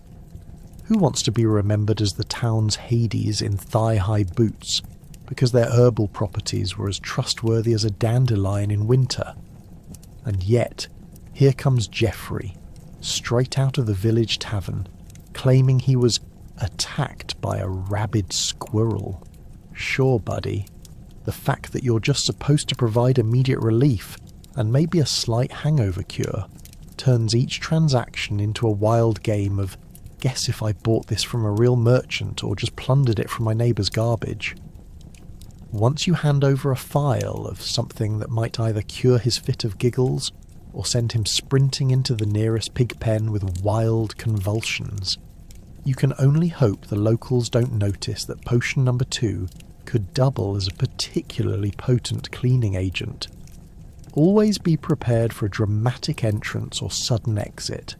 Who wants to be remembered as the town's Hades in thigh-high boots because their herbal properties were as trustworthy as a dandelion in winter? And yet, here comes Geoffrey, straight out of the village tavern, claiming he was attacked by a rabid squirrel. Sure, buddy, the fact that you're just supposed to provide immediate relief and maybe a slight hangover cure turns each transaction into a wild game of guess if I bought this from a real merchant or just plundered it from my neighbour's garbage. Once you hand over a file of something that might either cure his fit of giggles or send him sprinting into the nearest pig pen with wild convulsions, you can only hope the locals don't notice that potion number 2 could double as a particularly potent cleaning agent. Always be prepared for a dramatic entrance or sudden exit.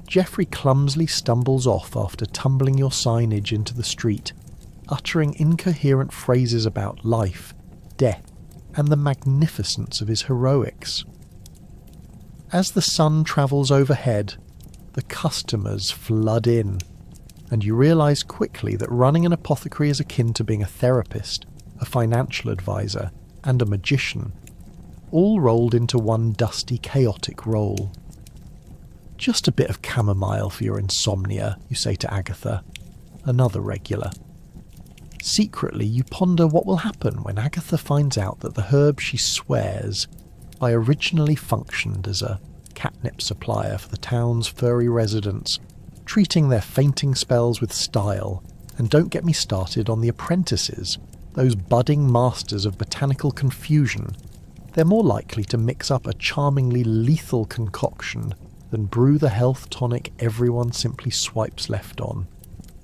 Geoffrey clumsily stumbles off after tumbling your signage into the street, uttering incoherent phrases about life, death, and the magnificence of his heroics. As the sun travels overhead, the customers flood in, and you realise quickly that running an apothecary is akin to being a therapist, a financial advisor, and a magician, all rolled into one dusty, chaotic role. Just a bit of chamomile for your insomnia, you say to Agatha, another regular. Secretly, you ponder what will happen when Agatha finds out that the herb she swears by originally functioned as a catnip supplier for the town's furry residents, treating their fainting spells with style. And don't get me started on the apprentices, those budding masters of botanical confusion. They're more likely to mix up a charmingly lethal concoction than brew the health tonic everyone simply swipes left on.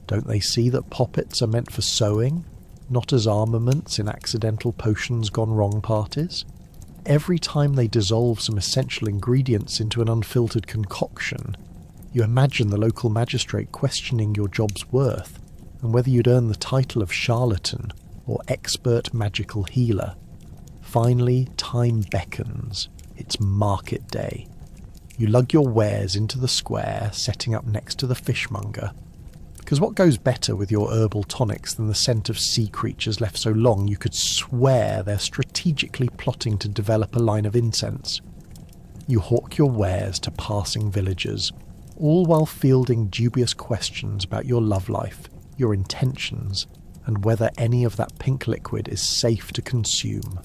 Don't they see that poppets are meant for sewing, not as armaments in accidental potions gone wrong parties? Every time they dissolve some essential ingredients into an unfiltered concoction, you imagine the local magistrate questioning your job's worth and whether you'd earn the title of charlatan or expert magical healer. Finally, time beckons. It's market day. You lug your wares into the square, setting up next to the fishmonger. Because what goes better with your herbal tonics than the scent of sea creatures left so long you could swear they're strategically plotting to develop a line of incense? You hawk your wares to passing villagers, all while fielding dubious questions about your love life, your intentions, and whether any of that pink liquid is safe to consume.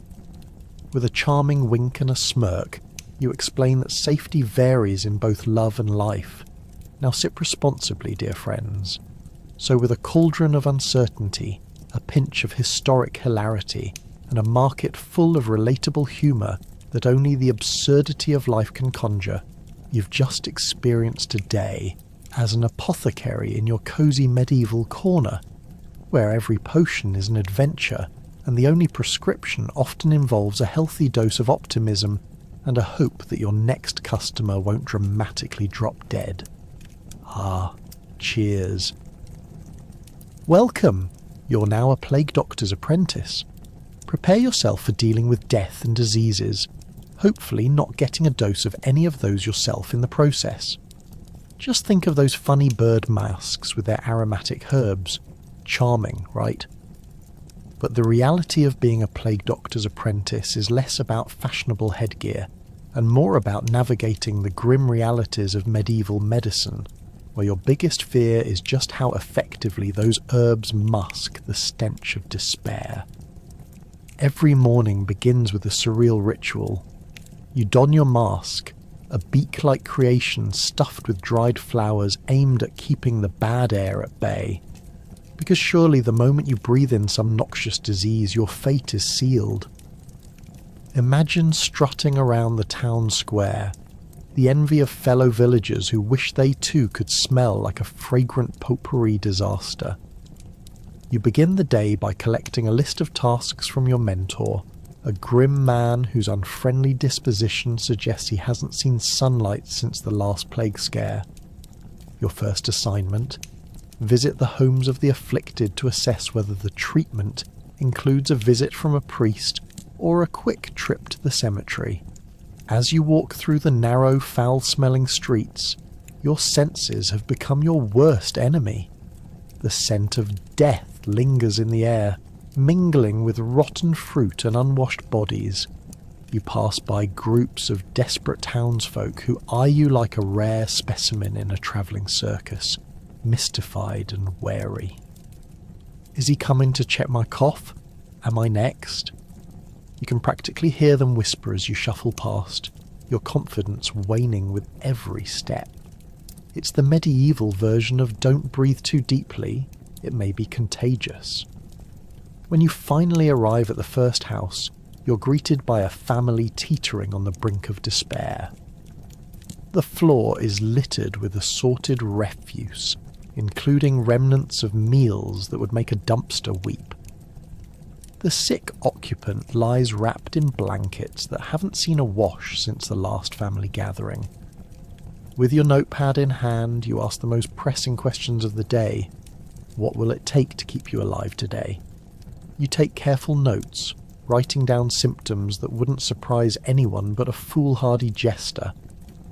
With a charming wink and a smirk, you explain that safety varies in both love and life. Now sip responsibly, dear friends. So with a cauldron of uncertainty, a pinch of historic hilarity, and a market full of relatable humour that only the absurdity of life can conjure, you've just experienced a day as an apothecary in your cosy medieval corner, where every potion is an adventure, and the only prescription often involves a healthy dose of optimism and a hope that your next customer won't dramatically drop dead. Ah, cheers. Welcome! You're now a plague doctor's apprentice. Prepare yourself for dealing with death and diseases, hopefully not getting a dose of any of those yourself in the process. Just think of those funny bird masks with their aromatic herbs. Charming, right? But the reality of being a plague doctor's apprentice is less about fashionable headgear and more about navigating the grim realities of medieval medicine, where your biggest fear is just how effectively those herbs mask the stench of despair. Every morning begins with a surreal ritual. You don your mask, a beak-like creation stuffed with dried flowers aimed at keeping the bad air at bay. Because surely the moment you breathe in some noxious disease, your fate is sealed. Imagine strutting around the town square, the envy of fellow villagers who wish they too could smell like a fragrant potpourri disaster. You begin the day by collecting a list of tasks from your mentor, a grim man whose unfriendly disposition suggests he hasn't seen sunlight since the last plague scare. Your first assignment: visit the homes of the afflicted to assess whether the treatment includes a visit from a priest or a quick trip to the cemetery. As you walk through the narrow, foul-smelling streets, your senses have become your worst enemy. The scent of death lingers in the air, mingling with rotten fruit and unwashed bodies. You pass by groups of desperate townsfolk who eye you like a rare specimen in a travelling circus, mystified and wary. Is he coming to check my cough? Am I next? You can practically hear them whisper as you shuffle past, your confidence waning with every step. It's the medieval version of don't breathe too deeply, it may be contagious. When you finally arrive at the first house, you're greeted by a family teetering on the brink of despair. The floor is littered with assorted refuse, including remnants of meals that would make a dumpster weep. The sick occupant lies wrapped in blankets that haven't seen a wash since the last family gathering. With your notepad in hand, you ask the most pressing questions of the day. What will it take to keep you alive today? You take careful notes, writing down symptoms that wouldn't surprise anyone but a foolhardy jester,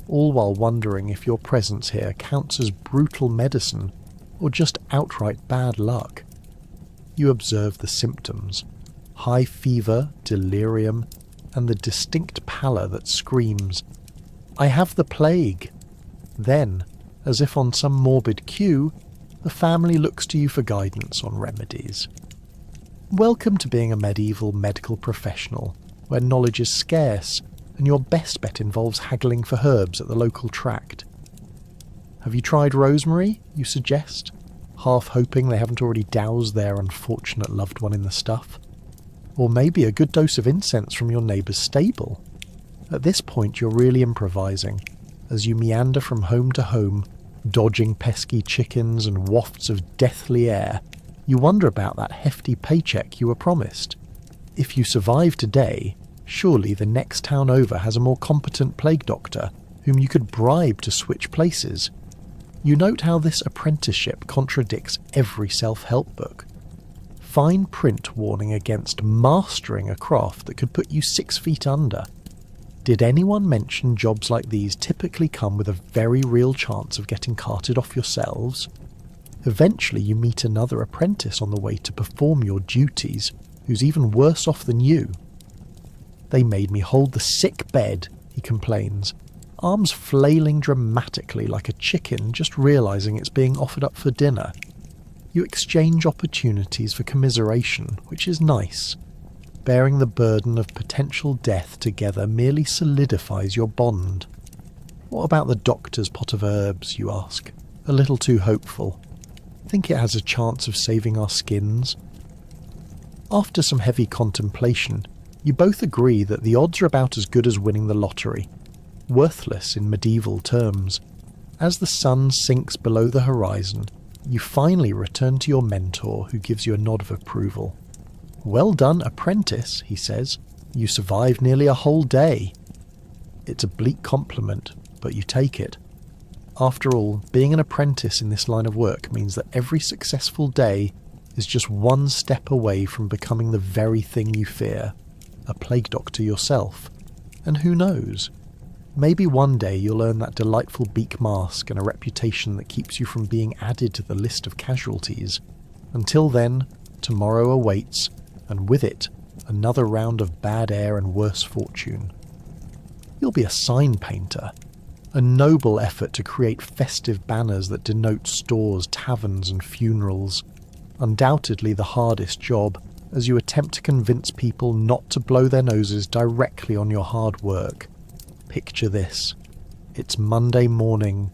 all while wondering if your presence here counts as brutal medicine or just outright bad luck. You observe the symptoms: high fever, delirium, and the distinct pallor that screams, "I have the plague." Then, as if on some morbid cue, the family looks to you for guidance on remedies. Welcome to being a medieval medical professional, where knowledge is scarce and your best bet involves haggling for herbs at the local tract. Have you tried rosemary, you suggest, half hoping they haven't already doused their unfortunate loved one in the stuff? Or maybe a good dose of incense from your neighbour's stable? At this point you're really improvising, as you meander from home to home, dodging pesky chickens and wafts of deathly air. You wonder about that hefty paycheck you were promised. If you survive today, surely the next town over has a more competent plague doctor whom you could bribe to switch places. You note how this apprenticeship contradicts every self-help book. Fine print warning against mastering a craft that could put you 6 feet under. Did anyone mention jobs like these typically come with a very real chance of getting carted off yourselves? Eventually you meet another apprentice on the way to perform your duties, who's even worse off than you. They made me hold the sick bed, he complains, arms flailing dramatically like a chicken just realising it's being offered up for dinner. You exchange opportunities for commiseration, which is nice. Bearing the burden of potential death together merely solidifies your bond. What about the doctor's pot of herbs, you ask, a little too hopeful. Think it has a chance of saving our skins? After some heavy contemplation, you both agree that the odds are about as good as winning the lottery. Worthless in medieval terms. As the sun sinks below the horizon, you finally return to your mentor, who gives you a nod of approval. "Well done, apprentice," he says. "You survived nearly a whole day." It's a bleak compliment, but you take it. After all, being an apprentice in this line of work means that every successful day is just one step away from becoming the very thing you fear, a plague doctor yourself. And who knows? Maybe one day you'll earn that delightful beak mask and a reputation that keeps you from being added to the list of casualties. Until then, tomorrow awaits, and with it, another round of bad air and worse fortune. You'll be a sign painter, a noble effort to create festive banners that denote stores, taverns and funerals. Undoubtedly the hardest job, as you attempt to convince people not to blow their noses directly on your hard work. Picture this. It's Monday morning,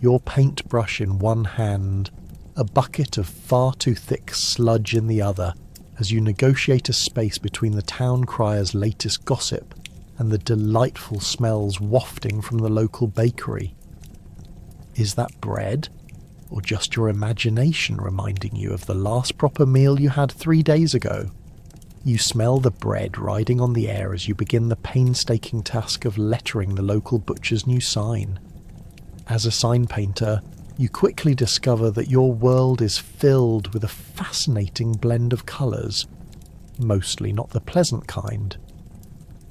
your paintbrush in one hand, a bucket of far too thick sludge in the other, as you negotiate a space between the town crier's latest gossip and the delightful smells wafting from the local bakery. Is that bread? Or just your imagination reminding you of the last proper meal you had 3 days ago? You smell the bread riding on the air as you begin the painstaking task of lettering the local butcher's new sign. As a sign painter, you quickly discover that your world is filled with a fascinating blend of colours, mostly not the pleasant kind.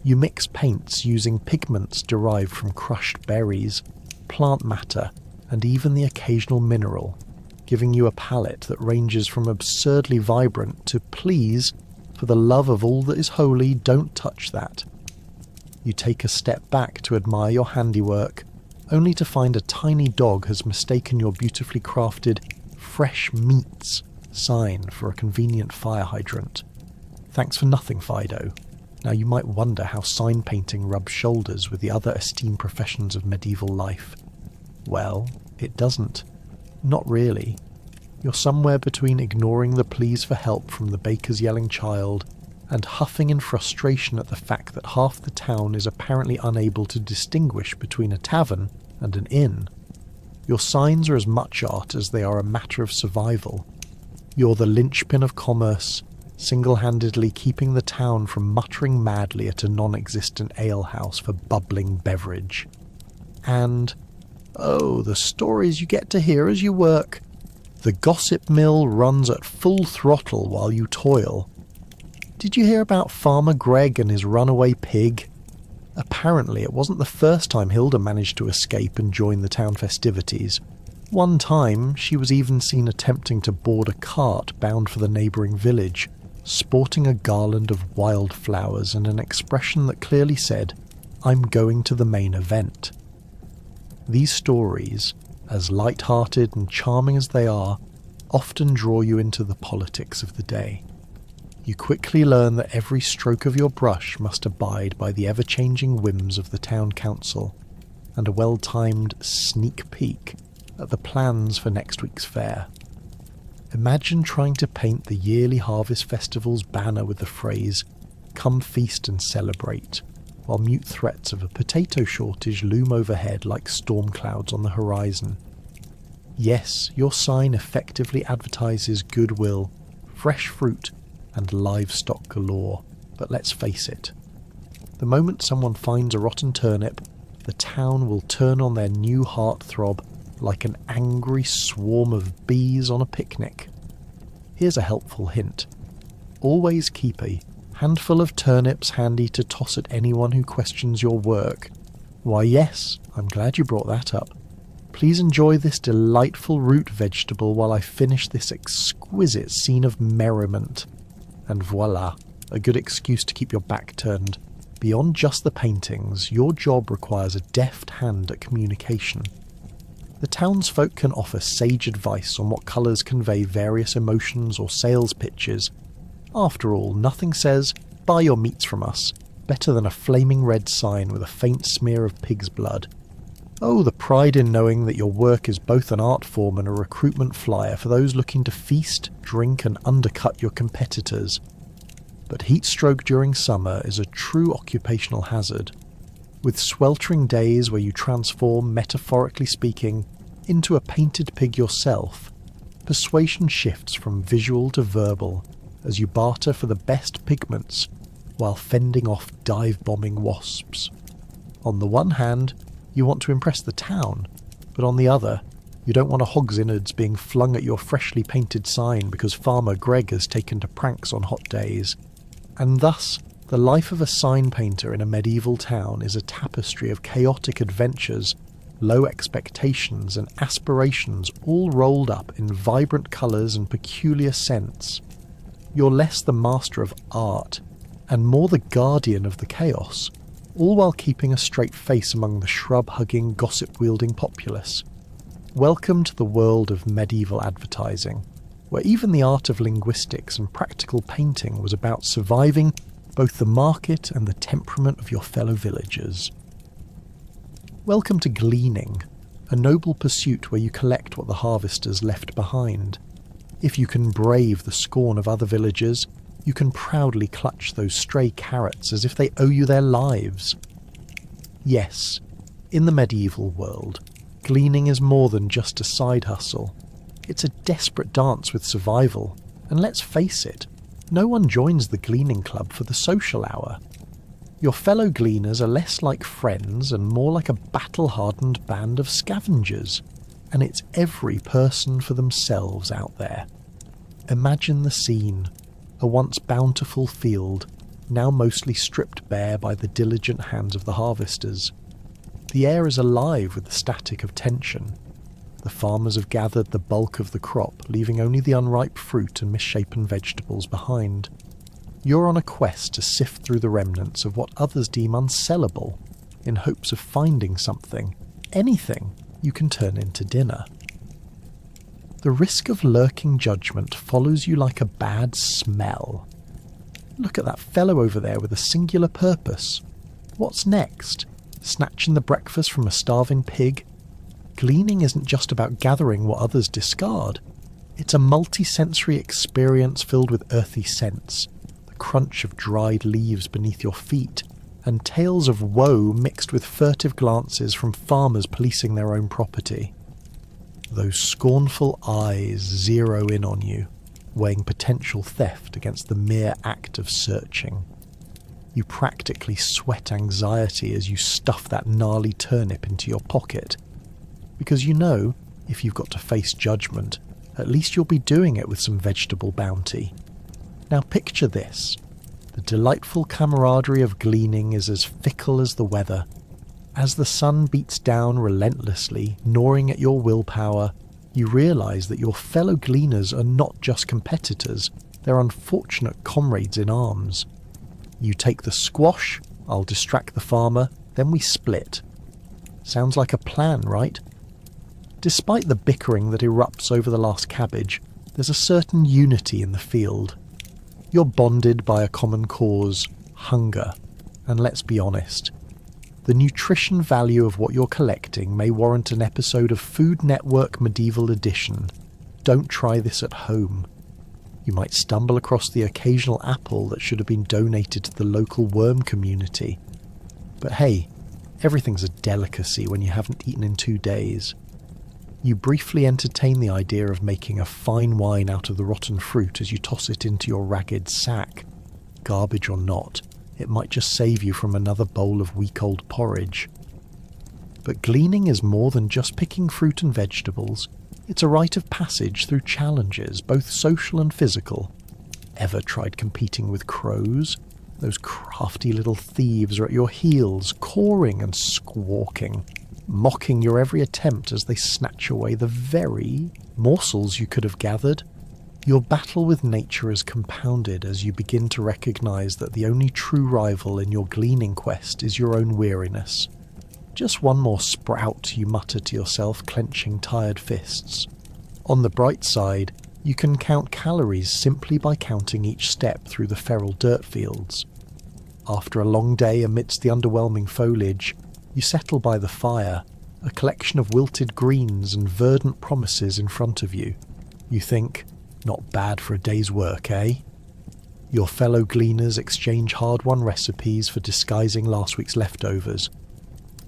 You mix paints using pigments derived from crushed berries, plant matter, and even the occasional mineral, giving you a palette that ranges from absurdly vibrant to please, for the love of all that is holy, don't touch that. You take a step back to admire your handiwork, only to find a tiny dog has mistaken your beautifully crafted fresh meats sign for a convenient fire hydrant. Thanks for nothing, Fido. Now you might wonder how sign painting rubs shoulders with the other esteemed professions of medieval life. Well, it doesn't. Not really. You're somewhere between ignoring the pleas for help from the baker's yelling child and huffing in frustration at the fact that half the town is apparently unable to distinguish between a tavern and an inn. Your signs are as much art as they are a matter of survival. You're the linchpin of commerce, single-handedly keeping the town from muttering madly at a non-existent alehouse for bubbling beverage. And, oh, the stories you get to hear as you work. The gossip mill runs at full throttle while you toil. Did you hear about Farmer Greg and his runaway pig? Apparently it wasn't the first time Hilda managed to escape and join the town festivities. One time she was even seen attempting to board a cart bound for the neighbouring village, sporting a garland of wildflowers and an expression that clearly said, "I'm going to the main event." These stories, as light-hearted and charming as they are, often draw you into the politics of the day. You quickly learn that every stroke of your brush must abide by the ever-changing whims of the town council, and a well-timed sneak peek at the plans for next week's fair. Imagine trying to paint the yearly Harvest Festival's banner with the phrase, "Come feast and celebrate," while mute threats of a potato shortage loom overhead like storm clouds on the horizon. Yes, your sign effectively advertises goodwill, fresh fruit, and livestock galore, but let's face it. The moment someone finds a rotten turnip, the town will turn on their new heartthrob like an angry swarm of bees on a picnic. Here's a helpful hint. Always keep a handful of turnips handy to toss at anyone who questions your work. Why yes, I'm glad you brought that up. Please enjoy this delightful root vegetable while I finish this exquisite scene of merriment. And voila, a good excuse to keep your back turned. Beyond just the paintings, your job requires a deft hand at communication. The townsfolk can offer sage advice on what colours convey various emotions or sales pitches. After all, nothing says, "Buy your meats from us," better than a flaming red sign with a faint smear of pig's blood. Oh, the pride in knowing that your work is both an art form and a recruitment flyer for those looking to feast, drink and undercut your competitors. But heat stroke during summer is a true occupational hazard. With sweltering days where you transform, metaphorically speaking, into a painted pig yourself, persuasion shifts from visual to verbal as you barter for the best pigments while fending off dive-bombing wasps. On the one hand, you want to impress the town, but on the other, you don't want a hog's innards being flung at your freshly painted sign because Farmer Greg has taken to pranks on hot days. And thus, the life of a sign painter in a medieval town is a tapestry of chaotic adventures, low expectations and aspirations all rolled up in vibrant colours and peculiar scents. You're less the master of art, and more the guardian of the chaos, all while keeping a straight face among the shrub-hugging, gossip-wielding populace. Welcome to the world of medieval advertising, where even the art of linguistics and practical painting was about surviving both the market and the temperament of your fellow villagers. Welcome to gleaning, a noble pursuit where you collect what the harvesters left behind. If you can brave the scorn of other villagers, you can proudly clutch those stray carrots as if they owe you their lives. Yes, in the medieval world, gleaning is more than just a side hustle. It's a desperate dance with survival, and let's face it, no one joins the gleaning club for the social hour. Your fellow gleaners are less like friends and more like a battle-hardened band of scavengers, and it's every person for themselves out there. Imagine the scene. A once bountiful field, now mostly stripped bare by the diligent hands of the harvesters. The air is alive with the static of tension. The farmers have gathered the bulk of the crop, leaving only the unripe fruit and misshapen vegetables behind. You're on a quest to sift through the remnants of what others deem unsellable, in hopes of finding something, anything, you can turn into dinner. The risk of lurking judgment follows you like a bad smell. Look at that fellow over there with a singular purpose. What's next? Snatching the breakfast from a starving pig? Gleaning isn't just about gathering what others discard. It's a multi-sensory experience filled with earthy scents, the crunch of dried leaves beneath your feet, and tales of woe mixed with furtive glances from farmers policing their own property. Those scornful eyes zero in on you, weighing potential theft against the mere act of searching. You practically sweat anxiety as you stuff that gnarly turnip into your pocket, because you know, if you've got to face judgment, at least you'll be doing it with some vegetable bounty. Now picture this. The delightful camaraderie of gleaning is as fickle as the weather. As the sun beats down relentlessly, gnawing at your willpower, you realise that your fellow gleaners are not just competitors, they're unfortunate comrades in arms. You take the squash, I'll distract the farmer, then we split. Sounds like a plan, right? Despite the bickering that erupts over the last cabbage, there's a certain unity in the field. You're bonded by a common cause, hunger, and let's be honest, the nutrition value of what you're collecting may warrant an episode of Food Network Medieval Edition. Don't try this at home. You might stumble across the occasional apple that should have been donated to the local worm community. But hey, everything's a delicacy when you haven't eaten in 2 days. You briefly entertain the idea of making a fine wine out of the rotten fruit as you toss it into your ragged sack. Garbage or not, it might just save you from another bowl of week-old porridge. But gleaning is more than just picking fruit and vegetables. It's a rite of passage through challenges, both social and physical. Ever tried competing with crows? Those crafty little thieves are at your heels, cawing and squawking, mocking your every attempt as they snatch away the very morsels you could have gathered. Your battle with nature is compounded as you begin to recognise that the only true rival in your gleaning quest is your own weariness. Just one more sprout, you mutter to yourself, clenching tired fists. On the bright side, you can count calories simply by counting each step through the feral dirt fields. After a long day amidst the underwhelming foliage, you settle by the fire, a collection of wilted greens and verdant promises in front of you. You think, not bad for a day's work, eh? Your fellow gleaners exchange hard-won recipes for disguising last week's leftovers.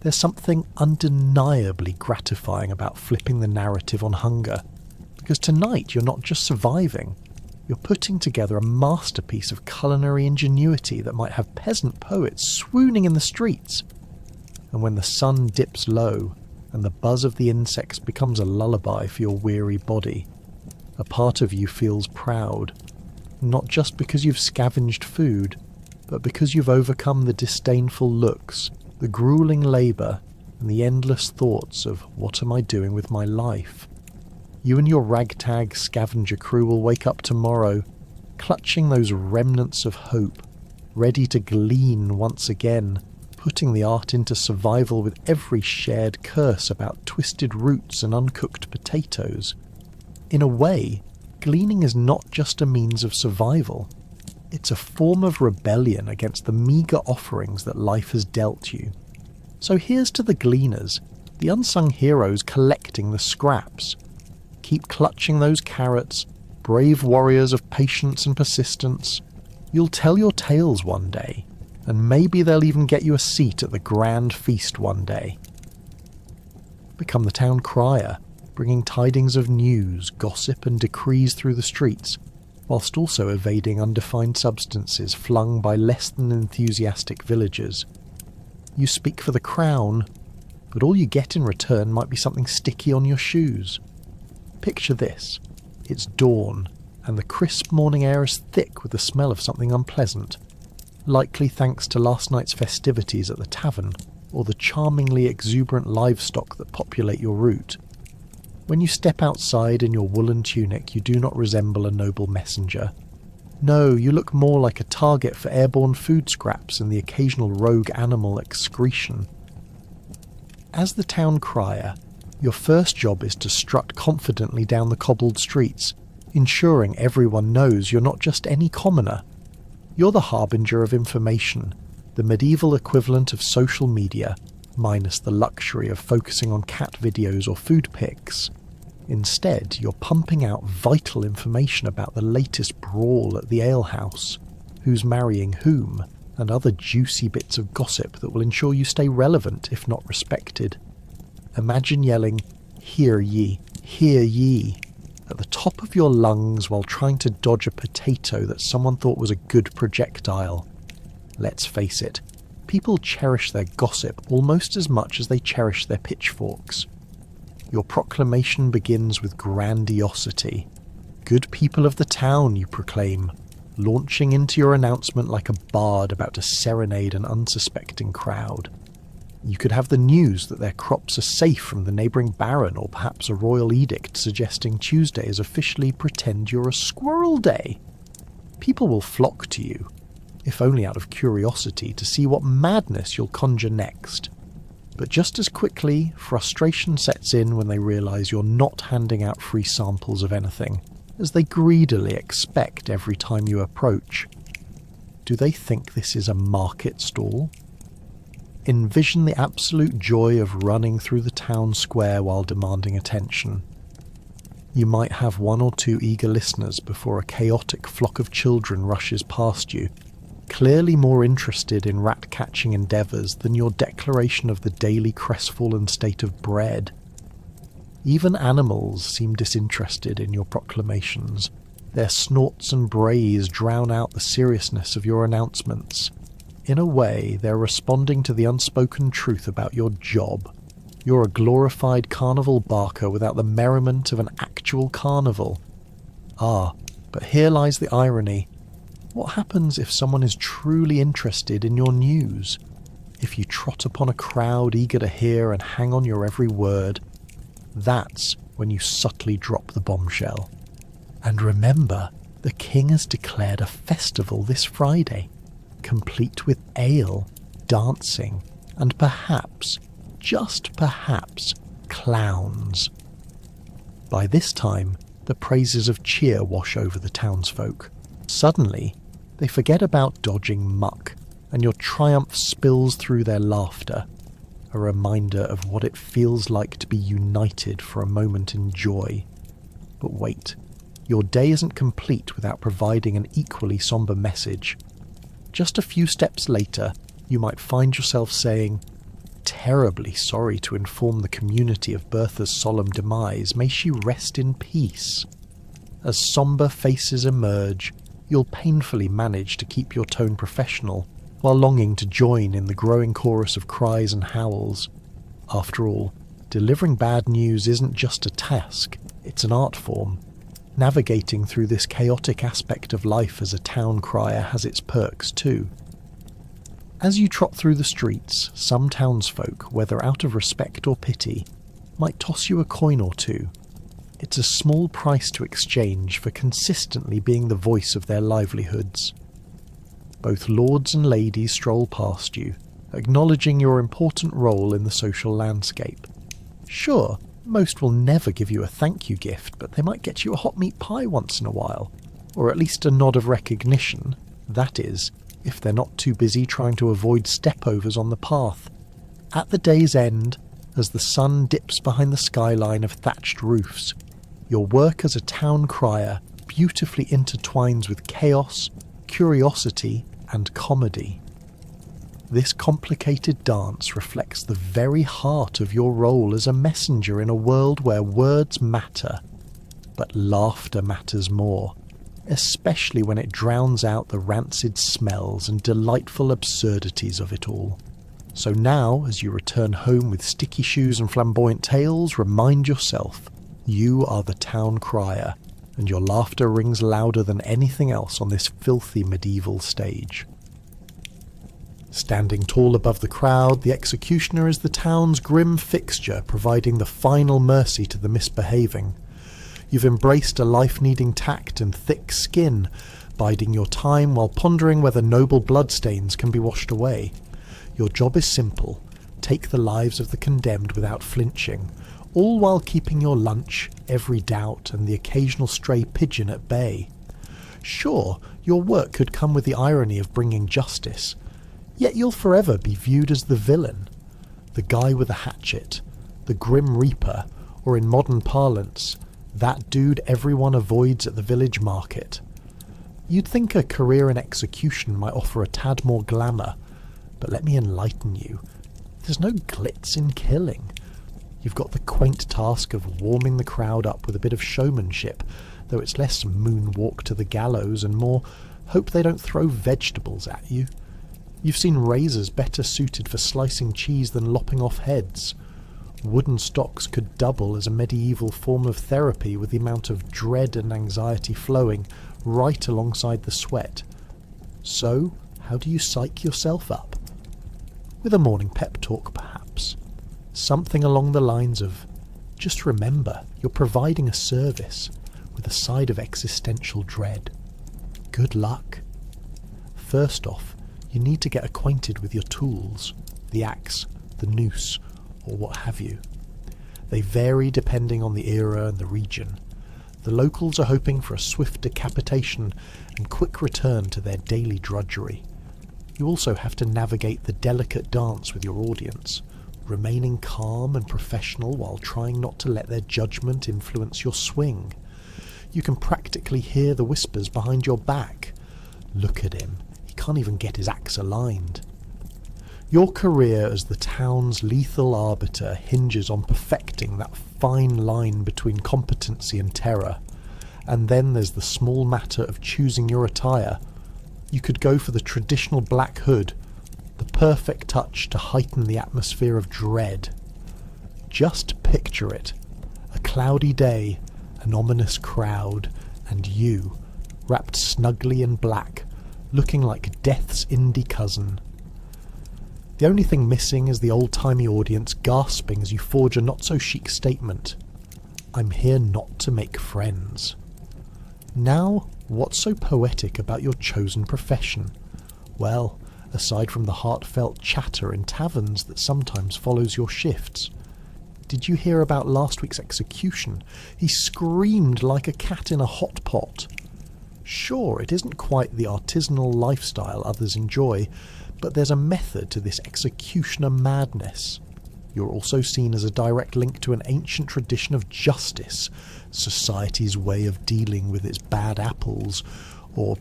There's something undeniably gratifying about flipping the narrative on hunger, because tonight you're not just surviving, you're putting together a masterpiece of culinary ingenuity that might have peasant poets swooning in the streets. And when the sun dips low and the buzz of the insects becomes a lullaby for your weary body, a part of you feels proud, not just because you've scavenged food, but because you've overcome the disdainful looks, the grueling labour, and the endless thoughts of what am I doing with my life. You and your ragtag scavenger crew will wake up tomorrow, clutching those remnants of hope, ready to glean once again, putting the art into survival with every shared curse about twisted roots and uncooked potatoes. In a way, gleaning is not just a means of survival. It's a form of rebellion against the meagre offerings that life has dealt you. So here's to the gleaners, the unsung heroes collecting the scraps. Keep clutching those carrots, brave warriors of patience and persistence. You'll tell your tales one day, and maybe they'll even get you a seat at the grand feast one day. Become the town crier, bringing tidings of news, gossip and decrees through the streets, whilst also evading undefined substances flung by less than enthusiastic villagers. You speak for the crown, but all you get in return might be something sticky on your shoes. Picture this. It's dawn, and the crisp morning air is thick with the smell of something unpleasant. likely thanks to last night's festivities at the tavern or the charmingly exuberant livestock that populate your route. When you step outside in your woolen tunic, you do not resemble a noble messenger. No, you look more like a target for airborne food scraps and the occasional rogue animal excretion. As the town crier, your first job is to strut confidently down the cobbled streets, ensuring everyone knows you're not just any commoner. You're the harbinger of information, the medieval equivalent of social media, minus the luxury of focusing on cat videos or food pics. Instead, you're pumping out vital information about the latest brawl at the alehouse, who's marrying whom, and other juicy bits of gossip that will ensure you stay relevant, if not respected. Imagine yelling, "Hear ye, hear ye," at the top of your lungs while trying to dodge a potato that someone thought was a good projectile. Let's face it, people cherish their gossip almost as much as they cherish their pitchforks. Your proclamation begins with grandiosity. Good people of the town, you proclaim, launching into your announcement like a bard about to serenade an unsuspecting crowd. You could have the news that their crops are safe from the neighbouring baron, or perhaps a royal edict suggesting Tuesday is officially pretend you're a squirrel day. People will flock to you, if only out of curiosity, to see what madness you'll conjure next. But just as quickly, frustration sets in when they realise you're not handing out free samples of anything, as they greedily expect every time you approach. Do they think this is a market stall? Envision the absolute joy of running through the town square while demanding attention. You might have one or two eager listeners before a chaotic flock of children rushes past you, clearly more interested in rat-catching endeavours than your declaration of the daily crestfallen state of bread. Even animals seem disinterested in your proclamations. Their snorts and brays drown out the seriousness of your announcements. In a way, they're responding to the unspoken truth about your job. You're a glorified carnival barker without the merriment of an actual carnival. Ah, but here lies the irony. What happens if someone is truly interested in your news? If you trot upon a crowd eager to hear and hang on your every word, that's when you subtly drop the bombshell. And remember, the king has declared a festival this Friday, complete with ale, dancing, and perhaps, just perhaps, clowns. By this time, the praises of cheer wash over the townsfolk. Suddenly, they forget about dodging muck, and your triumph spills through their laughter, a reminder of what it feels like to be united for a moment in joy. But wait, your day isn't complete without providing an equally somber message. Just a few steps later, you might find yourself saying, "Terribly sorry to inform the community of Bertha's solemn demise. May she rest in peace." As somber faces emerge, you'll painfully manage to keep your tone professional, while longing to join in the growing chorus of cries and howls. After all, delivering bad news isn't just a task, it's an art form. Navigating through this chaotic aspect of life as a town crier has its perks too. As you trot through the streets, some townsfolk, whether out of respect or pity, might toss you a coin or two. It's a small price to exchange for consistently being the voice of their livelihoods. Both lords and ladies stroll past you, acknowledging your important role in the social landscape. Sure, most will never give you a thank you gift, but they might get you a hot meat pie once in a while, or at least a nod of recognition, that is, if they're not too busy trying to avoid stepovers on the path. At the day's end, as the sun dips behind the skyline of thatched roofs, your work as a town crier beautifully intertwines with chaos, curiosity, and comedy. This complicated dance reflects the very heart of your role as a messenger in a world where words matter, but laughter matters more, especially when it drowns out the rancid smells and delightful absurdities of it all. So now, as you return home with sticky shoes and flamboyant tales, remind yourself, you are the town crier, and your laughter rings louder than anything else on this filthy medieval stage. Standing tall above the crowd, the executioner is the town's grim fixture, providing the final mercy to the misbehaving. You've embraced a life needing tact and thick skin, biding your time while pondering whether noble bloodstains can be washed away. Your job is simple: take the lives of the condemned without flinching, all while keeping your lunch, every doubt, and the occasional stray pigeon at bay. Sure, your work could come with the irony of bringing justice, yet you'll forever be viewed as the villain, the guy with a hatchet, the grim reaper, or in modern parlance, that dude everyone avoids at the village market. You'd think a career in execution might offer a tad more glamour, but let me enlighten you. There's no glitz in killing. You've got the quaint task of warming the crowd up with a bit of showmanship, though it's less moonwalk to the gallows and more hope they don't throw vegetables at you. You've seen razors better suited for slicing cheese than lopping off heads. Wooden stocks could double as a medieval form of therapy, with the amount of dread and anxiety flowing right alongside the sweat. So, how do you psych yourself up? With a morning pep talk, perhaps. Something along the lines of, just remember, you're providing a service, with a side of existential dread. Good luck. First off, you need to get acquainted with your tools, the axe, the noose, or what have you. They vary depending on the era and the region. The locals are hoping for a swift decapitation and quick return to their daily drudgery. You also have to navigate the delicate dance with your audience, remaining calm and professional while trying not to let their judgment influence your swing. You can practically hear the whispers behind your back. Look at him, he can't even get his axe aligned. Your career as the town's lethal arbiter hinges on perfecting that fine line between competency and terror. And then there's the small matter of choosing your attire. You could go for the traditional black hood, the perfect touch to heighten the atmosphere of dread. Just picture it. A cloudy day, an ominous crowd, and you, wrapped snugly in black, looking like death's indie cousin. The only thing missing is the old-timey audience gasping as you forge a not-so-chic statement. I'm here not to make friends. Now, what's so poetic about your chosen profession? Well, aside from the heartfelt chatter in taverns that sometimes follows your shifts. Did you hear about last week's execution? He screamed like a cat in a hot pot. Sure, it isn't quite the artisanal lifestyle others enjoy, but there's a method to this executioner madness. You're also seen as a direct link to an ancient tradition of justice, society's way of dealing with its bad apples, or,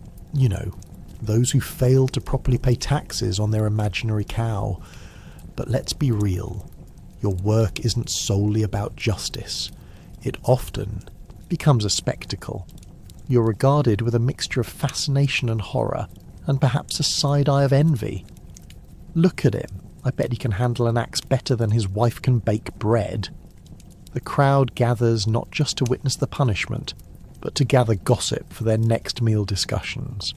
those who fail to properly pay taxes on their imaginary cow. But let's be real, your work isn't solely about justice. It often becomes a spectacle. You're regarded with a mixture of fascination and horror, and perhaps a side-eye of envy. Look at him. I bet he can handle an axe better than his wife can bake bread. The crowd gathers not just to witness the punishment, but to gather gossip for their next meal discussions.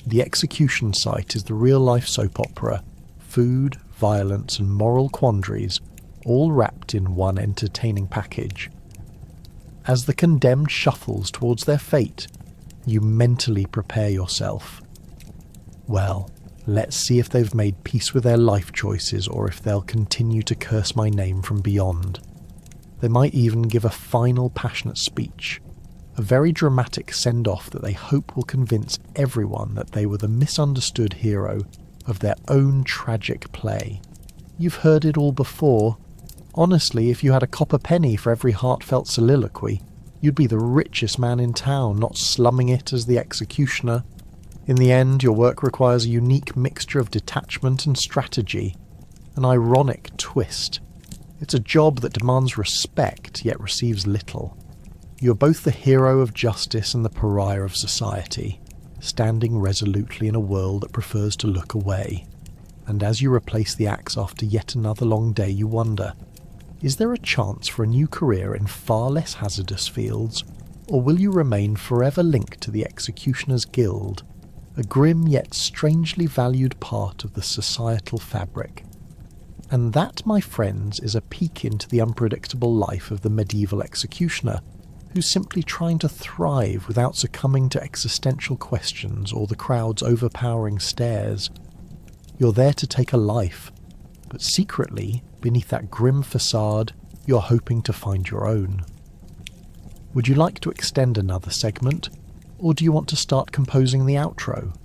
The execution site is the real-life soap opera. Food, violence, and moral quandaries, all wrapped in one entertaining package. As the condemned shuffles towards their fate, you mentally prepare yourself. Well, let's see if they've made peace with their life choices or if they'll continue to curse my name from beyond. They might even give a final passionate speech, a very dramatic send-off that they hope will convince everyone that they were the misunderstood hero of their own tragic play. You've heard it all before. Honestly, if you had a copper penny for every heartfelt soliloquy, you'd be the richest man in town, not slumming it as the executioner. In the end, your work requires a unique mixture of detachment and strategy, an ironic twist. It's a job that demands respect, yet receives little. You're both the hero of justice and the pariah of society, standing resolutely in a world that prefers to look away. And as you replace the axe after yet another long day, you wonder, is there a chance for a new career in far less hazardous fields, or will you remain forever linked to the Executioner's Guild, a grim yet strangely valued part of the societal fabric. And that, my friends, is a peek into the unpredictable life of the medieval executioner, who's simply trying to thrive without succumbing to existential questions or the crowd's overpowering stares. You're there to take a life, but secretly, beneath that grim facade, you're hoping to find your own. Would you like to extend another segment, or do you want to start composing the outro?